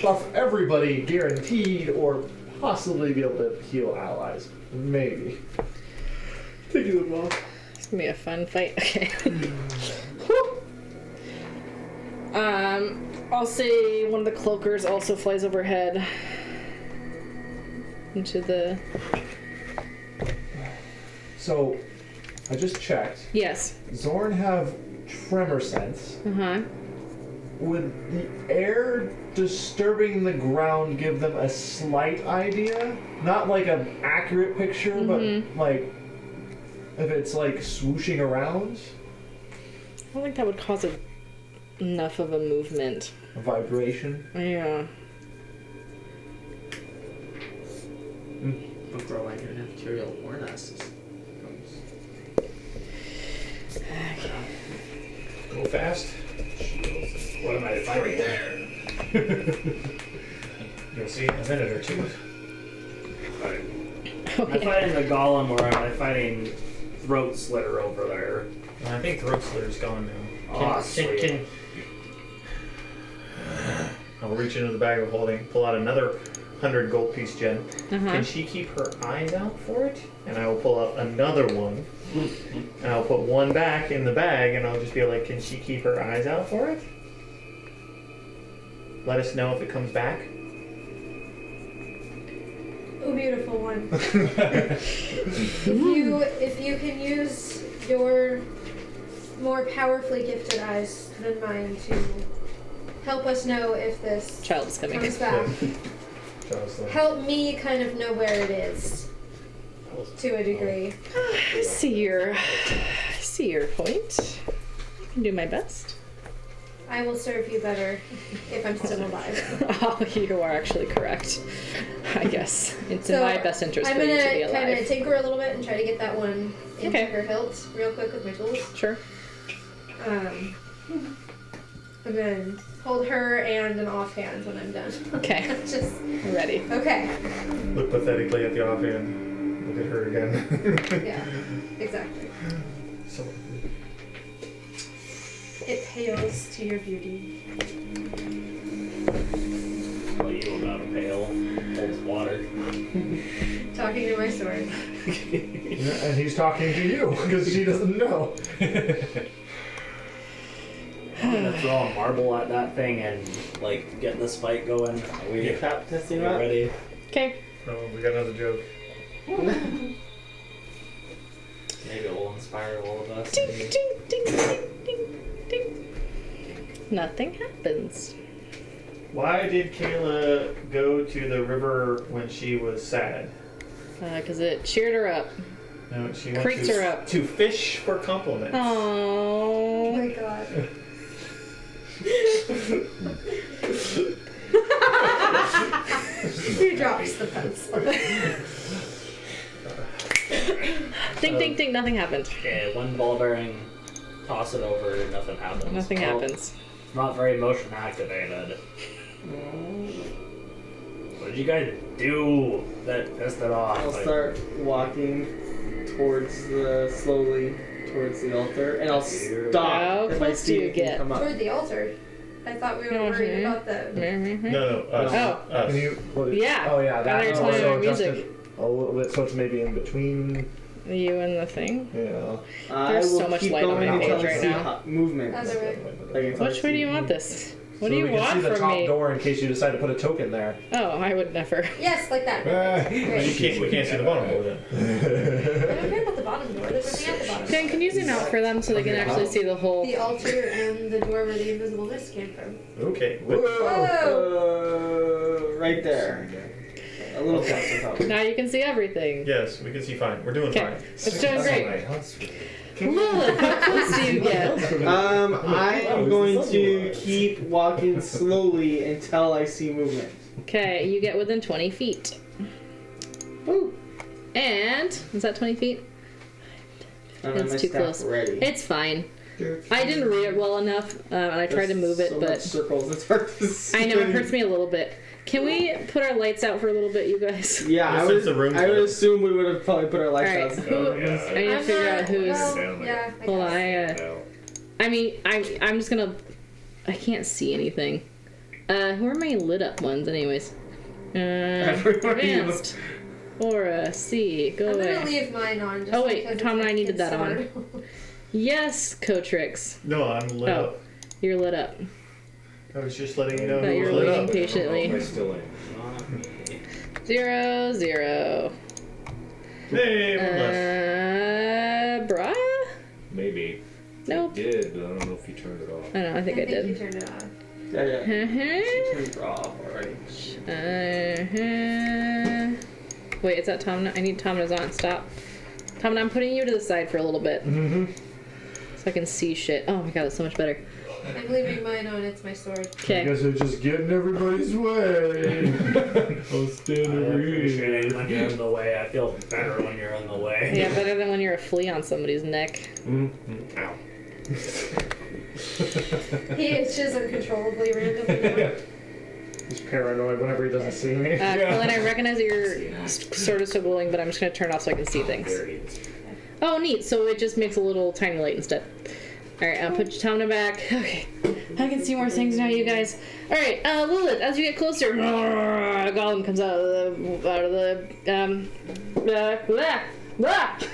Buff everybody guaranteed, or possibly be able to heal allies. Maybe. Taking them off. It's gonna be a fun fight. Okay. I'll say one of the cloakers also flies overhead into the... So, I just checked. Yes. Zorn have tremor sense. Uh-huh. Would the air disturbing the ground give them a slight idea? Not like an accurate picture, but like if it's like swooshing around? I don't think that would cause enough of a movement. A vibration? Yeah. Don't grow on your material warn us. Go fast. What am I fighting there? You'll see in a minute or two. Oh, Am I fighting the golem or am I fighting throat slitter over there? I think throat slitter's gone now. Oh, sweet. I'll reach into the bag of holding, pull out another 100 gold piece gem. Can she keep her eyes out for it? And I will pull out another one. And I'll put one back in the bag and I'll just be like, can she keep her eyes out for it? Let us know if it comes back. Oh, beautiful one. if you can use your more powerfully gifted eyes than mine to help us know if this Child is coming. comes back, help me kind of know where it is to a degree. I see your point. I can do my best. I will serve you better if I'm still alive. Oh, you are actually correct. I guess it's in So, my best interest I'm for you to be gonna kind of alive. tinker a little bit and try to get that one into Okay. her hilt real quick with my tools. Sure. And then hold her and an offhand when I'm done. Okay. Just I'm ready. okay. Look pathetically at the offhand. Look at her again. Yeah, exactly. So, It pales to your beauty. Well, you will out a pail, holds water. Talking to my sword. And he's talking to you because she doesn't know. I'm gonna throw a marble at that thing and like get this fight going. Are we Trap testing we that? ready? Okay. Oh, we got another joke. Maybe it will inspire all of us. Ding, ding, ding, ding, ding, ding. Nothing happens. Why did Kayla go to the river when she was sad? Because it cheered her up. No, she went Creaked her up. to fish for compliments. Oh Oh. my god. He drops the pencil. Ding, ding, ding. Nothing happened. Okay, one ball bearing, toss it over, nothing happens. Nothing Well, happens. Not very motion activated. What did you guys do that pissed it off? I'll Like, start walking slowly towards the altar, and I'll stop How if I close do see you anything get? come up. Toward the altar. I thought we were worried about the. No, us. Oh. Us. Can you, what is, Yeah. Oh yeah, Now that you're also telling our adjusted music. a little bit, so it's maybe in between. You and the thing. Yeah. I There's will so much keep light on going my until page I right see now. movement. Other way. Which way do you want this? What So do you we can want see the from top me? door in case you decide to put a token there. Oh, I would never. Yes, like that. But Great. we can't see the bottom door then. I don't care about the bottom door. There's nothing at the bottom. Dan, can you zoom out for them so they can actually see the whole? The altar and the door where the invisible mist came from. Okay. Whoa! Right there. A little closer, probably. Now you can see everything. Yes, we can see fine. We're doing Okay, fine. it's doing great. That's really- Lilith, how close do you get? I am going to keep walking slowly until I see movement. Okay, you get within 20 feet. Woo! And is that 20 feet? I'm It's my too staff close. Ready. It's fine. I didn't read it well enough, and I tried to move it, so much but circles. It's hard to see. I know it hurts me a little bit. Can we put our lights out for a little bit, you guys? Yeah, Yes, it's a room I would full. assume we would have probably put our lights Alright, out. who? Oh, I yeah. need to I'm figure not- out who's. well, Down there. yeah, I Hold on, guess. I mean, I'm just gonna. I can't see anything. Who are my lit up ones, anyways? Everywhere you look. Advanced. Aura, C, go I'm away. gonna leave mine on. Just Oh, wait, because Tom it's and I needed that on. concerned. Yes, Cotrix. No, I'm lit Oh. up. You're lit up. I was just letting you know That who you're was lit waiting up. patiently. I still am. 0, 0. Hey, one less. Bruh? Maybe. Nope. You did, but I don't know if you turned it off. I know, I think I you did. turned it on. Yeah, yeah. Uh-huh. Turned off already. Wait, is that Tom? I need Tom on. Stop. Tom, I'm putting you to the side for a little bit. Mm-hmm. So I can see shit. Oh my god, that's so much better. I'm leaving mine on. It's my sword. I Okay. guess we're just getting everybody's way. I'll stand I over appreciate it here. when you're in the way. I feel better when you're in the way. Yeah, better than when you're a flea on somebody's neck. Mm-hmm. Ow. He itches uncontrollably randomly. He's paranoid whenever he doesn't see me. Colin, I recognize that you're sort of still glowing, but I'm just going to turn it off so I can see things. There it is. Oh, neat. So it just makes a little tiny light instead. Alright, I'll put your Tom back. Okay. I can see more things now, you guys. Alright, Lilith, as you get closer, a golem comes out of the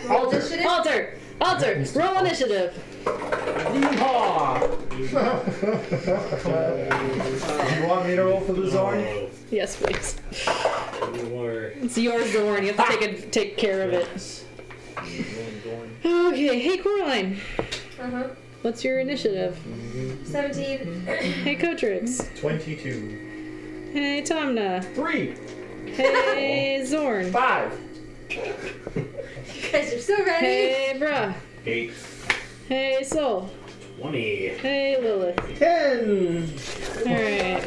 Roll initiative. Altar! Roll initiative! You want me to roll for the Zorn? Yes, please. More. It's yours, Zorn. You have to take care of it. Okay, hey Coraline. Uh-huh. What's your initiative? 17. Hey Cotrix. 22. Hey Tomna. 3, Hey Zorn. 5. You guys are so ready. Hey Bruh. 8. Hey Soul. 20. Hey Lilith. 10. Alright.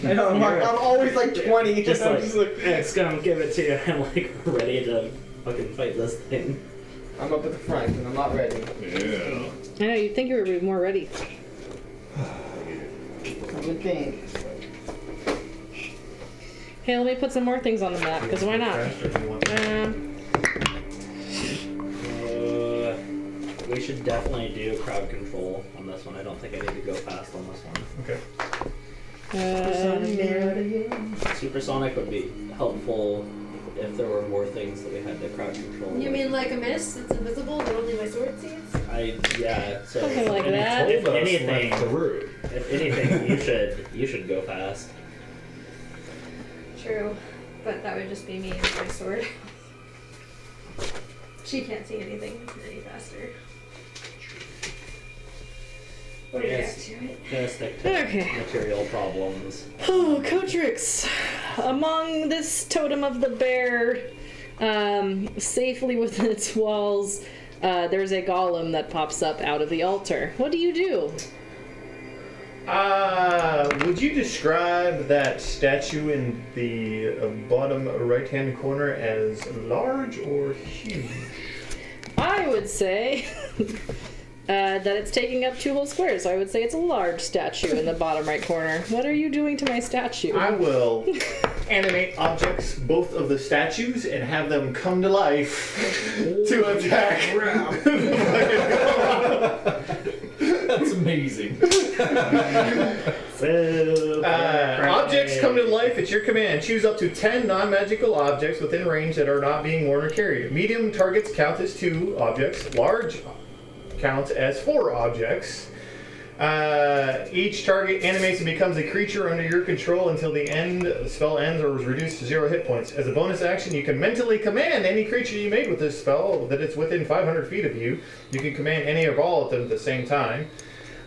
I know, I'm always like 20. Just I'm like, just like, it's gonna give it to you. I'm like ready to fucking fight this thing. I'm up at the front and I'm not ready. Yeah. I know, you'd think you were more ready. I would think. Hey, let me put some more things on the map, because why not? We should definitely do crowd control on this one. I don't think I need to go fast on this one. Okay. Supersonic would be helpful if there were more things that we had to crowd control. You mean like a mist? It's invisible, but only my sword sees? Yeah. So Something like that. If anything, through. if anything, you should go fast. True, but that would just be me with my sword. She can't see anything any faster. What do you Yes. to it? Gonna stick to Okay. material problems. Oh, Cotrix. Among this totem of the bear, safely within its walls, there's a golem that pops up out of the altar. What do you do? Would you describe that statue in the bottom right-hand corner as large or huge? I would say that it's taking up 2 whole squares. So I would say it's a large statue in the bottom right corner. What are you doing to my statue? I will animate objects, both of the statues, and have them come to life to attack. That's amazing. Objects come to life at your command. Choose up to 10 non-magical objects within range that are not being worn or carried. Medium targets count as 2 objects. Large counts as 4 objects. Each target animates and becomes a creature under your control until the spell ends or is reduced to 0 hit points. As a bonus action, you can mentally command any creature you made with this spell that it's within 500 feet of you. You can command any or all of them at the same time.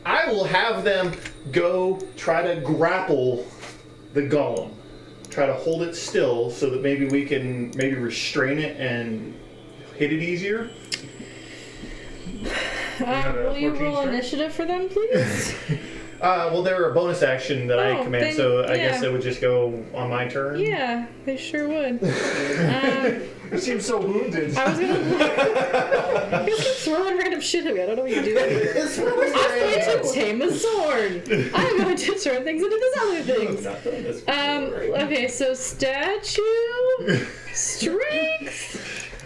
I will have them go try to grapple the golem. Try to hold it still so that maybe we can restrain it and hit it easier. Will you roll initiative for them, please? Well, they're a bonus action that I command, then, so I yeah. guess it would just go on my turn. Yeah, they sure would. You seem so wounded. I was gonna throwing random shit at me. I don't know what you're doing. It's I'm going to tame a sword. I'm going to turn things into these other things. Okay, so statue, strength,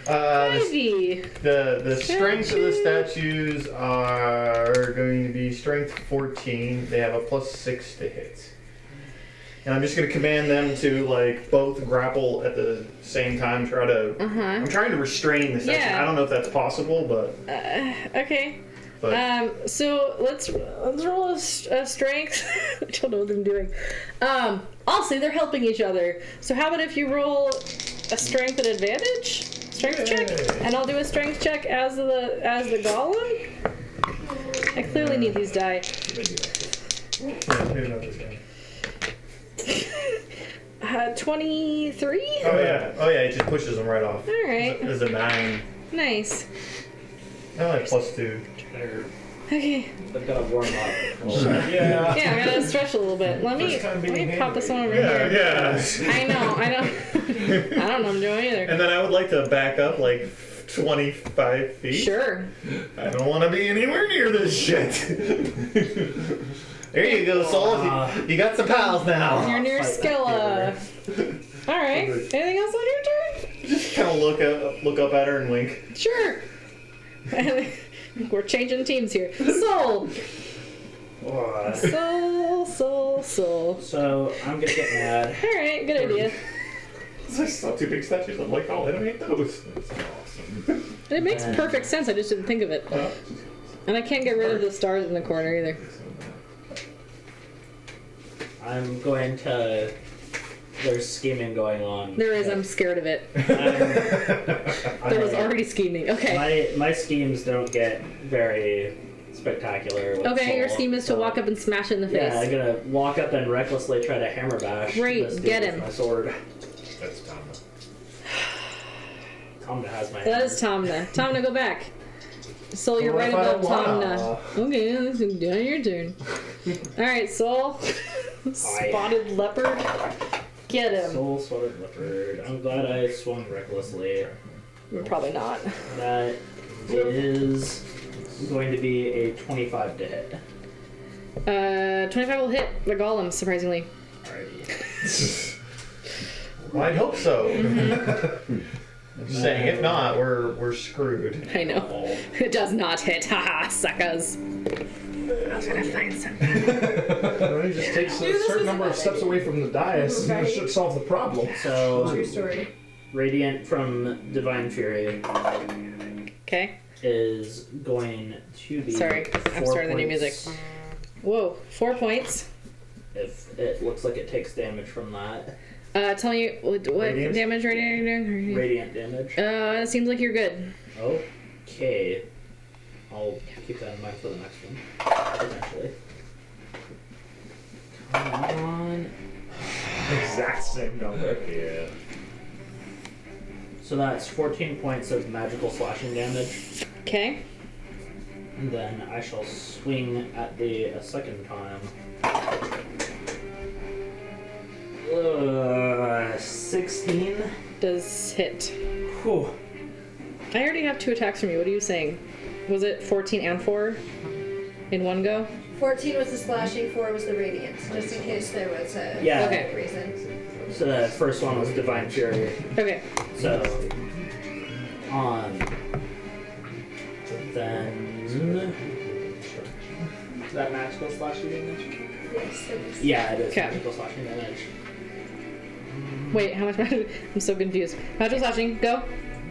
Ivy. The strength of the statues are going to be strength 14. They have a +6 to hit. And I'm just going to command them to both grapple at the same time. I'm trying to restrain the statue. Yeah. I don't know if that's possible, but Okay. but So let's roll a strength. I don't know what I'm doing. I'll say they're helping each other. So how about if you roll a strength at advantage? Strength check, and I'll do a strength check as the golem. I clearly need these die. maybe not this guy. 23. Oh yeah, it just pushes them right off. All right, There's a 9. nice. Oh, +2. Okay. I've got to warm up. Yeah, I gotta stretch a little bit. Let me pop this one over here. Yeah. I know. I don't know what I'm doing either. And then I would like to back up 25 feet. Sure. I don't want to be anywhere near this shit. There you go, Soul. You got some pals now. You're near Skilla. All right. Anything else on your turn? Just kind of look up at her and wink. Sure. We're changing teams here. Soul. Soul. So I'm gonna get mad. All right. Good idea. I saw 2 big statues. I'm like, I'll animate those. It makes perfect sense. I just didn't think of it. And I can't get rid of the stars in the corner either. I'm going to. There's scheming going on. There is. I'm scared of it. There was already scheming. Okay. My schemes don't get very spectacular. With Okay. Your Soul, scheme is to so- walk up and smash it in the face. Yeah, I'm gonna walk up and recklessly try to hammer bash. Great, this dude get with him. My sword. That's Tom. Tomna has my. That hammer. is Tomna. Tomna, go back. Soul, you're right What if I above don't Tomna. Okay, this is down your turn. Alright, Soul. Spotted leopard. Get him. Soul spotted leopard. I'm glad I swung recklessly. Probably not. That is going to be a 25 to hit. 25 will hit the golem, surprisingly. Alrighty. Well, I'd hope so. Mm-hmm. I'm just saying, if not, we're screwed. I know. It does not hit. Haha, suckers. was gonna find something. It just takes a Dude, this certain was number a of bad steps idea. away from the dais, and Right. that should solve the problem. So, True story. Radiant from Divine Fury Okay. is going to be. Sorry, I'm 4 starting the new points. music. Whoa, 4 points. If it looks like it takes damage from that. Tell me what Radiant? damage right now. Radiant damage. It seems like you're good. Okay. I'll keep that in mind for the next one. Potentially. Come on. Exact same number. Yeah. So that's 14 points of magical slashing damage. Okay. And then I shall swing at a second time. 16. Does hit. Whew. I already have 2 attacks from you. What are you saying? Was it 14 and 4 in one go? 14 was the slashing, 4 was the radiant, just in case there was a Yeah. Okay. reason. So the first one was Divine Fury. Okay. So, then. Is that magical slashing damage? Yes, it is. Yeah, it is Okay. magical slashing damage. Wait, how much magic? I'm so confused. Magic slashing, go.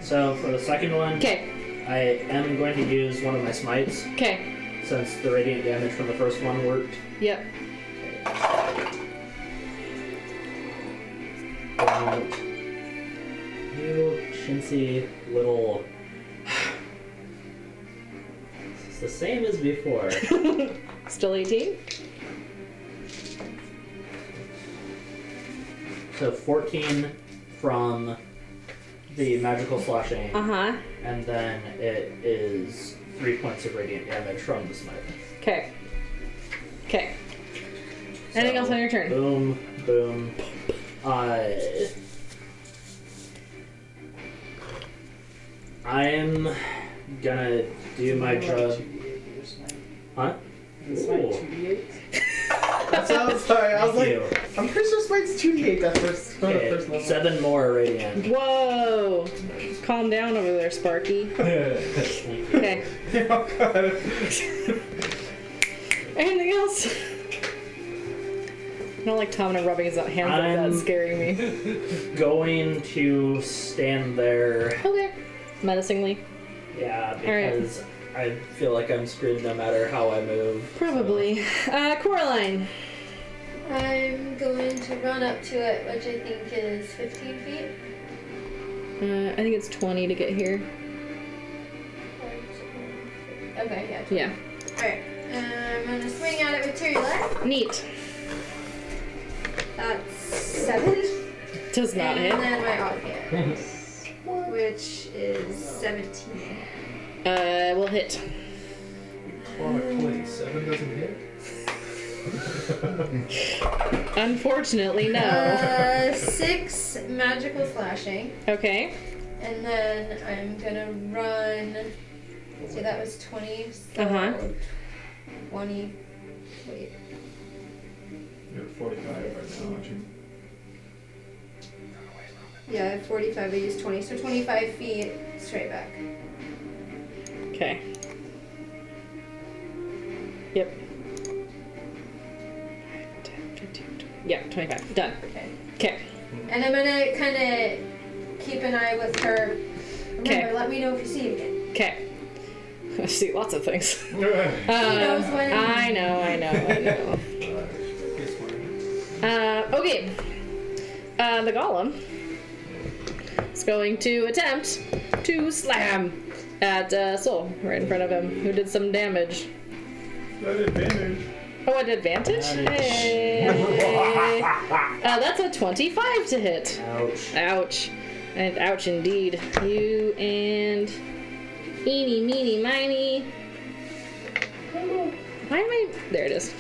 So, for the second one, Okay. I am going to use one of my smites Okay. since the radiant damage from the first one worked. Yep. Don't. You chintzy little. It's the same as before. Still 18? So 14 from the magical slashing, Uh-huh. and then it is 3 points of radiant damage from the smite. Okay. Okay. Anything So, else on your turn? Boom, boom. I'm gonna do my job. Huh? Smite Ooh. 2d8? I'm sorry, I was Thank you. like, I'm pretty sure Smite's 2d8 that first, for the Okay, first level. 7 more radiant. Whoa! Calm down over there, Sparky. Thank you. Okay. Oh god. Anything else? I don't like Tom rubbing his hands like that, I'm- scaring me. Going to stand there. Okay. Menacingly. Yeah, right. because I feel like I'm screwed no matter how I move. Probably. Coraline. I'm going to run up to it, which I think is 15 feet. I think it's 20 to get here. Okay, yeah. Yeah. Alright. I'm gonna swing at it with Tyrula. Neat. That's 7. Does not and hit. then my offhand, which is 17. Will hit. Chronically, 7 doesn't hit? Unfortunately, no. 6 magical slashing. Okay. And then I'm gonna run. See, that was 20. So Uh-huh. 20. Wait. You're at 45 right now, aren't you? Yeah, I have 45. I used 20. So 25 feet straight back. Okay. Yep. 10, 15, 20. Yep, 25. Done. Okay. Okay. And I'm gonna kind of keep an eye with her. Remember, Okay. let me know if you see it again. Okay. I see lots of things. knows when- I know. Okay. The golem is going to attempt to slam at Soul right in front of him, who did some damage. That advantage. Oh, at advantage? Hey. That's a 25 to hit. Ouch. Ouch. And ouch indeed. You and eeny, meeny, miny. Why am I... There it is.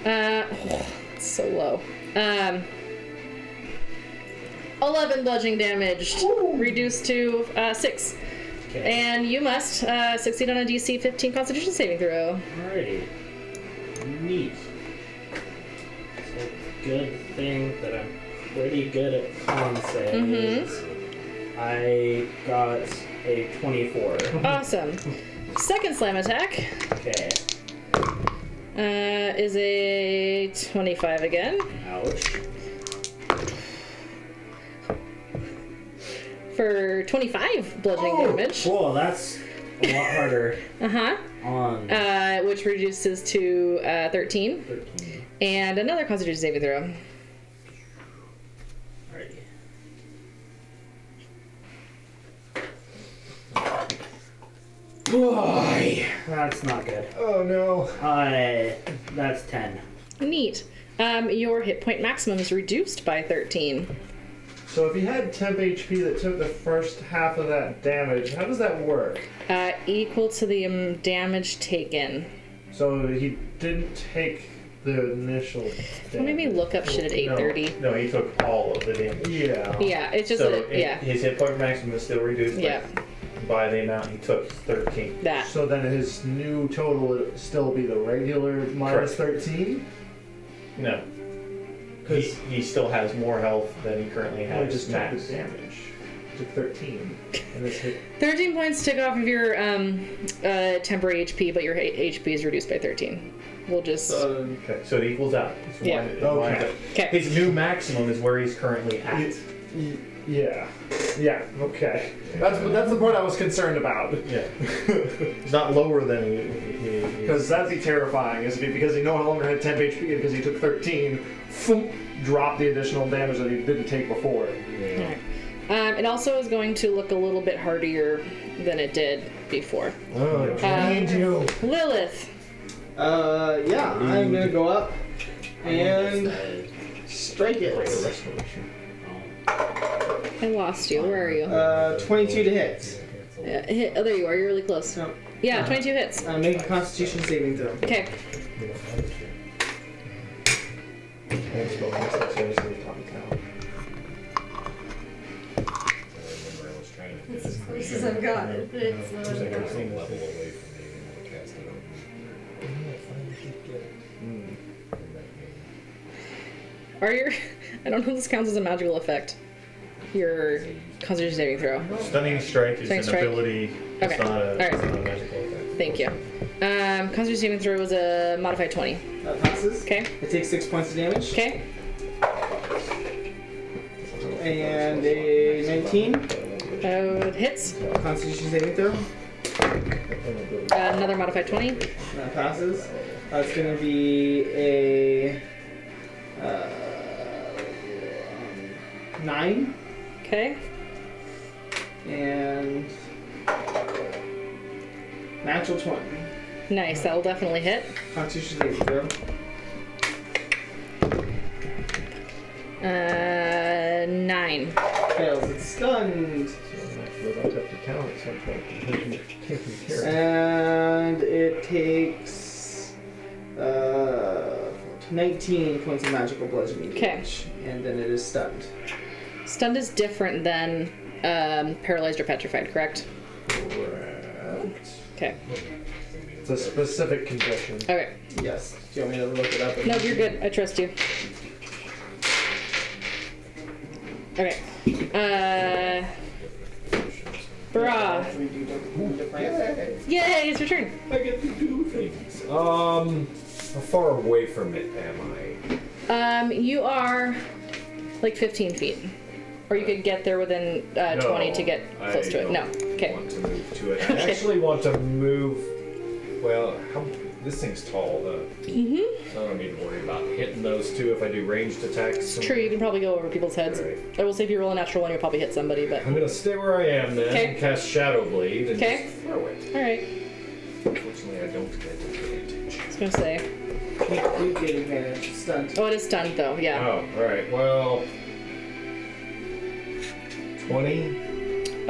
It's so low. 11 bludgeoning damage. Reduced to 6. Okay. And you must succeed on a DC 15 Constitution saving throw. Alrighty. Neat. So good thing that I'm pretty good at con saves. I got a 24. Awesome. Second slam attack Okay. is a 25 again. Ouch. For 25 bludgeoning damage. Cool, that's a lot harder. Uh-huh. On Which reduces to 13. 13. And another Constitution saving throw. Alrighty. Boy, that's not good. Oh no. That's 10. Neat. Your hit point maximum is reduced by 13. So if he had temp HP that took the first half of that damage, how does that work? Equal to the damage taken. So he didn't take the initial Don't make me damage. look up shit at 8:30. No, he took all of the damage. Yeah. Yeah, it's just So yeah, his hit point maximum is still reduced yeah, by the amount he took, 13. that. So then his new total would still be the regular minus 13? No. He, 'Cause- he still has more health than he currently Oh, he has just took max. the damage. Took 13. And this hit 13 points took off of your temporary HP, but your HP is reduced by 13. We'll just Okay, so it equals out. It's Yeah. winds up. okay. His new maximum is where he's currently at. Yeah. Yeah, okay. That's the part I was concerned about. Yeah. It's not lower than he Because that'd be terrifying, isn't it? Because he no longer had temp HP because he took 13, thump, dropped the additional damage that he didn't take before. Alright. It also is going to look a little bit hardier than it did before. Oh, it drained you. Lilith. Yeah, I'm gonna go up and strike it. I lost you. Where are you? 22 to hit. Hit. Oh, there you are. You're really close. No. Yeah, 22 hits. Make a Constitution saving throw. Okay. It's as close as I've got. It's not. Are your... I don't know if this counts as a magical effect. Your Constitution saving throw. Stunning strike is Stunning an strike? ability. It's Okay. not a, Alright. it's not a magical effect. Thank you. Constitution saving throw was a modified 20. That passes. Okay. It takes 6 points of damage. Okay. And a 19. It hits. Constitution saving throw. Another modified 20. That passes. That's gonna be a 9 Okay. and natural 20. Nice. That will definitely hit. Constitution saving throw. 9. Fails. It's stunned. And it takes 19 points of magical bludgeoning damage. And then it is stunned. Stunned is different than paralyzed or petrified, correct? Okay. It's a specific condition. Okay. Yes. Do you want me to look it up? No, you're good. I trust you. Okay. Brah. Yay, it's your turn. I get to do things. How far away from it am I? You are like 15 feet. Or you could get there within 20 to get close to it. No. Okay. I want to move to it. I actually want to move. Well, this thing's tall though. Mm-hmm. So I don't need to worry about hitting those two if I do ranged attacks. It's true. You can probably go over people's heads. Right. I will say if you roll a natural one, you'll probably hit somebody. But I'm gonna stay where I am then. Okay. And cast Shadow Blade and Okay. just throw it. all right. Unfortunately, I don't get advantage. I was gonna say. You get advantage. It's stunned. Oh, it is stunned though. Yeah. Oh, all right. Well, 20.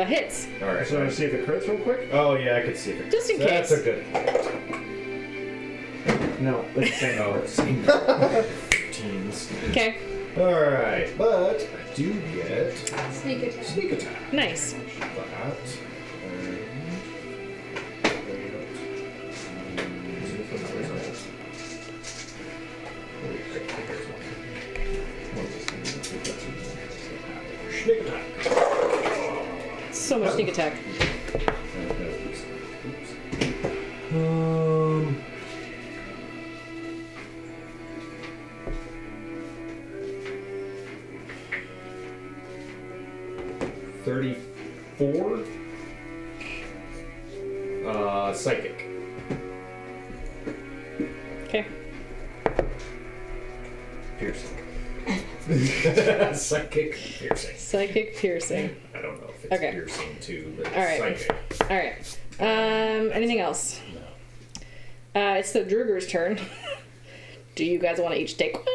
Hits. All right. So see if it crits real quick? Oh yeah, I could see it. Just in That's case. a good point. No, it's same. Oh, same. Teens. Okay. All right, but I do get Sneak attack. sneak attack. Nice. That. Sneak attack. So much sneak attack. Oops. Um. $34. Psychic. Okay. Piercing. Psychic piercing. Psychic piercing. I don't know if it's Okay. piercing too, but it's All right. psychic. All right. Anything else? No. It's the Druger's turn. Do you guys want to each take one?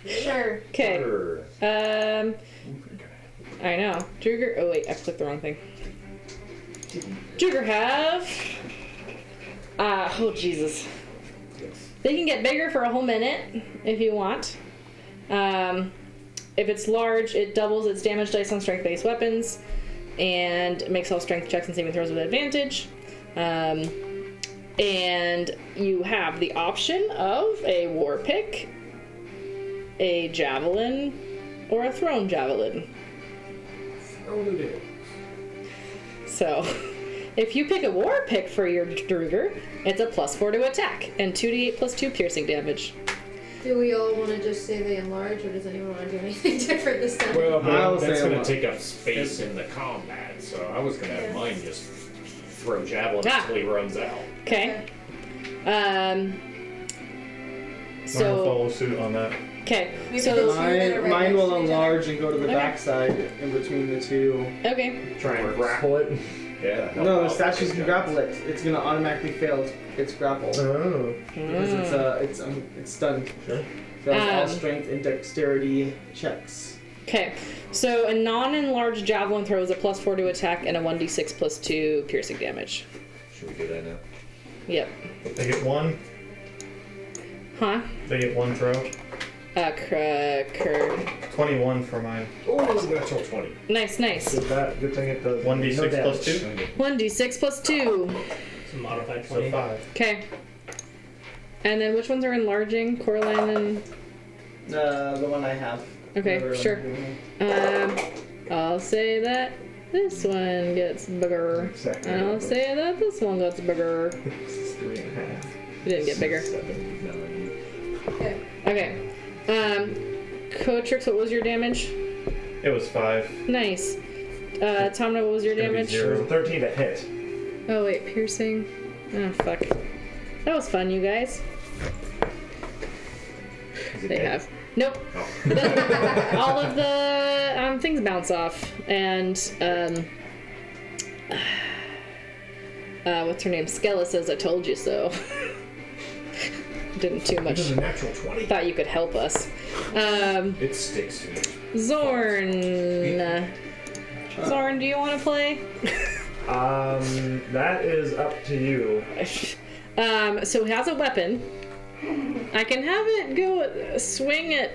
Sure. Okay. Sure. I know. Druger. Oh wait, I clicked the wrong thing. Druger have. Oh Jesus. Yes. They can get bigger for a whole minute if you want. If it's large, it doubles its damage dice on strength-based weapons, and makes all strength checks and saving throws with advantage. And you have the option of a war pick, a javelin, or a thrown javelin. Throw it in. So, if you pick a war pick for your Druger, it's a +4 to attack and 2d8 + 2 piercing damage. Do we all want to just say they enlarge, or does anyone want to do anything different this time? Well, I'll That's say going a lot. to take up space in the combat, so I was going to have Yeah. mine just throw javelin Ah. until he runs out. Okay. Mine will So, follow suit on that. okay. Maybe So, those- You're gonna write Mine next will to each other. enlarge and go to the Okay. backside in between the two. okay. Try and grapple it. Yeah. No, the statues can grapple it. It's gonna automatically fail its grapple Oh. because it's stunned. Sure. Fails all Um, strength and dexterity checks. Okay. So, a non-enlarged javelin throws a +4 to attack and a 1d6 + 2 piercing damage. Should we do that now? Yep. They get one. Huh? They get one throw. 21 for mine. Oh, natural 20. Nice. Good thing it does 1d6 plus 2. 1d6 + 2. It's a modified So 20. 5. Okay. And then which ones are enlarging? Coraline and... The one I have. Okay, Whatever sure. I'm doing. I'll say that this one gets bigger. Exactly. And I'll say that this one gets bigger. This is 3.5. It didn't get bigger. 7, 9. Okay. Okay. Coatrix, what was your damage? It was 5. Nice. Tomna, what was your It's gonna be damage? 0. 13 to hit. Oh wait, piercing. Oh fuck. That was fun, you guys. Is it They dead? have. Nope. Oh. All of the things bounce off, and what's her name? Skella says, "I told you so." Didn't too It much. is a natural 20. Thought you could help us. It sticks to it. Zorn. Zorn, do you want to play? That is up to you. So he has a weapon. I can have it go swing at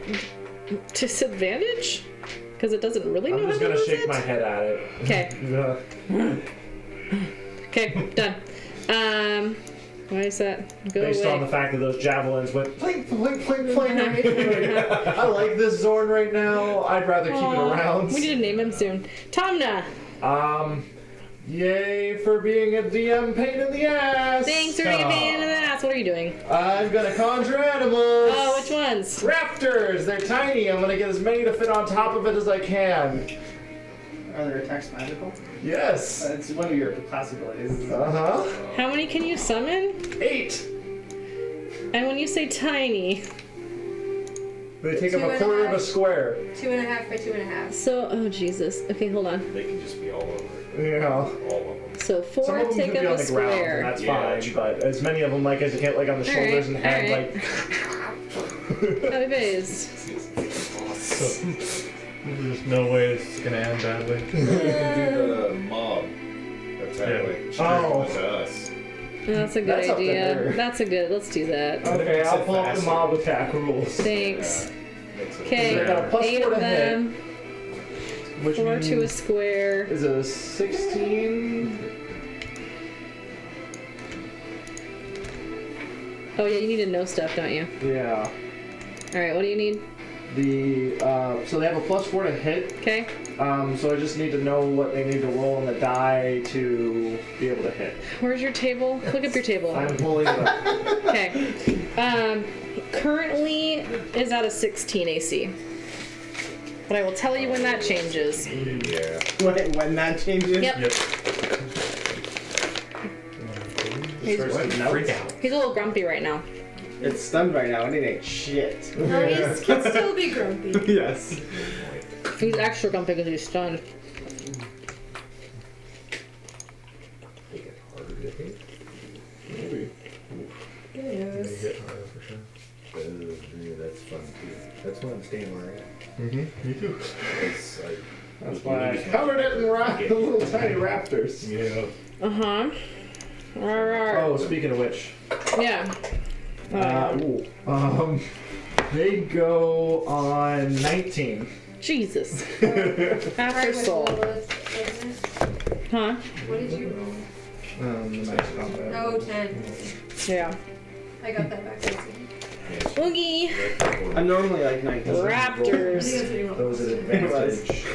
disadvantage because it doesn't really know I'm just how gonna to use shake it. my head at it. Okay. Okay, done. Why is that? Go Based away. on the fact that those javelins went plink, plink, plink, plink. I like this Zorn right now. I'd rather keep it Aw, around. We need to name him soon. Tomna. Yay for being a DM pain in the ass. Thanks for being a pain in the ass. What are you doing? I'm gonna conjure animals. Oh, which ones? Raptors. They're tiny. I'm gonna get as many to fit on top of it as I can. Are their attacks magical? Yes. It's one of your class abilities. Uh-huh. How many can you summon? 8. And when you say tiny, They take up a quarter of a square. 2.5 by 2.5. so oh Jesus. Okay, hold on. They can just be all over it. Yeah. All of them. So Some 4 of them take can be up on a the ground, and square. that's Yeah, fine. that's But as many of them, like as you get, like on the shoulders and head, alright. Oh, vase. There's no way this is gonna end badly. We can do the mob attack Yeah. like straight Oh. to us. That's a good That's up idea. there. That's a good. Let's do that. Okay, I'll pull up the mob attack rules. Thanks. Makes it Okay, They got a plus 8 4 of to hit, them. which 4 means to a square. is a 16. Oh yeah, you need to know stuff, don't you? Yeah. All right, what do you need? The so they have a plus 4 to hit, Okay. So I just need to know what they need to roll on the die to be able to hit. Where's your table? Look up your table. I'm pulling it up. Okay. Currently is at a 16 AC. But I will tell you when that changes. Yeah. When that changes? Yep. He's, Freak out. he's a little grumpy right now. It's stunned right now. It ain't shit. No, he can still be grumpy. Yes. He's extra grumpy because he's stunned. Make it harder to hit. Maybe. Who They knows? hit harder for sure. Yeah, that's fun too. That's why I'm staying where I am. Mm-hmm. Me too. That's why I covered it in the little tiny raptors. Yeah. Uh-huh. Oh, speaking of which. Yeah. They go on 19. Jesus. Right After with soul. Lilith, wasn't it? Huh? What did you roll? The max combat. Oh, 10. Yeah. I got that back. Oogie. I'm normally like 19. I think Raptors. that's what you rolled. Those at advantage.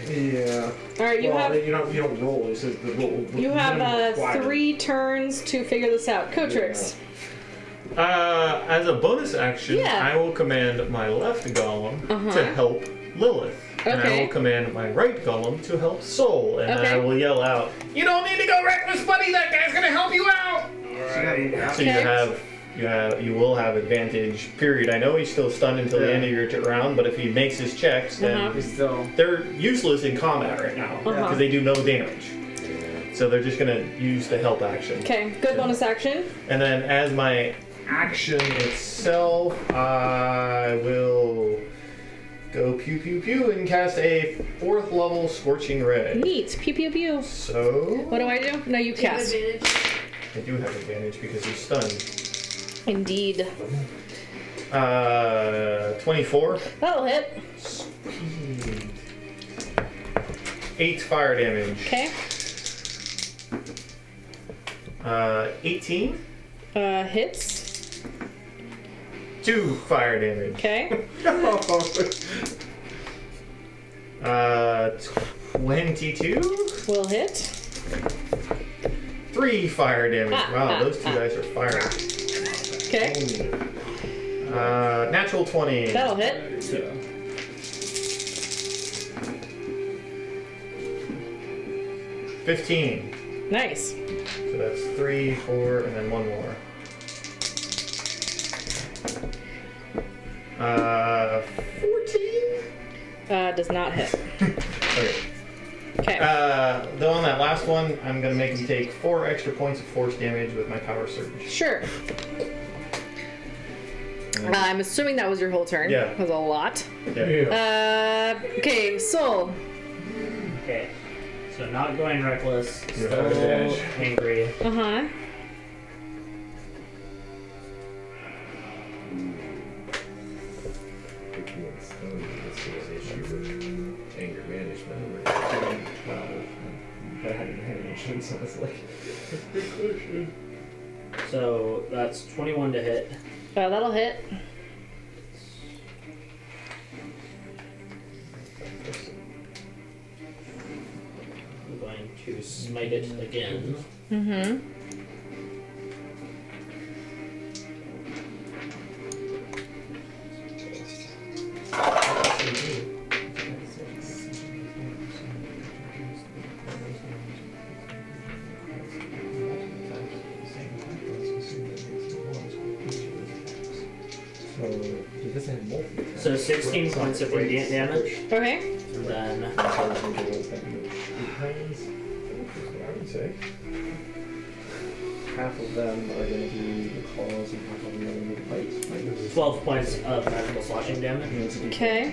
Yeah. Alright, you have You don't roll. It says the roll. you have minimum required. 3 turns to figure this out. Cotrix. As a bonus action, Yeah. I will command my left golem Uh-huh. to help Lilith. And I Okay. will command my right golem to help Soul. And Okay. I will yell out, "You don't need to go reckless, buddy! That guy's gonna help you out!" So you will have advantage, period. I know he's still stunned until the end of your round, but if he makes his checks, then Uh-huh. He's still. they're useless in combat right now. Uh-huh. Because they do no damage. So they're just gonna use the help action. Okay, good bonus action. And then as my action itself, I will go pew pew pew and cast a 4th level Scorching Ray. Neat. Pew pew pew. So What do I do? No, you Do you have cast. advantage? I do have advantage because he's stunned. Indeed. 24. That'll hit. 8 fire damage. Okay. 18. Hits. 2 fire damage. Okay. 22. Will hit. 3 fire damage. Ah, Wow, ah, those two ah. dice are firing. Okay. Natural 20. That'll hit. 15. Nice. So that's 3, 4, and then 1 more. 14? Does not hit. Okay. Okay. Though on that last one, I'm gonna make him take 4 extra points of force damage with my power surge. Sure. I'm assuming that was your whole turn. Yeah. That was a lot. Yeah. Okay, Soul. Okay. So not going reckless, You're still at edge. angry. Uh-huh. Anger management. I had advantage, so it's like. So that's 21 to hit. That'll hit. I'm going to smite it again. Mm-hmm. So 16 points of radiant damage. Okay. And then I would say. Half of them are going to be the claws and half of them are going to be the bites. 12 points of magical slashing damage. Okay.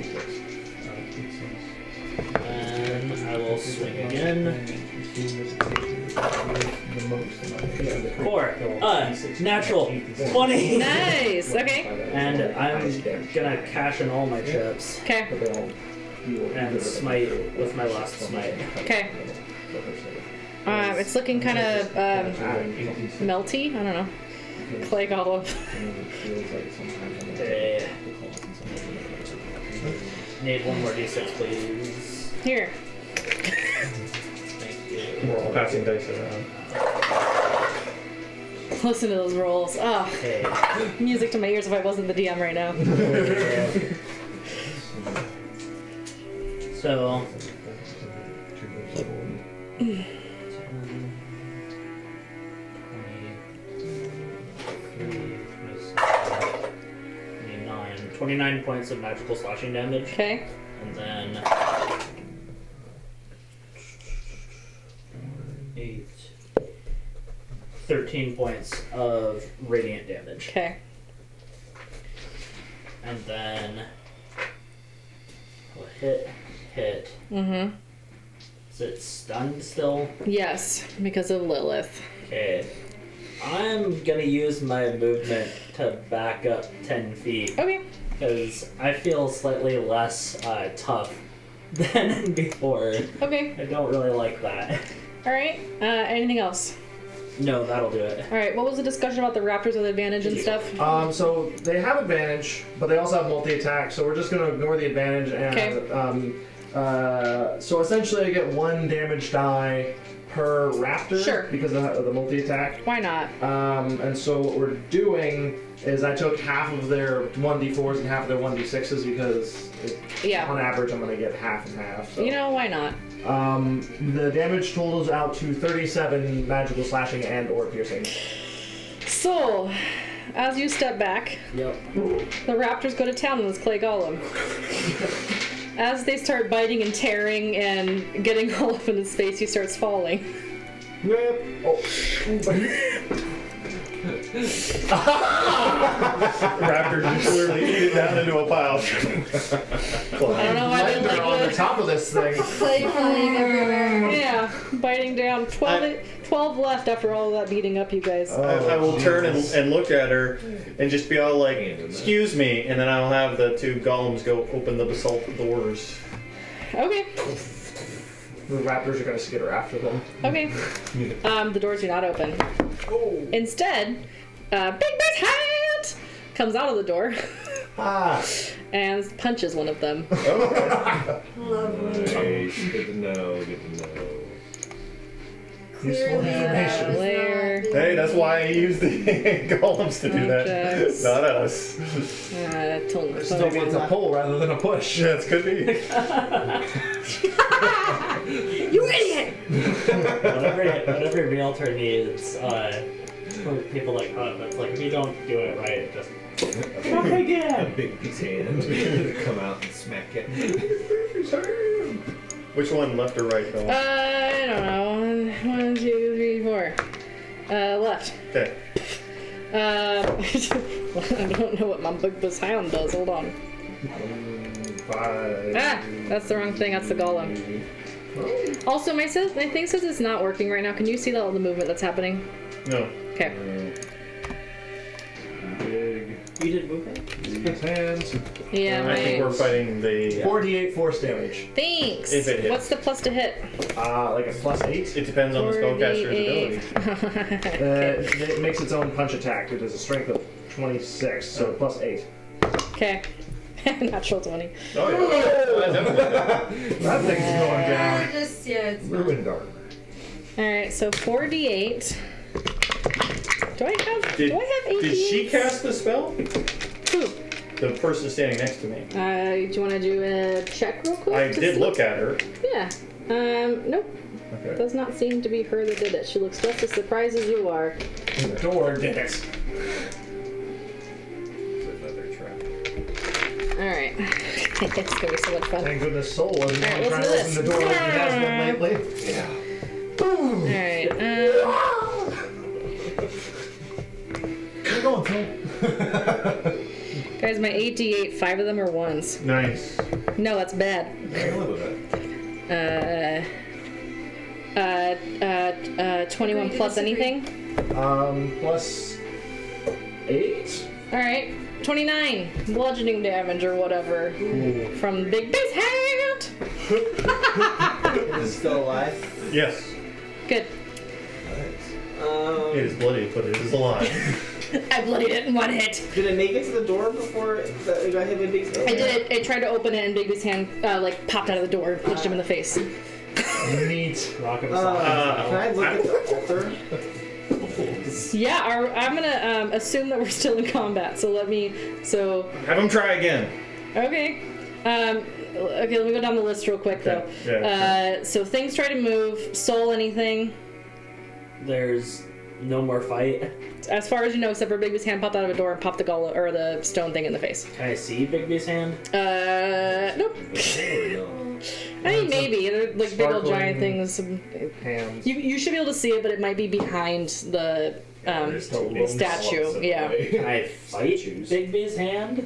And I will swing again. 4. Natural 20. Nice. Okay. And I'm gonna cash in all my chips Okay. and smite with my last smite. Okay. It's looking kind of melty. I don't know. Clay golem. Okay. Need one more d6, please. Here. Thank you. We're all passing dice around. Listen to those rolls. Oh, Okay. music to my ears if I wasn't the DM right now. So. 29 points of magical slashing damage. Okay. And then 8, 13 points of radiant damage. Okay. And then we'll hit. Mm-hmm. Is it stunned still? Yes, because of Lilith. Okay. I'm gonna use my movement to back up 10 feet. Okay. Because I feel slightly less tough than before. Okay. I don't really like that. Alright. Anything else? No, that'll do it. Alright, what was the discussion about the raptors with advantage and stuff? So they have advantage, but they also have multi-attack, so we're just going to ignore the advantage. And so essentially I get 1 damage die per raptor. Sure. Because of the multi-attack. Why not? And so what we're doing is I took half of their 1d4s and half of their 1d6s because on average I'm going to get half and half. So. You know, why not? The damage totals out to 37 magical slashing and or piercing. So, as you step back, Yep. the raptors go to town on this clay golem. As they start biting and tearing and getting all up into space, he starts falling. Raptor just literally eat it down into a pile. I don't know why they They're on the like top of this thing. Clay flying everywhere. Yeah, biting down. 12 left after all of that beating up, you guys. I will turn and look at her and just be all like, "Excuse me," and then I'll have the 2 golems go open the basalt doors. Okay. The raptors are going to skitter after them. Okay. The doors do not open. Instead, Big Bear's hat comes out of the door and punches one of them. Lovely. Nice. Good to know. Good to know. Useful information. Lair. Hey, that's why I use the golems to do that. Objects. Not us. So it's a pull rather than a push. Yeah, it could be. You idiot! Whatever realtor needs, for people like us, it's like if you don't do it right, just try A again. big piece of hand. Come out and smack it. Which one, left or right? Going? I don't know. 1, 2, 3, 4. Left. Okay. I don't know what my Big Bear's hound does. Hold on. 5. Ah, that's the wrong thing. That's the golem. Also, my thing says it's not working right now. Can you see all the movement that's happening? No. Okay. Big. You did movement? His hands. Yeah, I think we're my... fighting the. 48 force damage. Thanks! If it hits. What's the plus to hit? Like a +8. It depends on the spellcaster's 48. ability. It makes its own punch attack. It has a strength of 26, so +8. Okay. Natural 20. Oh yeah. Definitely. That thing's going down. It's Ruined armor. Alright, so 4d8. Do I have 8 Did she cast the spell? Who? The person standing next to me. Do you want to do a check real quick? I to did see? look at her. Yeah. Nope. Okay. Does not seem to be her that did it. She looks just as surprised as you are. The door did it. Another trap. Alright. It's gonna be so much fun. Thank goodness Soul wasn't Alright, trying let's to do open the this. door like he has been lately. Yeah. Alright, Keep going, Phil. guys, my 8d8, 5 of them are 1s. Nice. No, that's bad. I can live with that. 21 plus anything? +8. Alright, 29 bludgeoning damage or whatever from Big Bear's hand. Is it still alive? Yes. Good. It is bloody, but it is alive. I bloodied it in one hit. Did it make it to the door before it got hit by Big's hand? I did it. I tried to open it, and Bigby's hand popped out of the door and punched him in the face. Neat. Rock him Can I look at the altar? Yeah, I'm gonna assume that we're still in combat. So let me. So Have him try again. okay. Okay, let me go down the list real quick though. Yeah, So things try to move. Soul anything. There's no more fight. As far as you know, except for Bigby's hand popped out of a door and popped the golem or the stone thing in the face. Can I see Bigby's hand? Nope. I mean, maybe they're like big old giant things. Hands. You should be able to see it, but it might be behind the statue. Yeah, Can I fight Bigby's hand?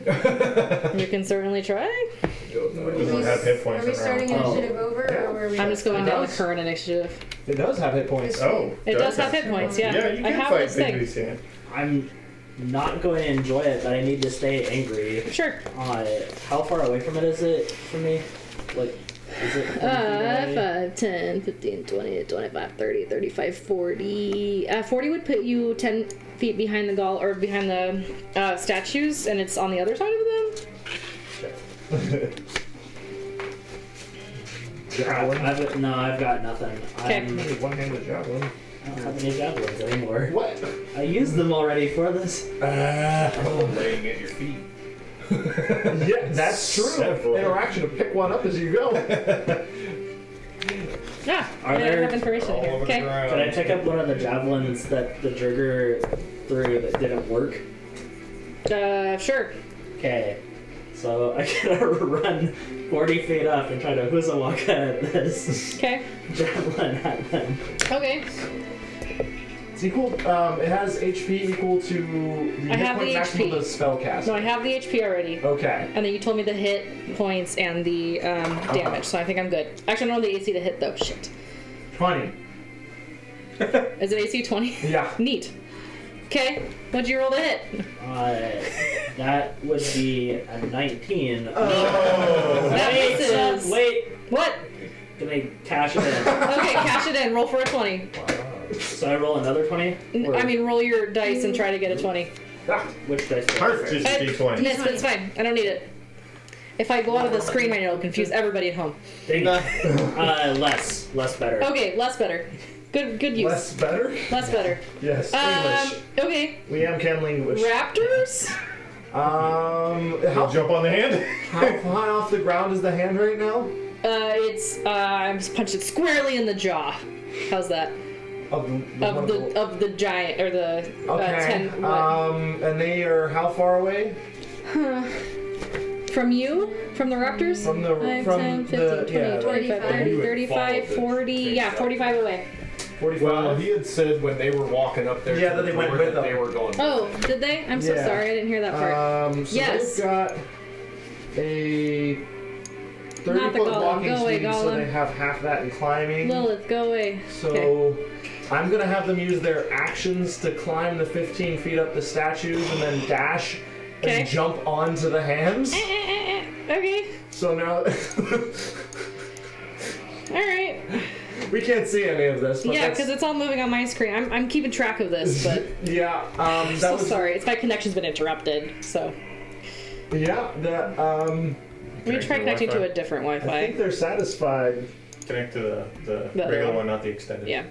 you can certainly try. Doesn't have hit points Are we around. starting initiative over, or were we? I'm just going down the does. current initiative. It does have hit points. Oh, It does have hit points. Yeah, Yeah, you I can have fight this thing. Bigby's hand. I'm not going to enjoy it, but I need to stay angry. Sure. How far away from it is it from me? Like, is it 40 feet away? 5, 10, 15, 20, 25, 30, 35, 40. 40 would put you 10 feet behind the behind the statues, and it's on the other side of them. Javelin. I've got nothing. Okay. One-handed javelin. I don't have any javelins anymore. What? I used them already for this. I'm laying at your feet. Yeah, that's true. Several. Interaction to pick one up as you go. Yeah, Are I there- have information All here. over the Okay. ground. Can I pick up one of the javelins that the Jurger threw that didn't work? Sure. Okay. So I gotta run 40 feet up and try to Huzawaka at this Okay. javelin at them. Okay. It's equal. It has HP equal to the I hit have point the maximum HP. of the spell cast. So I have the HP already. Okay. And then you told me the hit points and the damage, so I think I'm good. Actually, I don't know the AC to hit though. Shit. 20. Is it AC 20? Yeah. Neat. Okay. What'd you roll to hit? That would be a 19. That misses. Wait, What? can I cash it in? Okay, cash it in. Roll for a 20. So I roll another 20? I mean, roll your dice and try to get a 20. Which dice? do I Perfect. roll? Just a D20. It's fine. I don't need it. If I go out of the screen right now, it'll confuse everybody at home. Dang it. Less better. Okay, less better. Good use. Less better? Less better. Yes. English. Okay. We can English. Raptors? You'll How jump on the hand? high off the ground is the hand right now? I just punched it squarely in the jaw. How's that? Of Of the giant, or the Okay. 10, what? And they are how far away? From you? From the raptors? From the 5, from 10, 15, the 20, yeah, 25, 30, You would 35, follow the 40. thing Yeah, down. 45 away. 45. Well, he had said when they were walking up there, Yeah, to that the they went door with that them. they were going. Oh, did they? I'm so Yeah. sorry. I didn't hear that part. So Yes. they've got a 30 Not the foot golem. walking Go away, speed, so golem. they have half that in climbing. Lilith, go away. So Okay. I'm gonna have them use their actions to climb the 15 feet up the statues and then dash Okay. and jump onto the hands. Okay. So now Alright. we can't see any of this. But Yeah, that's- because it's all moving on my screen. I'm keeping track of this, but yeah, I'm that so was sorry. It's my connection's been interrupted, so yeah. That let me try connecting to a different I think Wi-Fi. they're satisfied. Connect to the The other regular one. one, not the extended. Yeah.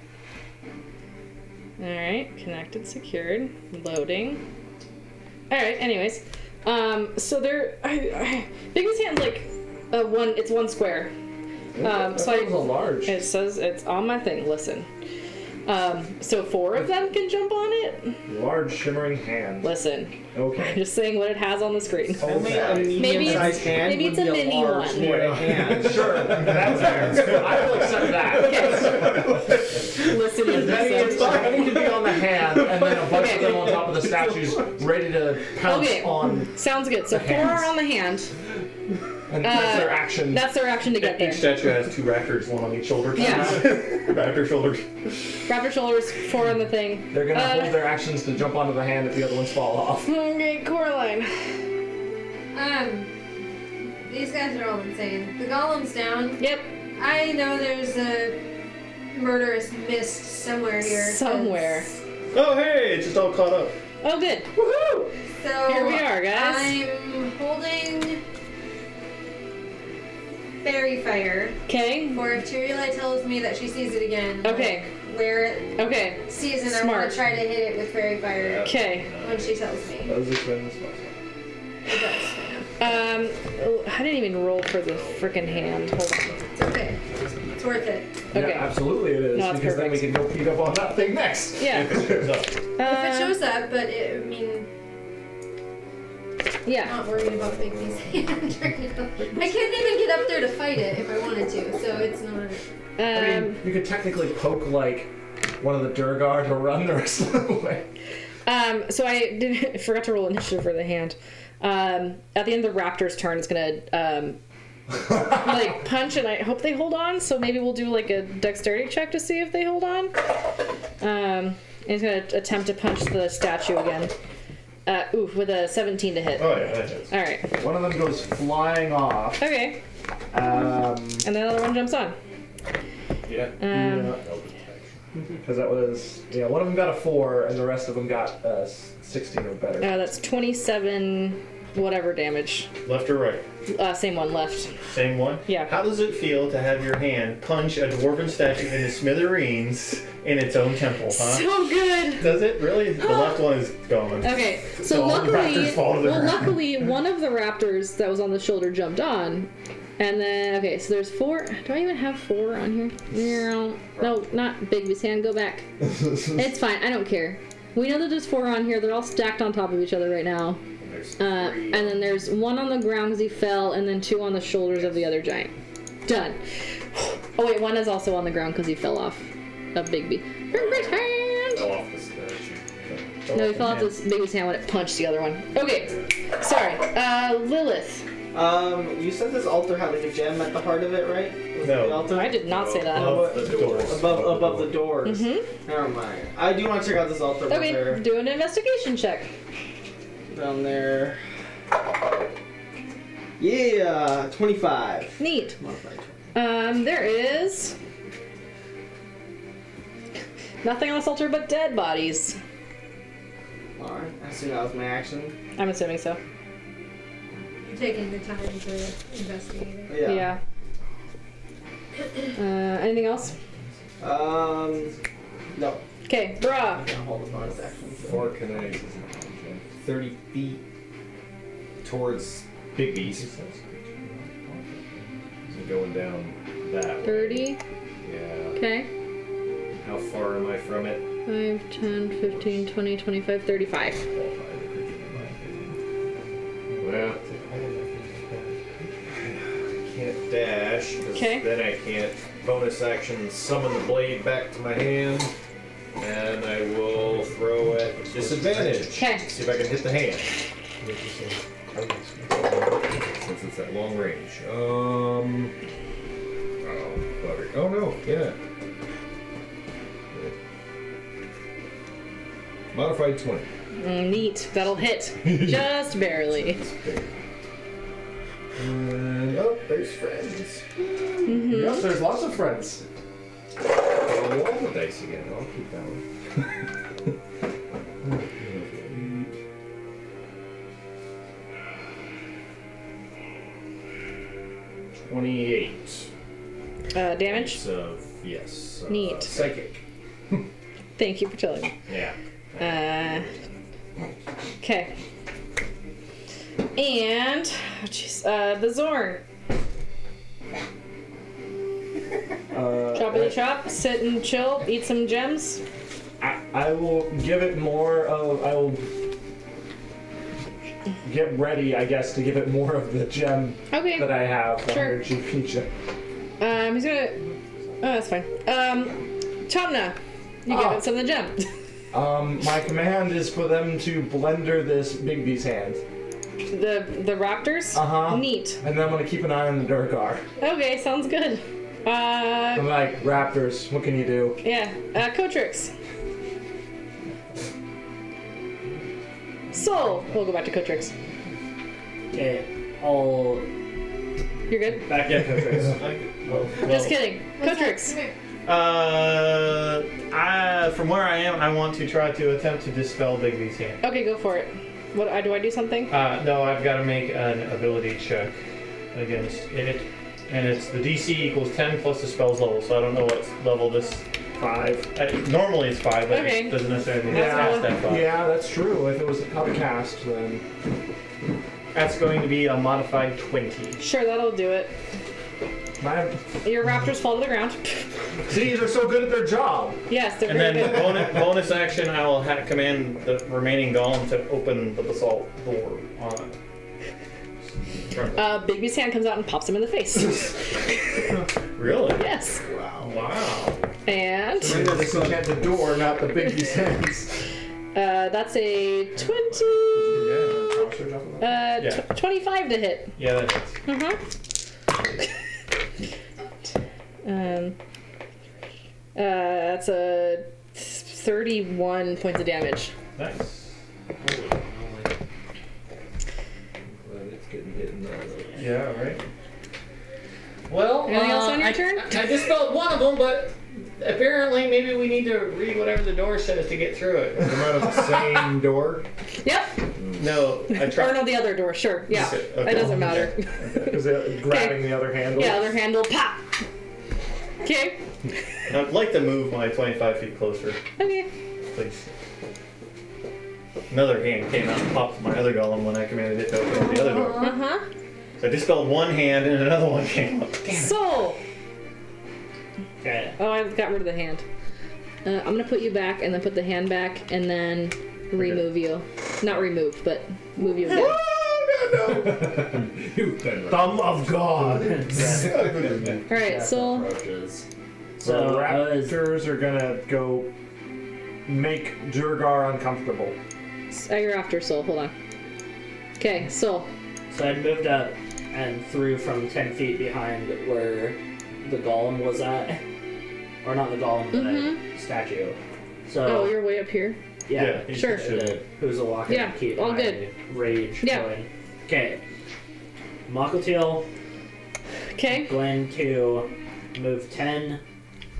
Alright, connected, secured, loading. Alright, anyways. So they're Biggest hand's like it's one square. So that was a large. it says it's on my thing, listen. So 4 of them can jump on it? Large shimmering hand. Listen. I'm Okay. just saying what it has on the screen. Only a Maybe medium-sized it's- hand maybe would it's a be a mini large one. square hand. Sure, that's fair. I will accept that. Listen to It's many can be on the hand, and then a bunch Okay. of them on top of the statues, ready to pounce Okay. on, Sounds good. So The 4 hands. are on the hand. and that's their action. That's their action to get there. Each statue has 2 raptors, one on each shoulder. Yeah. Raptor shoulders. Raptor shoulders, 4 on the thing. They're gonna hold their actions to jump onto the hand if the other ones fall off. Okay, Coraline. These guys are all insane. The golem's down. Yep. I know there's a murderous mist somewhere here. 'cause- Somewhere. Oh, hey, it's just all caught up. Oh, good. Woohoo! So Here we are, guys. I'm holding Fairy Fire Okay. for if Tirili tells me that she sees it again. Okay. Like, where it Okay. sees it, I Smart. want to try to hit it with Fairy Fire Okay. when she tells me. That was the trend spot. It does. I didn't even roll for the frickin' hand. Hold on. It's okay. It's worth it. Okay. Yeah, absolutely it is. No, it's because then we can go beat up on that thing next. Yeah. If it shows up. If it shows up, but I mean, Yeah. not worried about Bigby's hand right now. I couldn't even get up there to fight it if I wanted to, so it's not. I mean, you could technically poke like one of the Durgar to run the rest of the way. So I forgot to roll initiative for the hand. At the end of the raptor's turn, it's gonna like punch, and I hope they hold on. So maybe we'll do like a dexterity check to see if they hold on. And he's gonna attempt to punch the statue again. With a 17 to hit. Oh yeah, that hits. All right. One of them goes flying off. Okay. Um, And the other one jumps on. Yeah. Because that was, one of them got a 4 and the rest of them got 16 or better. That's 27 whatever damage. Left or right? Same one left. Same one? Yeah. How does it feel to have your hand punch a dwarven statue into smithereens in its own temple, huh? So good. Does it really? The left one is gone. Okay, so So all the luckily, raptors fall to the ground. luckily, one of the raptors that was on the shoulder jumped on, and then okay, so there's 4. Do I even have 4 on here? No, not Bigby's hand. Go back. It's fine. I don't care. We know that there's 4 on here. They're all stacked on top of each other right now. And then there's 1 on the ground because he fell, and then 2 on the shoulders of the other giant. Done. Oh wait, 1 is also on the ground because he fell off of Bigby. Bigby's hand. Fell off the statue. No, he fell off this Bigby's hand when it punched the other one. Okay, sorry. Lilith. You said this altar had like a gem at the heart of it, right? Was No. it the altar? I did not say that. Above the doors. Above the doors. Mhm. Never mind. I do want to check out this altar. Okay, There, do an investigation check. down there. Yeah, 25. Neat. Modified. There is nothing on this altar but dead bodies. Alright, I assume that was my action. I'm assuming so. You're taking the time to investigate it. Yeah. Anything else? No. Okay, bruh. I can't hold the bonus action. So. Or can I 30 feet towards Bigby's? So going down that way. 30. Yeah. Okay. How far am I from it? 5, 10, 15, 20, 25, 35. Well, can't dash, because Okay. then I can't bonus action summon the blade back to my hand, and I will throw at disadvantage. Okay. See if I can hit the hand. Since it's at long range. Oh, bugger. Oh no, yeah. Modified 20. Neat. That'll hit. Just barely. And oh, there's friends. Yes, there's lots of friends. Roll all the dice again. I'll keep that one. 28. Damage? So, yes. Neat. Psychic. Thank you for telling me. Yeah. Okay. And, oh, jeez, the Zorn. Choppity chop, sit and chill, eat some gems. I will give it more of. I will get ready, I guess, to give it more of the gem Okay. that I have. The Sure. 100 GP gem. He's gonna. Oh, that's fine. Chomna, you give it some of the gem. My command is for them to blender this Bigby's hand. The raptors? Uh-huh. Neat. And then I'm gonna keep an eye on the Durgar. Okay, sounds good. I'm like, Raptors, what can you do? Yeah. Cotrix. Soul. We'll go back to Cotrix. Okay, I'll You're good? back in Cotrix. Well, Just kidding. What's that? Cotrix. Come here. From where I am, I want to try to attempt to dispel Bigby's hand. Okay, go for it. What do I do something? No, I've got to make an ability check against it, and it's the DC equals 10 plus the spell's level. So I don't know what level this. 5. Normally it's 5, but Okay. it doesn't necessarily mean it's Yeah, past that 5. yeah, that's true. If it was how to cast, then That's going to be a modified 20. Sure, that'll do it. Your raptors fall to the ground. See, they're so good at their job. Yes, they're And very then good. bonus action, I will command the remaining golem to open the basalt door on it. Bigby's hand comes out and pops him in the face. Really? Yes. Wow. And Remember, this enchanted door, not the Bigby's hands. that's a 20. Yeah. 25 to hit. Yeah, that hits. That's a 31 points of damage. Nice. Glad it's getting hit in the Yeah, right. Well, Anything else on your turn? I dispelled one of them, but apparently maybe we need to read whatever the door says to get through it. Come out of the same door. Yep. No, I Or tried. no, the other door. Sure. Yeah. Okay. It doesn't matter. Is it grabbing the other handle? Yeah, other handle. Pop. Okay. I'd like to move my 25 feet closer, Okay. please. Another hand came out and popped my other golem when I commanded it to open the other door. Uh-huh. So I dispelled one hand and another one came up. Damn it. Soul. Okay. Oh, I got rid of the hand. I'm gonna put you back and then put the hand back and then remove you. Not remove, but move you again. You've been right. Thumb of God. All right, Soul. Approaches. So So I was raptors are gonna go make Durgar uncomfortable. You're after Soul. Hold on. Okay, Soul. So I'd moved up and threw from 10 feet behind where the golem was at. Or not the golem, the statue. So, Oh, you're way up here. yeah. Yeah, Sure. Who's a walker Yeah, to keep all my good. rage Yeah. going. Okay. Makatil Okay. going to move 10,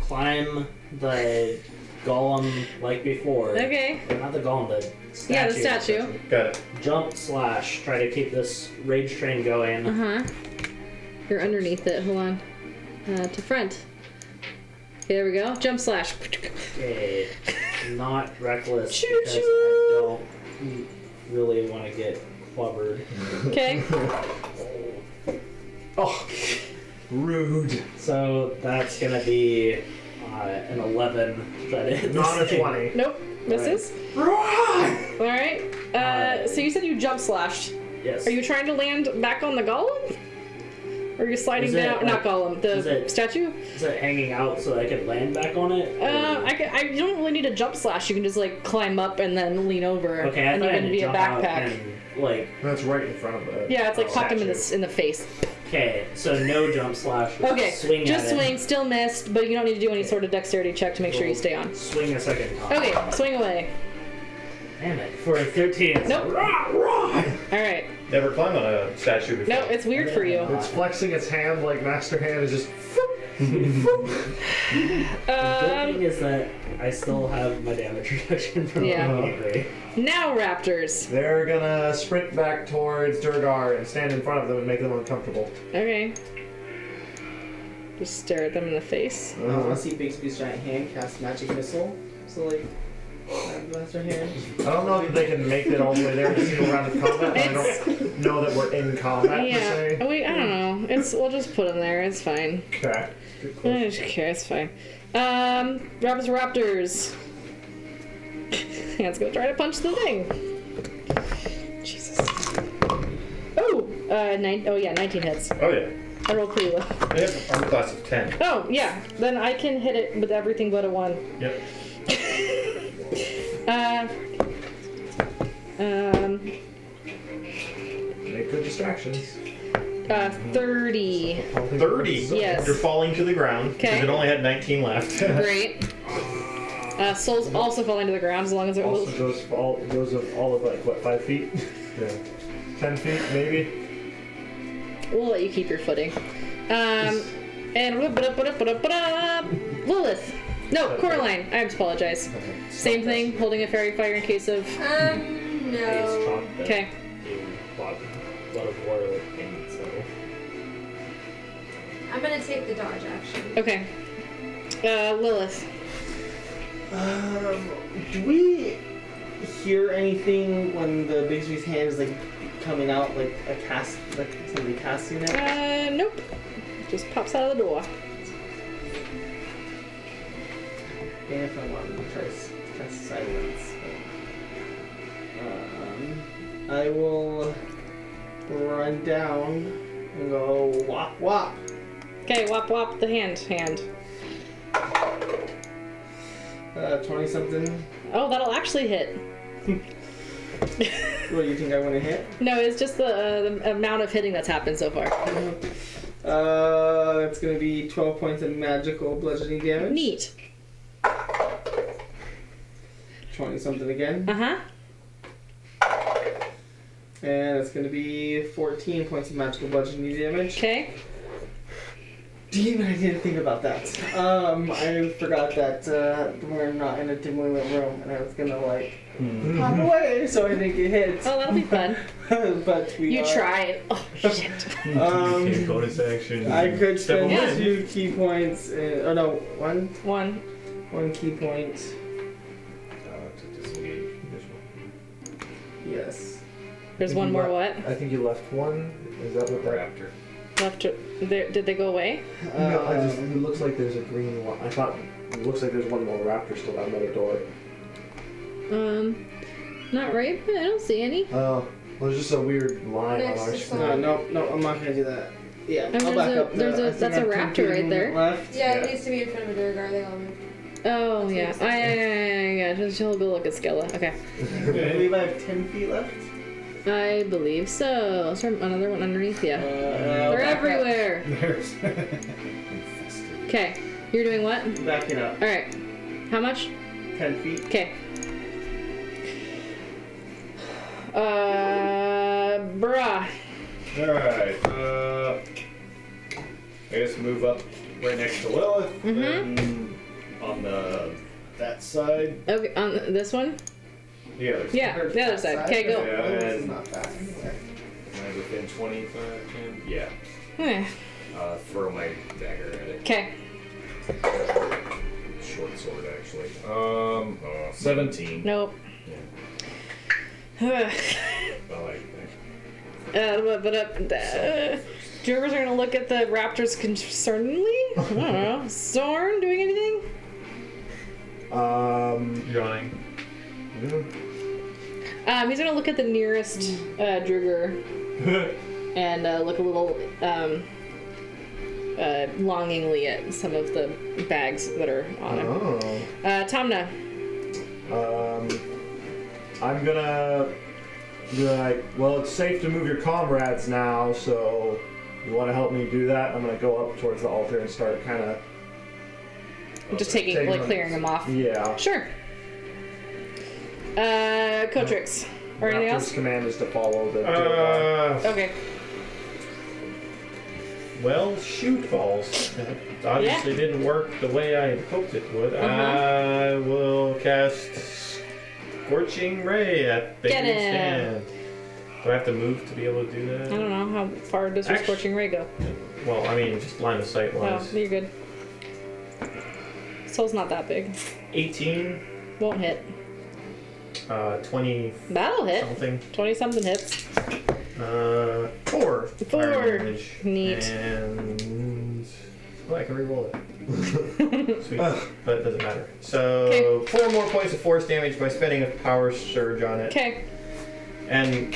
climb the golem like before. Okay. Or not the golem, the statue. Yeah, the statue. Got it. Jump slash, try to keep this rage train going. Uh-huh. You're underneath it. Hold on. To front. Okay, there we go. Jump slash. Okay. Not reckless Choo because choo. I don't really want to get clobbered. Okay. Oh, rude. So that's gonna be an 11. That is Not a 20. Nope. Misses. All right. So you said you jump slashed. Yes. Are you trying to land back on the golem? Or are you sliding Is it, down? like- Not golem. is The it- statue. Is it hanging out so I can land back on it? or- I don't really need a jump slash. You can just like climb up and then lean over, Okay, I and thought you I had can to be a jump out backpack. and, like, That's right in front of the. Yeah, it's like popped him in statue. the face. okay, so no jump slash. just Okay, swing just at it. swing. Still missed, but you don't need to do any sort of dexterity check to make sure you stay on. Swing a second time. Okay, swing away. Damn it, for a 13. Nope. All right. Never climbed on a statue before. No, it's weird for you. It's flexing its hand like Master Hand is just. The good thing is that I still have my damage reduction from Yeah. immediately. Now, raptors. They're gonna sprint back towards Durgar and stand in front of them and make them uncomfortable. Okay. Just stare at them in the face. I want to see Bixby's giant hand cast magic missile. So like, Master Hand. I don't know that they can make it all the way there in a single round of combat. But I don't know that we're in combat per Yeah. se. Wait, I don't know. We'll just put them there. It's fine. Okay. I don't care. It's fine. Raptors. Hand's gonna try to punch the thing. Jesus. Oh, 19 hits. Oh yeah. I rolled pretty low. I have armor class of 10. Oh yeah, then I can hit it with everything but a 1. Yep. Make good distractions. 30. 30. Yes. You're falling to the ground. Okay. Because it only had 19 left. Great. Soul's also falling to the ground as long as it Also will. goes of all of like what, 5 feet? Yeah. 10 feet maybe. We'll let you keep your footing. And Lilith. No, Coraline. I apologize. Same thing, holding a fairy fire in case of. No. Okay. A lot of war thing, so. I'm gonna take the dodge action. Okay. Lilith. Do we hear anything when the Bigsby's hand is like coming out, like a cast, like somebody casting it? Nope. Just pops out of the door. And if I wanted to try to cast silence, I will run down and go wop wop. Okay, wop wop the hand. 20 something. Oh, that'll actually hit. What do you think I want to hit? No, it's just the amount of hitting that's happened so far. It's gonna be 12 points of magical bludgeoning damage. Neat. 20 something again. Uh-huh. And it's gonna be 14 points of magical bludgeoning damage. Okay. Damn it, I didn't think about that. I forgot that we're not in a dimly lit room, and I was gonna like pop away, so I think it hits. Oh, that'll be fun. But we You are. tried. Oh, shit. Okay, bonus action. I could Step spend one. 2 key points. Oh no, one One. key point. To disengage. Yes. There's one more what? I think you left one. Is that what that? Raptor. Left. Did they go away? No, it looks like there's a green one. I thought it looks like there's one more raptor still down by the door. Not right. I don't see any. Oh, well, there's just a weird line Next on our to screen. No, I'm not gonna do that. Yeah, And I'll back up. that's a I think raptor right movement there. Left. Yeah, it Yeah. needs to be in front of a Durgar. They all moved. Oh yeah. Yeah. Just go look at Skella. Okay. I believe I have 10 feet left. I believe so. Is there another one underneath? Yeah. I'll They're back up. everywhere. There's. Okay. You're doing what? Backing up. All right. How much? 10 feet. Okay. Bruh. Alright, I guess move up right next to Lilith. Mhm. And on that side. Okay. On this one? The other side. Yeah. The other side. Okay. Go. Yeah, This is and not bad anyway. am I within 25? 10? Yeah. Eh. Throw my dagger at it. Okay. Short sword, actually. 17. Nope. I like that. Drivers are gonna look at the raptors concernedly. I don't know. Zorn doing anything? Yawning. He's gonna look at the nearest Drugger and look a little longingly at some of the bags that are on him. Oh. Tamna. I'm gonna be like, well, it's safe to move your comrades now, so you want to help me do that? I'm gonna go up towards the altar and start kind of Just taking like clearing him off. Yeah. Sure. Cotrix. Or anything Raptor's else? command is to follow the. Okay. Well, shoot balls. That obviously didn't work the way I had hoped it would. I will cast Scorching Ray at Get Big him. Stand. Do I have to move to be able to do I that? don't know. How far does your Actually- Scorching Ray go? Well, I mean, just line of sight Oh, wise. you're good. Soul's not that big. 18, Won't hit. 20 That'll hit. something. 20 something hits. 4. fire 4. damage. Neat. And oh, I can reroll it. Sweet, but it doesn't matter. So 4 more points of force damage by spending a power surge on it. Okay. And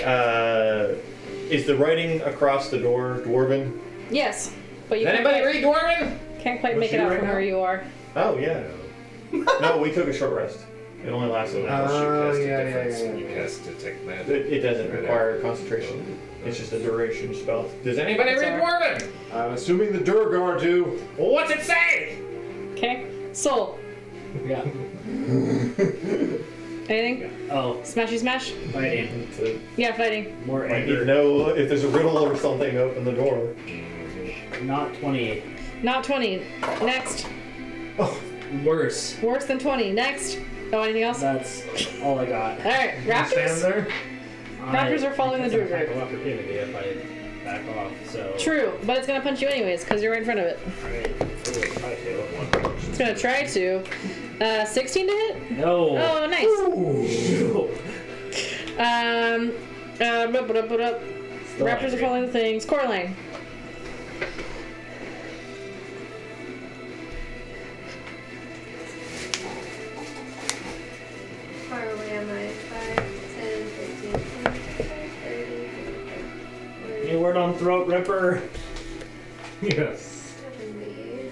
is the writing across the door Dwarven? Yes. But you Does can't anybody quite, read Dwarven? can't quite What's make it she out right from now? where you are. Oh yeah. No, we took a short rest. It only lasted an hour. Oh, Cast a yeah, difference yeah, when yeah. You cast Detect Magic. It doesn't require concentration. It's just a duration spell. Does anybody That's read all Dwarven? I'm assuming the Durgar do. Well, what's it say? Okay. Soul. Yeah. Anything? Oh, Smashy smash? fighting. Yeah, fighting. More I need to anger. know if there's a riddle or something open the door. Not 28. Not 20. Next. Worse. Worse than 20. Next. Oh, anything else? That's all I got. All right, Stand Raptors. there. Raptors are following the Because druid attack group. of opportunity if I back off. So. True, but it's gonna punch you anyways because you're right in front of it. Alright. Try to. It's gonna try to. 16 to hit. No. Oh, nice. Raptors are following the things. Coraline. How far away am I? 5, 10, 15, 20, 30, 40, New word on throat ripper. Yes. 70.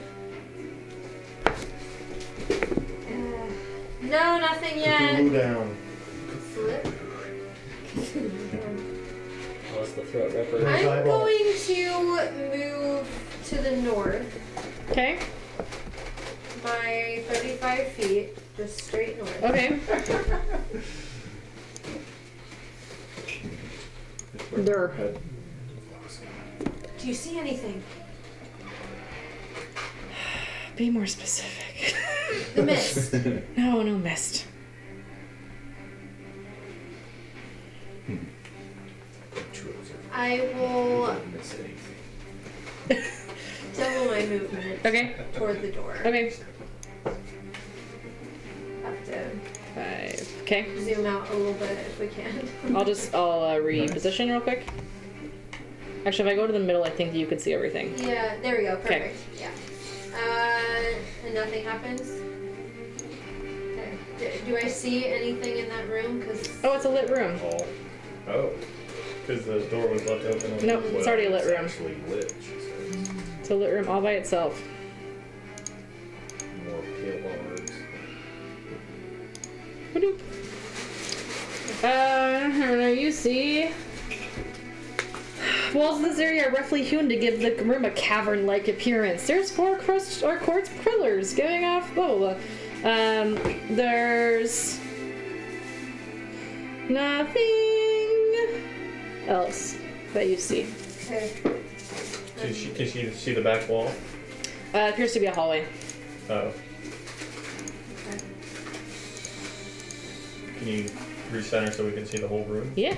No, nothing yet. Cthulhu down. Flip. What's the throat ripper? Nice I'm eyeball. going to move to the north Okay. by 35 feet, just straight north. Okay. Durr. Do you see anything? Be more specific. The mist. No mist. I will Don't miss anything. double my movement Okay. toward the door. Okay. Have to 5. Okay. zoom out a little bit if we can. I'll reposition real quick. Actually, if I go to the middle, I think you can see everything. Yeah, there we go. Okay. Perfect. Yeah. And nothing happens. Okay. Do I see anything in that room? Cause Oh, it's a lit room. Oh. Because the door was left open. Nope, it's already a lit room. Actually lit, she says. It's a lit room all by itself. More pale bars. Ba-doop. You see. Walls of this area are roughly hewn to give the room a cavern-like appearance. There's 4 quartz pillars giving off blah blah blah. There's nothing else that you see. okay. Can she see the back wall? It appears to be a hallway. Oh. Can you recenter so we can see the whole room? Yeah.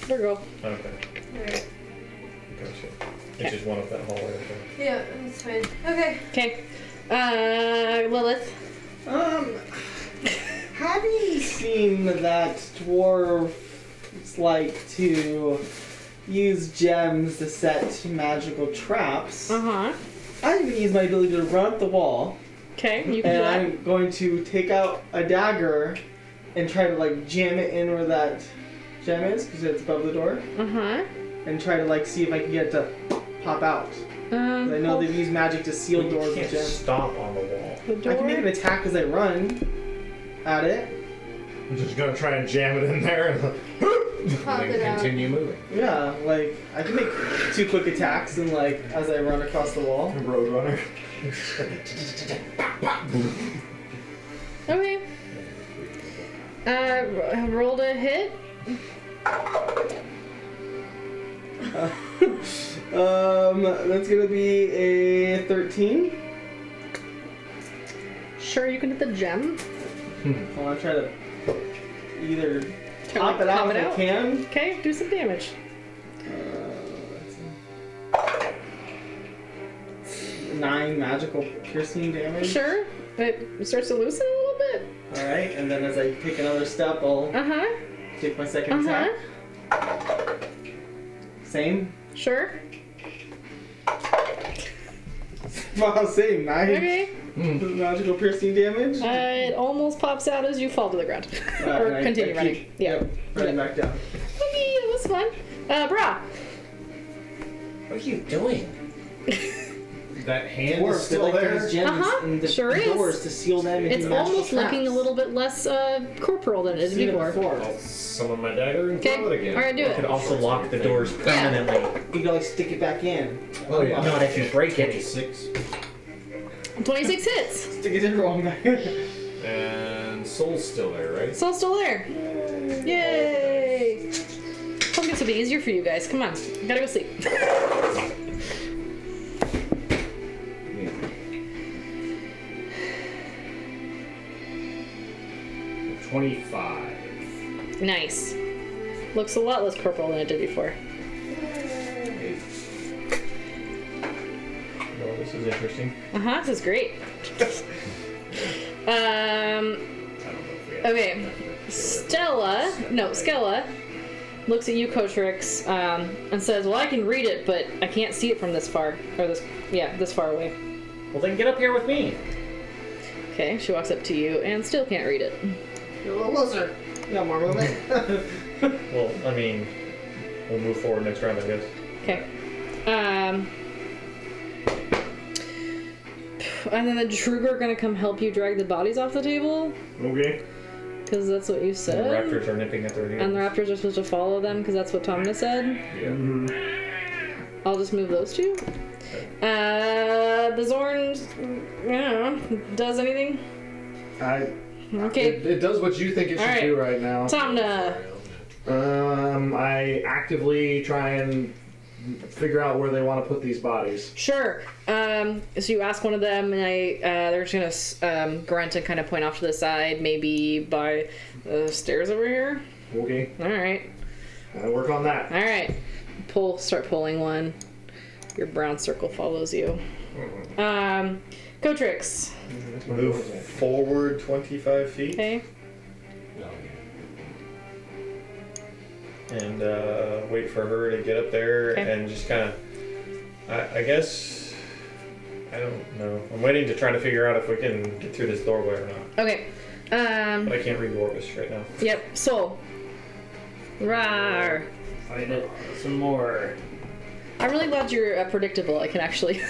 There we go. Okay. Alright. Gotcha. It's just one of that hallway. Okay. Yeah, that's fine. Okay. Okay. Lilith. Having seen that dwarves like to use gems to set magical traps, Uh-huh. I'm going to use my ability to run up the wall, Okay, you can and do that. I'm going to take out a dagger and try to like jam it in where that gem is, because it's above the door, Uh-huh. and try to like see if I can get it to pop out. 'Cause I know they've used magic to seal doors You with can't gems. stomp on the wall. The door. I can make an attack as I run at it. I'm just gonna try and jam it in there. Pop And it then out. continue moving. Yeah, like I can make 2 quick attacks and like as I run across the wall. Roadrunner. Okay. Rolled a hit. That's gonna be a 13. Sure, you can hit the gem. Well, I'm trying to either Try to, pop it out pop if I can. Okay, do some damage. Let's see. 9 magical piercing damage. Sure. It starts to loosen a little bit. Alright, and then as I take another step, I'll Uh-huh. take my second Uh-huh. attack. Same. Sure. Wow, same. 9 Okay. magical piercing damage. It almost pops out as you fall to the ground. Or And I continue keep- running. Yeah. Yep, running back down. Okay, that was fun. Bra. What are you doing? That hand is Dwarves, they still like to there. use gems Uh-huh, in the sure is. doors to seal them into It's magical almost looking a traps. little bit less corporal than it did Seen it before. I'll summon my dagger and Okay. throw it again. Alright, do You could it. also lock the doors permanently. You can like stick it back in. Oh yeah. Not if you break it. 6. 26 hits. Stick it in wrong back in. And soul's still there, right? Soul's still there. Yay! Hope this will be easier for you guys. Come on. Gotta go sleep. 8 25. Nice. Looks a lot less purple than it did before. Well, this is interesting. This is great. Okay. Skella looks at you, Coach Rix, and says, well, I can read it, but I can't see it from this far. Or this far away. Well, then get up here with me. Okay, she walks up to you and still can't read it. You're a little closer. You got more movement. Well, I mean, we'll move forward next round, I guess. Okay. And then the Druger are gonna come help you drag the bodies off the table? Okay. Because that's what you said. And the raptors are nipping at their heels. And the raptors are supposed to follow them because that's what Tomna said. Yeah. Mm-hmm. I'll just move those two. The Zorn, does anything? Okay. It does what you think it should do right now. Tomna. I actively try and figure out where they want to put these bodies. Sure. So you ask one of them, and they're just gonna grunt and kind of point off to the side, maybe by the stairs over here. Okay. All right. I'll work on that. All right. Start pulling one. Your brown circle follows you. Cotrix. Move forward 25 feet. Okay. And wait for her to get up there and just kind of, I guess, I don't know. I'm waiting to try to figure out if we can get through this doorway or not. Okay. But I can't read Orvis right now. Yep. Soul. Rawr. Find it some more. I'm really glad you're predictable. I can actually.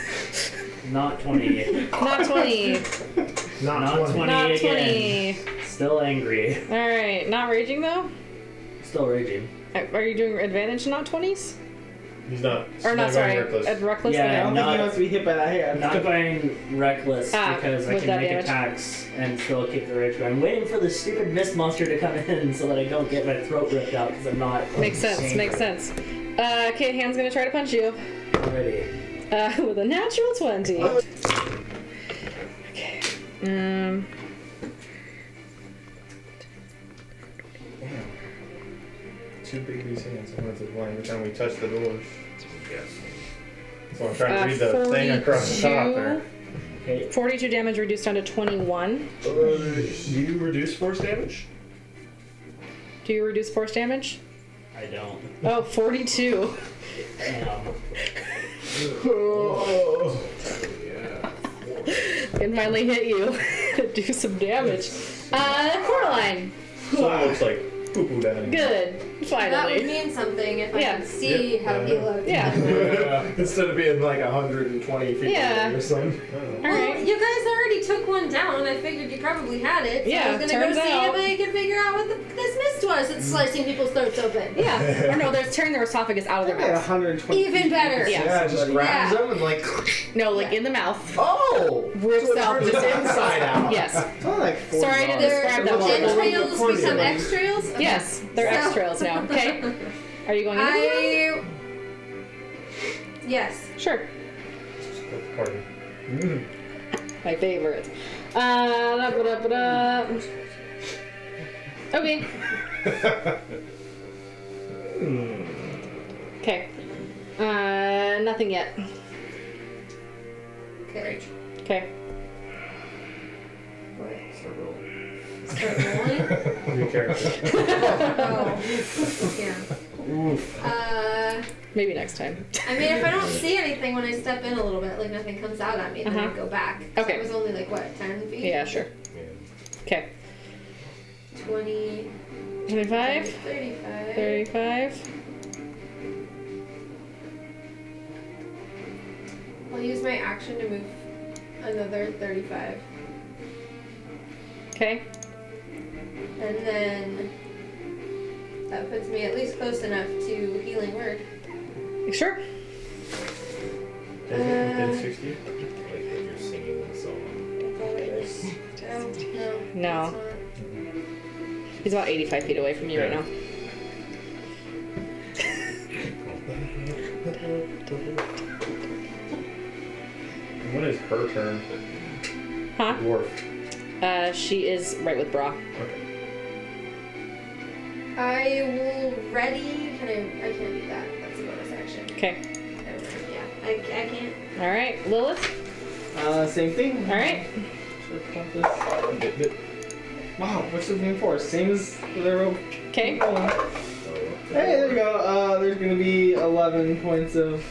Not 20. Not 20. Not 20. Not again. 20. Still angry. All right. Not raging though. Still raging. Are you doing advantage not 20s? He's not. Or not, sorry. Reckless. Reckless? Yeah, I don't think he wants to be hit by that hand. Not going reckless because I with can that make damage. attacks and still keep the rage going. I'm waiting for the stupid mist monster to come in so that I don't get my throat ripped out because I'm not. Makes sense. angry. Makes sense. Okay, hand's gonna try to punch you. Already. With a natural 20. Okay. Two big these hands. I wanted to blind every time we touch the doors. So I'm trying to read the thing across the top there. Okay. 42 damage reduced down to 21. Do you reduce force damage? Do you reduce force damage? I don't. Oh, 42. Damn. Can finally hit you. Do some damage. Coraline. Someone looks like poo-poo down here. Good. That would Finally. mean something if I Yeah. could see how he looked. Yeah. Instead of being like 120 feet Yeah. away or something. All Well, right. you guys already took one down. I figured you probably had it. So Yeah, I was gonna go turns see out- if I could figure out what this mist was. It's slicing people's throats open. Yeah. Or no, they're tearing their esophagus out of their At mouth. 120. Even better. Yeah. Yeah, just grabs Yeah. them and like. No, like in the mouth. Oh! Rips So it out turns this it inside out. Yes. It's only like 40 Sorry to yards. describe that Their one. entrails become extrails? Okay. Yes, they're So- extrails now. Okay. Are you going into the room? Yes. Sure. Pardon. My favorite. Da-ba-da-ba-da. Okay. Okay. Nothing yet. Okay. Okay. Start rolling. New character. Oh. Yeah. Maybe next time. I mean, if I don't see anything when I step in a little bit, like nothing comes out at me, then I go back. Okay. So it was only like, what, 10 feet? Yeah, sure. Okay. 20, 25, 35. 35. I'll use my action to move another 35. Okay. And then that puts me at least close enough to healing word. Sure. Within 60? Like if you're singing the song. No. it's not. He's about 85 feet away from you right now. When is her turn? Huh? Dwarf. She is right with Bra. Okay. I will ready. Can I can't do that. That's a bonus action. Okay. Yeah, I can't. All right, Lilith. Same thing. All right. Should have pumped this. Wow, what's the name for? Same as the rope. Okay. Hey, there you go. There's gonna be 11 points of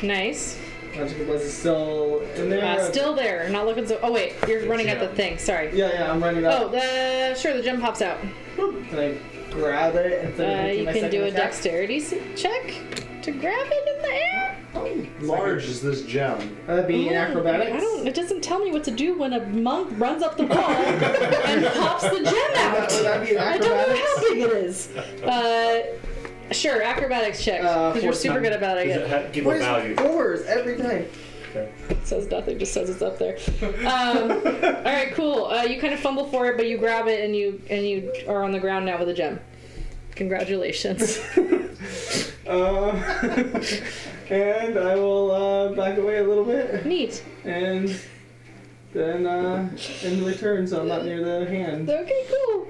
Nice. magical blessing still in there. Still there. Not looking so. Oh wait, you're running at the thing. Sorry. Yeah, I'm running up. Oh, sure. The gem pops out. Can I grab it instead of making You my can second do a attack? dexterity check to grab it in the air. How large is this gem? That'd be in acrobatics. I don't. It doesn't tell me what to do when a monk runs up the wall and pops the gem out. Would that be in I don't know acrobatics? how big it is. Sure, acrobatics check because you're super good about it. Does it Again. give a Where's value? 4s every time? It says nothing, just says it's up there. All right, cool. You kind of fumble for it, but you grab it and you are on the ground now with a gem. Congratulations. And I will back away a little bit, Neat. and then end the turn, so I'm not near the hand. Okay, cool.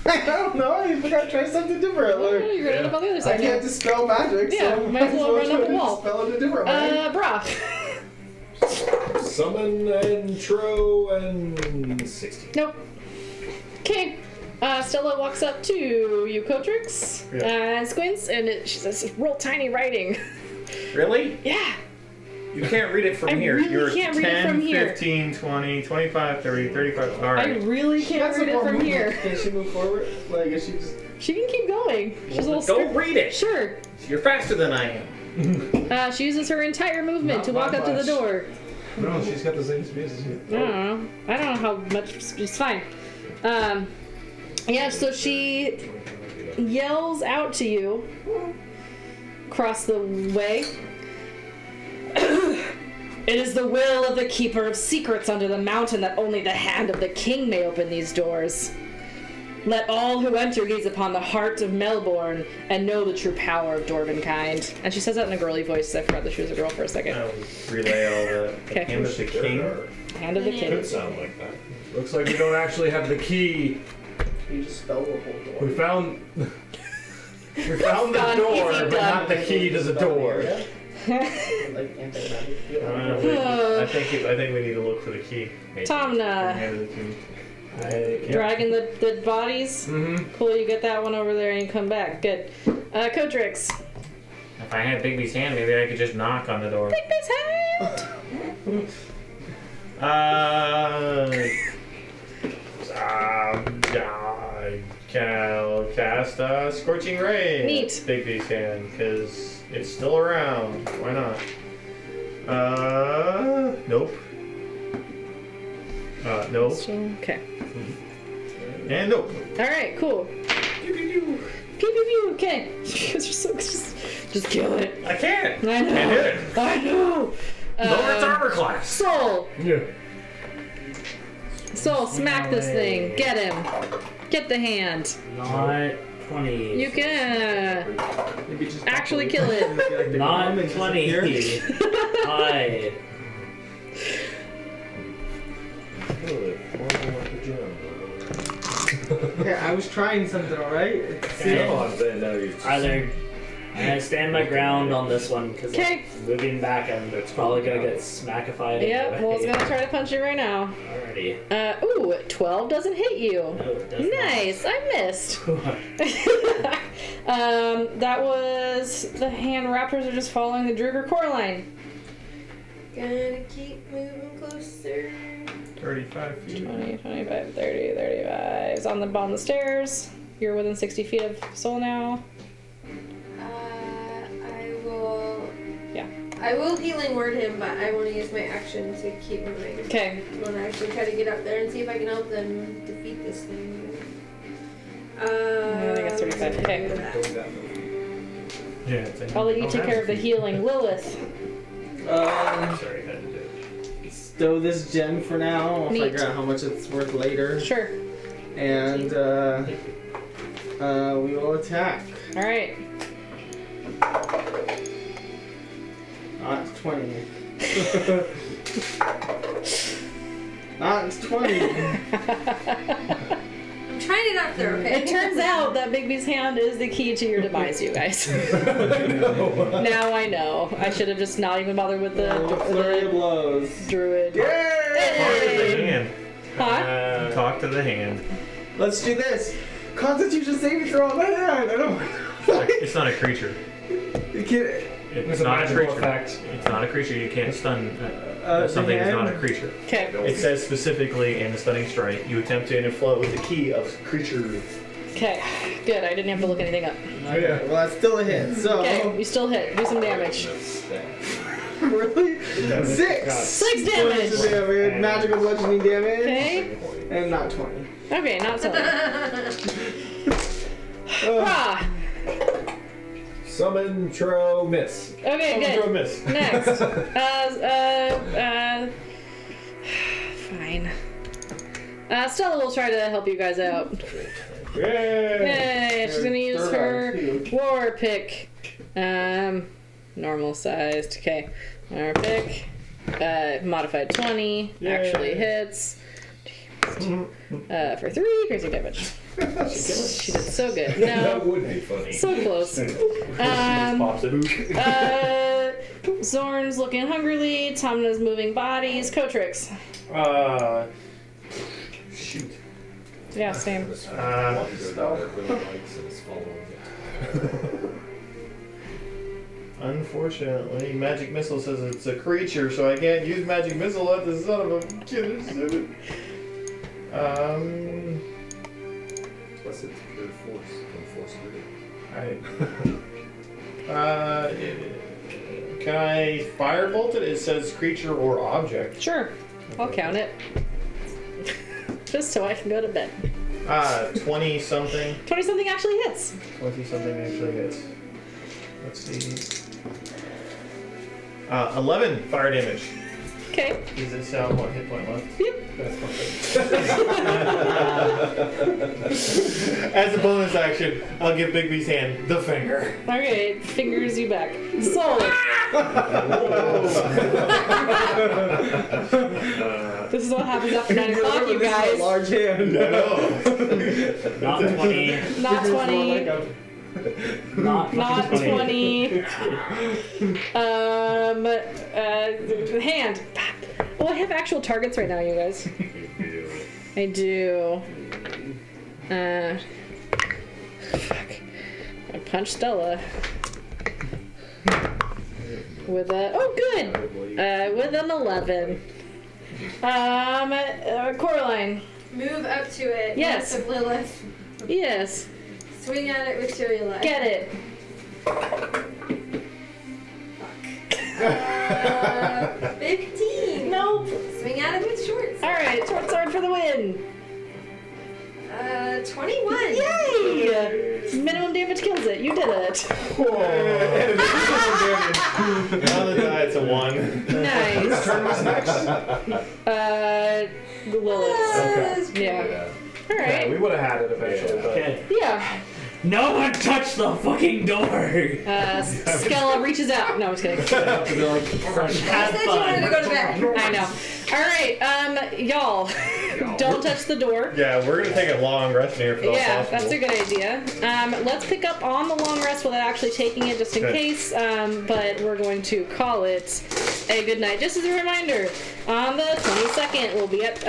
I don't know. I forgot to try something different. Oh, you're gonna end up on the other I side. can't dispel magic, Yeah, so might as well run up the wall. Spell it a different way. Brock. Summon and throw and 16. Nope. Okay. Stella walks up to you, Cotrix, and squints, and she says, "Real tiny writing." Really? Yeah. You can't read it from I here. really You're can't 10, read it from here. 15, 20, 25, 30, 35. All I right. really She can't got read some it more from movement. here. Can she move forward? Like, is she just... She can keep going. She's a little Don't scared. read it. Sure. You're faster than I am. She uses her entire movement Not to walk by up to the much. door. No, she's got the same speed as you. I don't know how much. It's fine. Yeah. So she yells out to you across the way. It is the will of the Keeper of Secrets under the mountain that only the hand of the king may open these doors. Let all who enter gaze upon the heart of Melbourne and know the true power of Dwarvenkind. And she says that in a girly voice. I forgot that she was a girl for a second. I'll relay all the Okay. hand of the king. Hand of the king. Could sound like that. Looks like we don't actually have the key. You just spell the whole door. We found the Done. door, Easy but done. not the key to the door. Like anti-magic. I think we need to look for the key. Maybe. Tomna. Hand of the king. Dragging the bodies. Mm-hmm. Cool, you get that one over there and you come back. Good. Cotrix. If I had Bigby's hand, maybe I could just knock on the door. Bigby's hand! I'll cast Scorching Ray. Neat. Bigby's hand, because it's still around. Why not? Nope. Nope. Okay. And nope. Alright, cool. Pew, pew, pew. Pew pew pew. Okay. You guys are so just kill it. I can't. I know. Can't hit it. I know. Lower its armor class. Soul. Yeah. Soul, smack this thing. Get him. Get the hand. Not 20. You can Maybe just actually kill it. Not 20. I. Okay, I was trying something, alright? Either I stand my ground on this one because Okay. moving back and it's probably gonna get smackified. Yep, anyway. Wolf's gonna try to punch you right now. Alrighty. Ooh, 12 doesn't hit you. No, it does Nice, I missed. not. That was the hand raptors are just following the Druger core line. Gonna keep moving closer. 35 feet. 20, 25, 30, 35. It's on the bottom of the stairs. You're within 60 feet of Soul now. I will healing word him, but I want to use my action to keep moving. Okay. I want to actually try to get up there and see if I can help them defeat this thing. I think it's 35. Okay. Yeah, it's I'll let you take care of the healing. Lilith. Sorry, I had to do it. Stow this gem for now. I'll Neat. figure out how much it's worth later. Sure. And we will attack. Alright. Not 20. Not 20. I'm trying to not throw it. It turns out that Bigby's hand is the key to your demise, you guys. Now I know. I should have just not even bothered with Flurry of the blows. druid. Talk to the Hey! hand. Huh? Talk to the hand. Let's do this. Constitution saving throw on my hand. I don't. It's not a creature. You can't. It's a not a magical creature. effect. It's not a creature. You can't stun something the that's not a hand? creature. Okay. It says specifically in the stunning strike, you attempt to inflow with the key of creature. Okay. Good. I didn't have to look anything up. Okay, well, that's still a hit. So. Okay. You still hit. Do some damage. Really? 6! 6 Points of damage. damage. Magical bludgeoning damage. Okay. And not 20. Okay. Not so bad. Ah. Summon, throw, miss. Okay. Throw a Good. miss. Next. Fine. Stella will try to help you guys out. Yay! Yay! She's gonna use her Third war pick. Normal sized. Okay. War pick. Modified 20. Actually hits. For 3 crazy damage. She did so good. That No. would be funny. So close. Pops it. Zorn's looking hungrily. Tamna's moving bodies. Cotrix. Shoot. Yeah, same. Unfortunately, magic missile says it's a creature, so I can't use magic missile at the son of a kid. Plus it's pure force. Can I firebolt it? It says creature or object. Sure. I'll count it. Just so I can go to bed. 20 something. 20 something actually hits. 20 something actually hits. Let's see. 11 fire damage. Okay. Does it sound 1 hit point left? Yep. That's perfect. As a bonus action, I'll give Bigby's hand the finger. Okay, it fingers you back. So. This is what happens after 9 o'clock, you This is a guys. large hand. Not 20. Not 20. Not Not 20. 20. Hand. Oh, I have actual targets right now, you guys. I do. Fuck. I punched Stella. With a. Oh, good! With an 11. Coraline. Move up to it. Yes. Of Lilith. Yes. Swing at it with Tulia. Get it. 15. Nope. Swing at it with shorts. Alright, short sword for the win. 21. Yay! Minimum damage kills it. You did it. Now the die, it's a 1. Nice. Lilith. Yeah. Yeah, Alright. we would have had it eventually, but Okay. Yeah. No one touched the fucking door. Skella reaches out. No, I'm just kidding. I said you wanted to go to bed. I know. Alright, y'all. Don't touch the door. Yeah, we're gonna take a long rest here for all Yeah, possible. that's a good idea. Let's pick up on the long rest without actually taking it just in Okay. case, but we're going to call it a good night. Just as a reminder, on the 22nd, we'll be at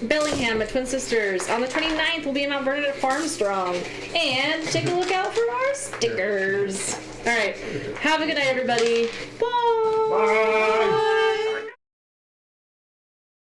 Bellingham at Twin Sisters. On the 29th, we'll be in Mount Vernon at Farmstrong. And take a look out for our stickers. All right, have a good night, everybody. Bye. Bye.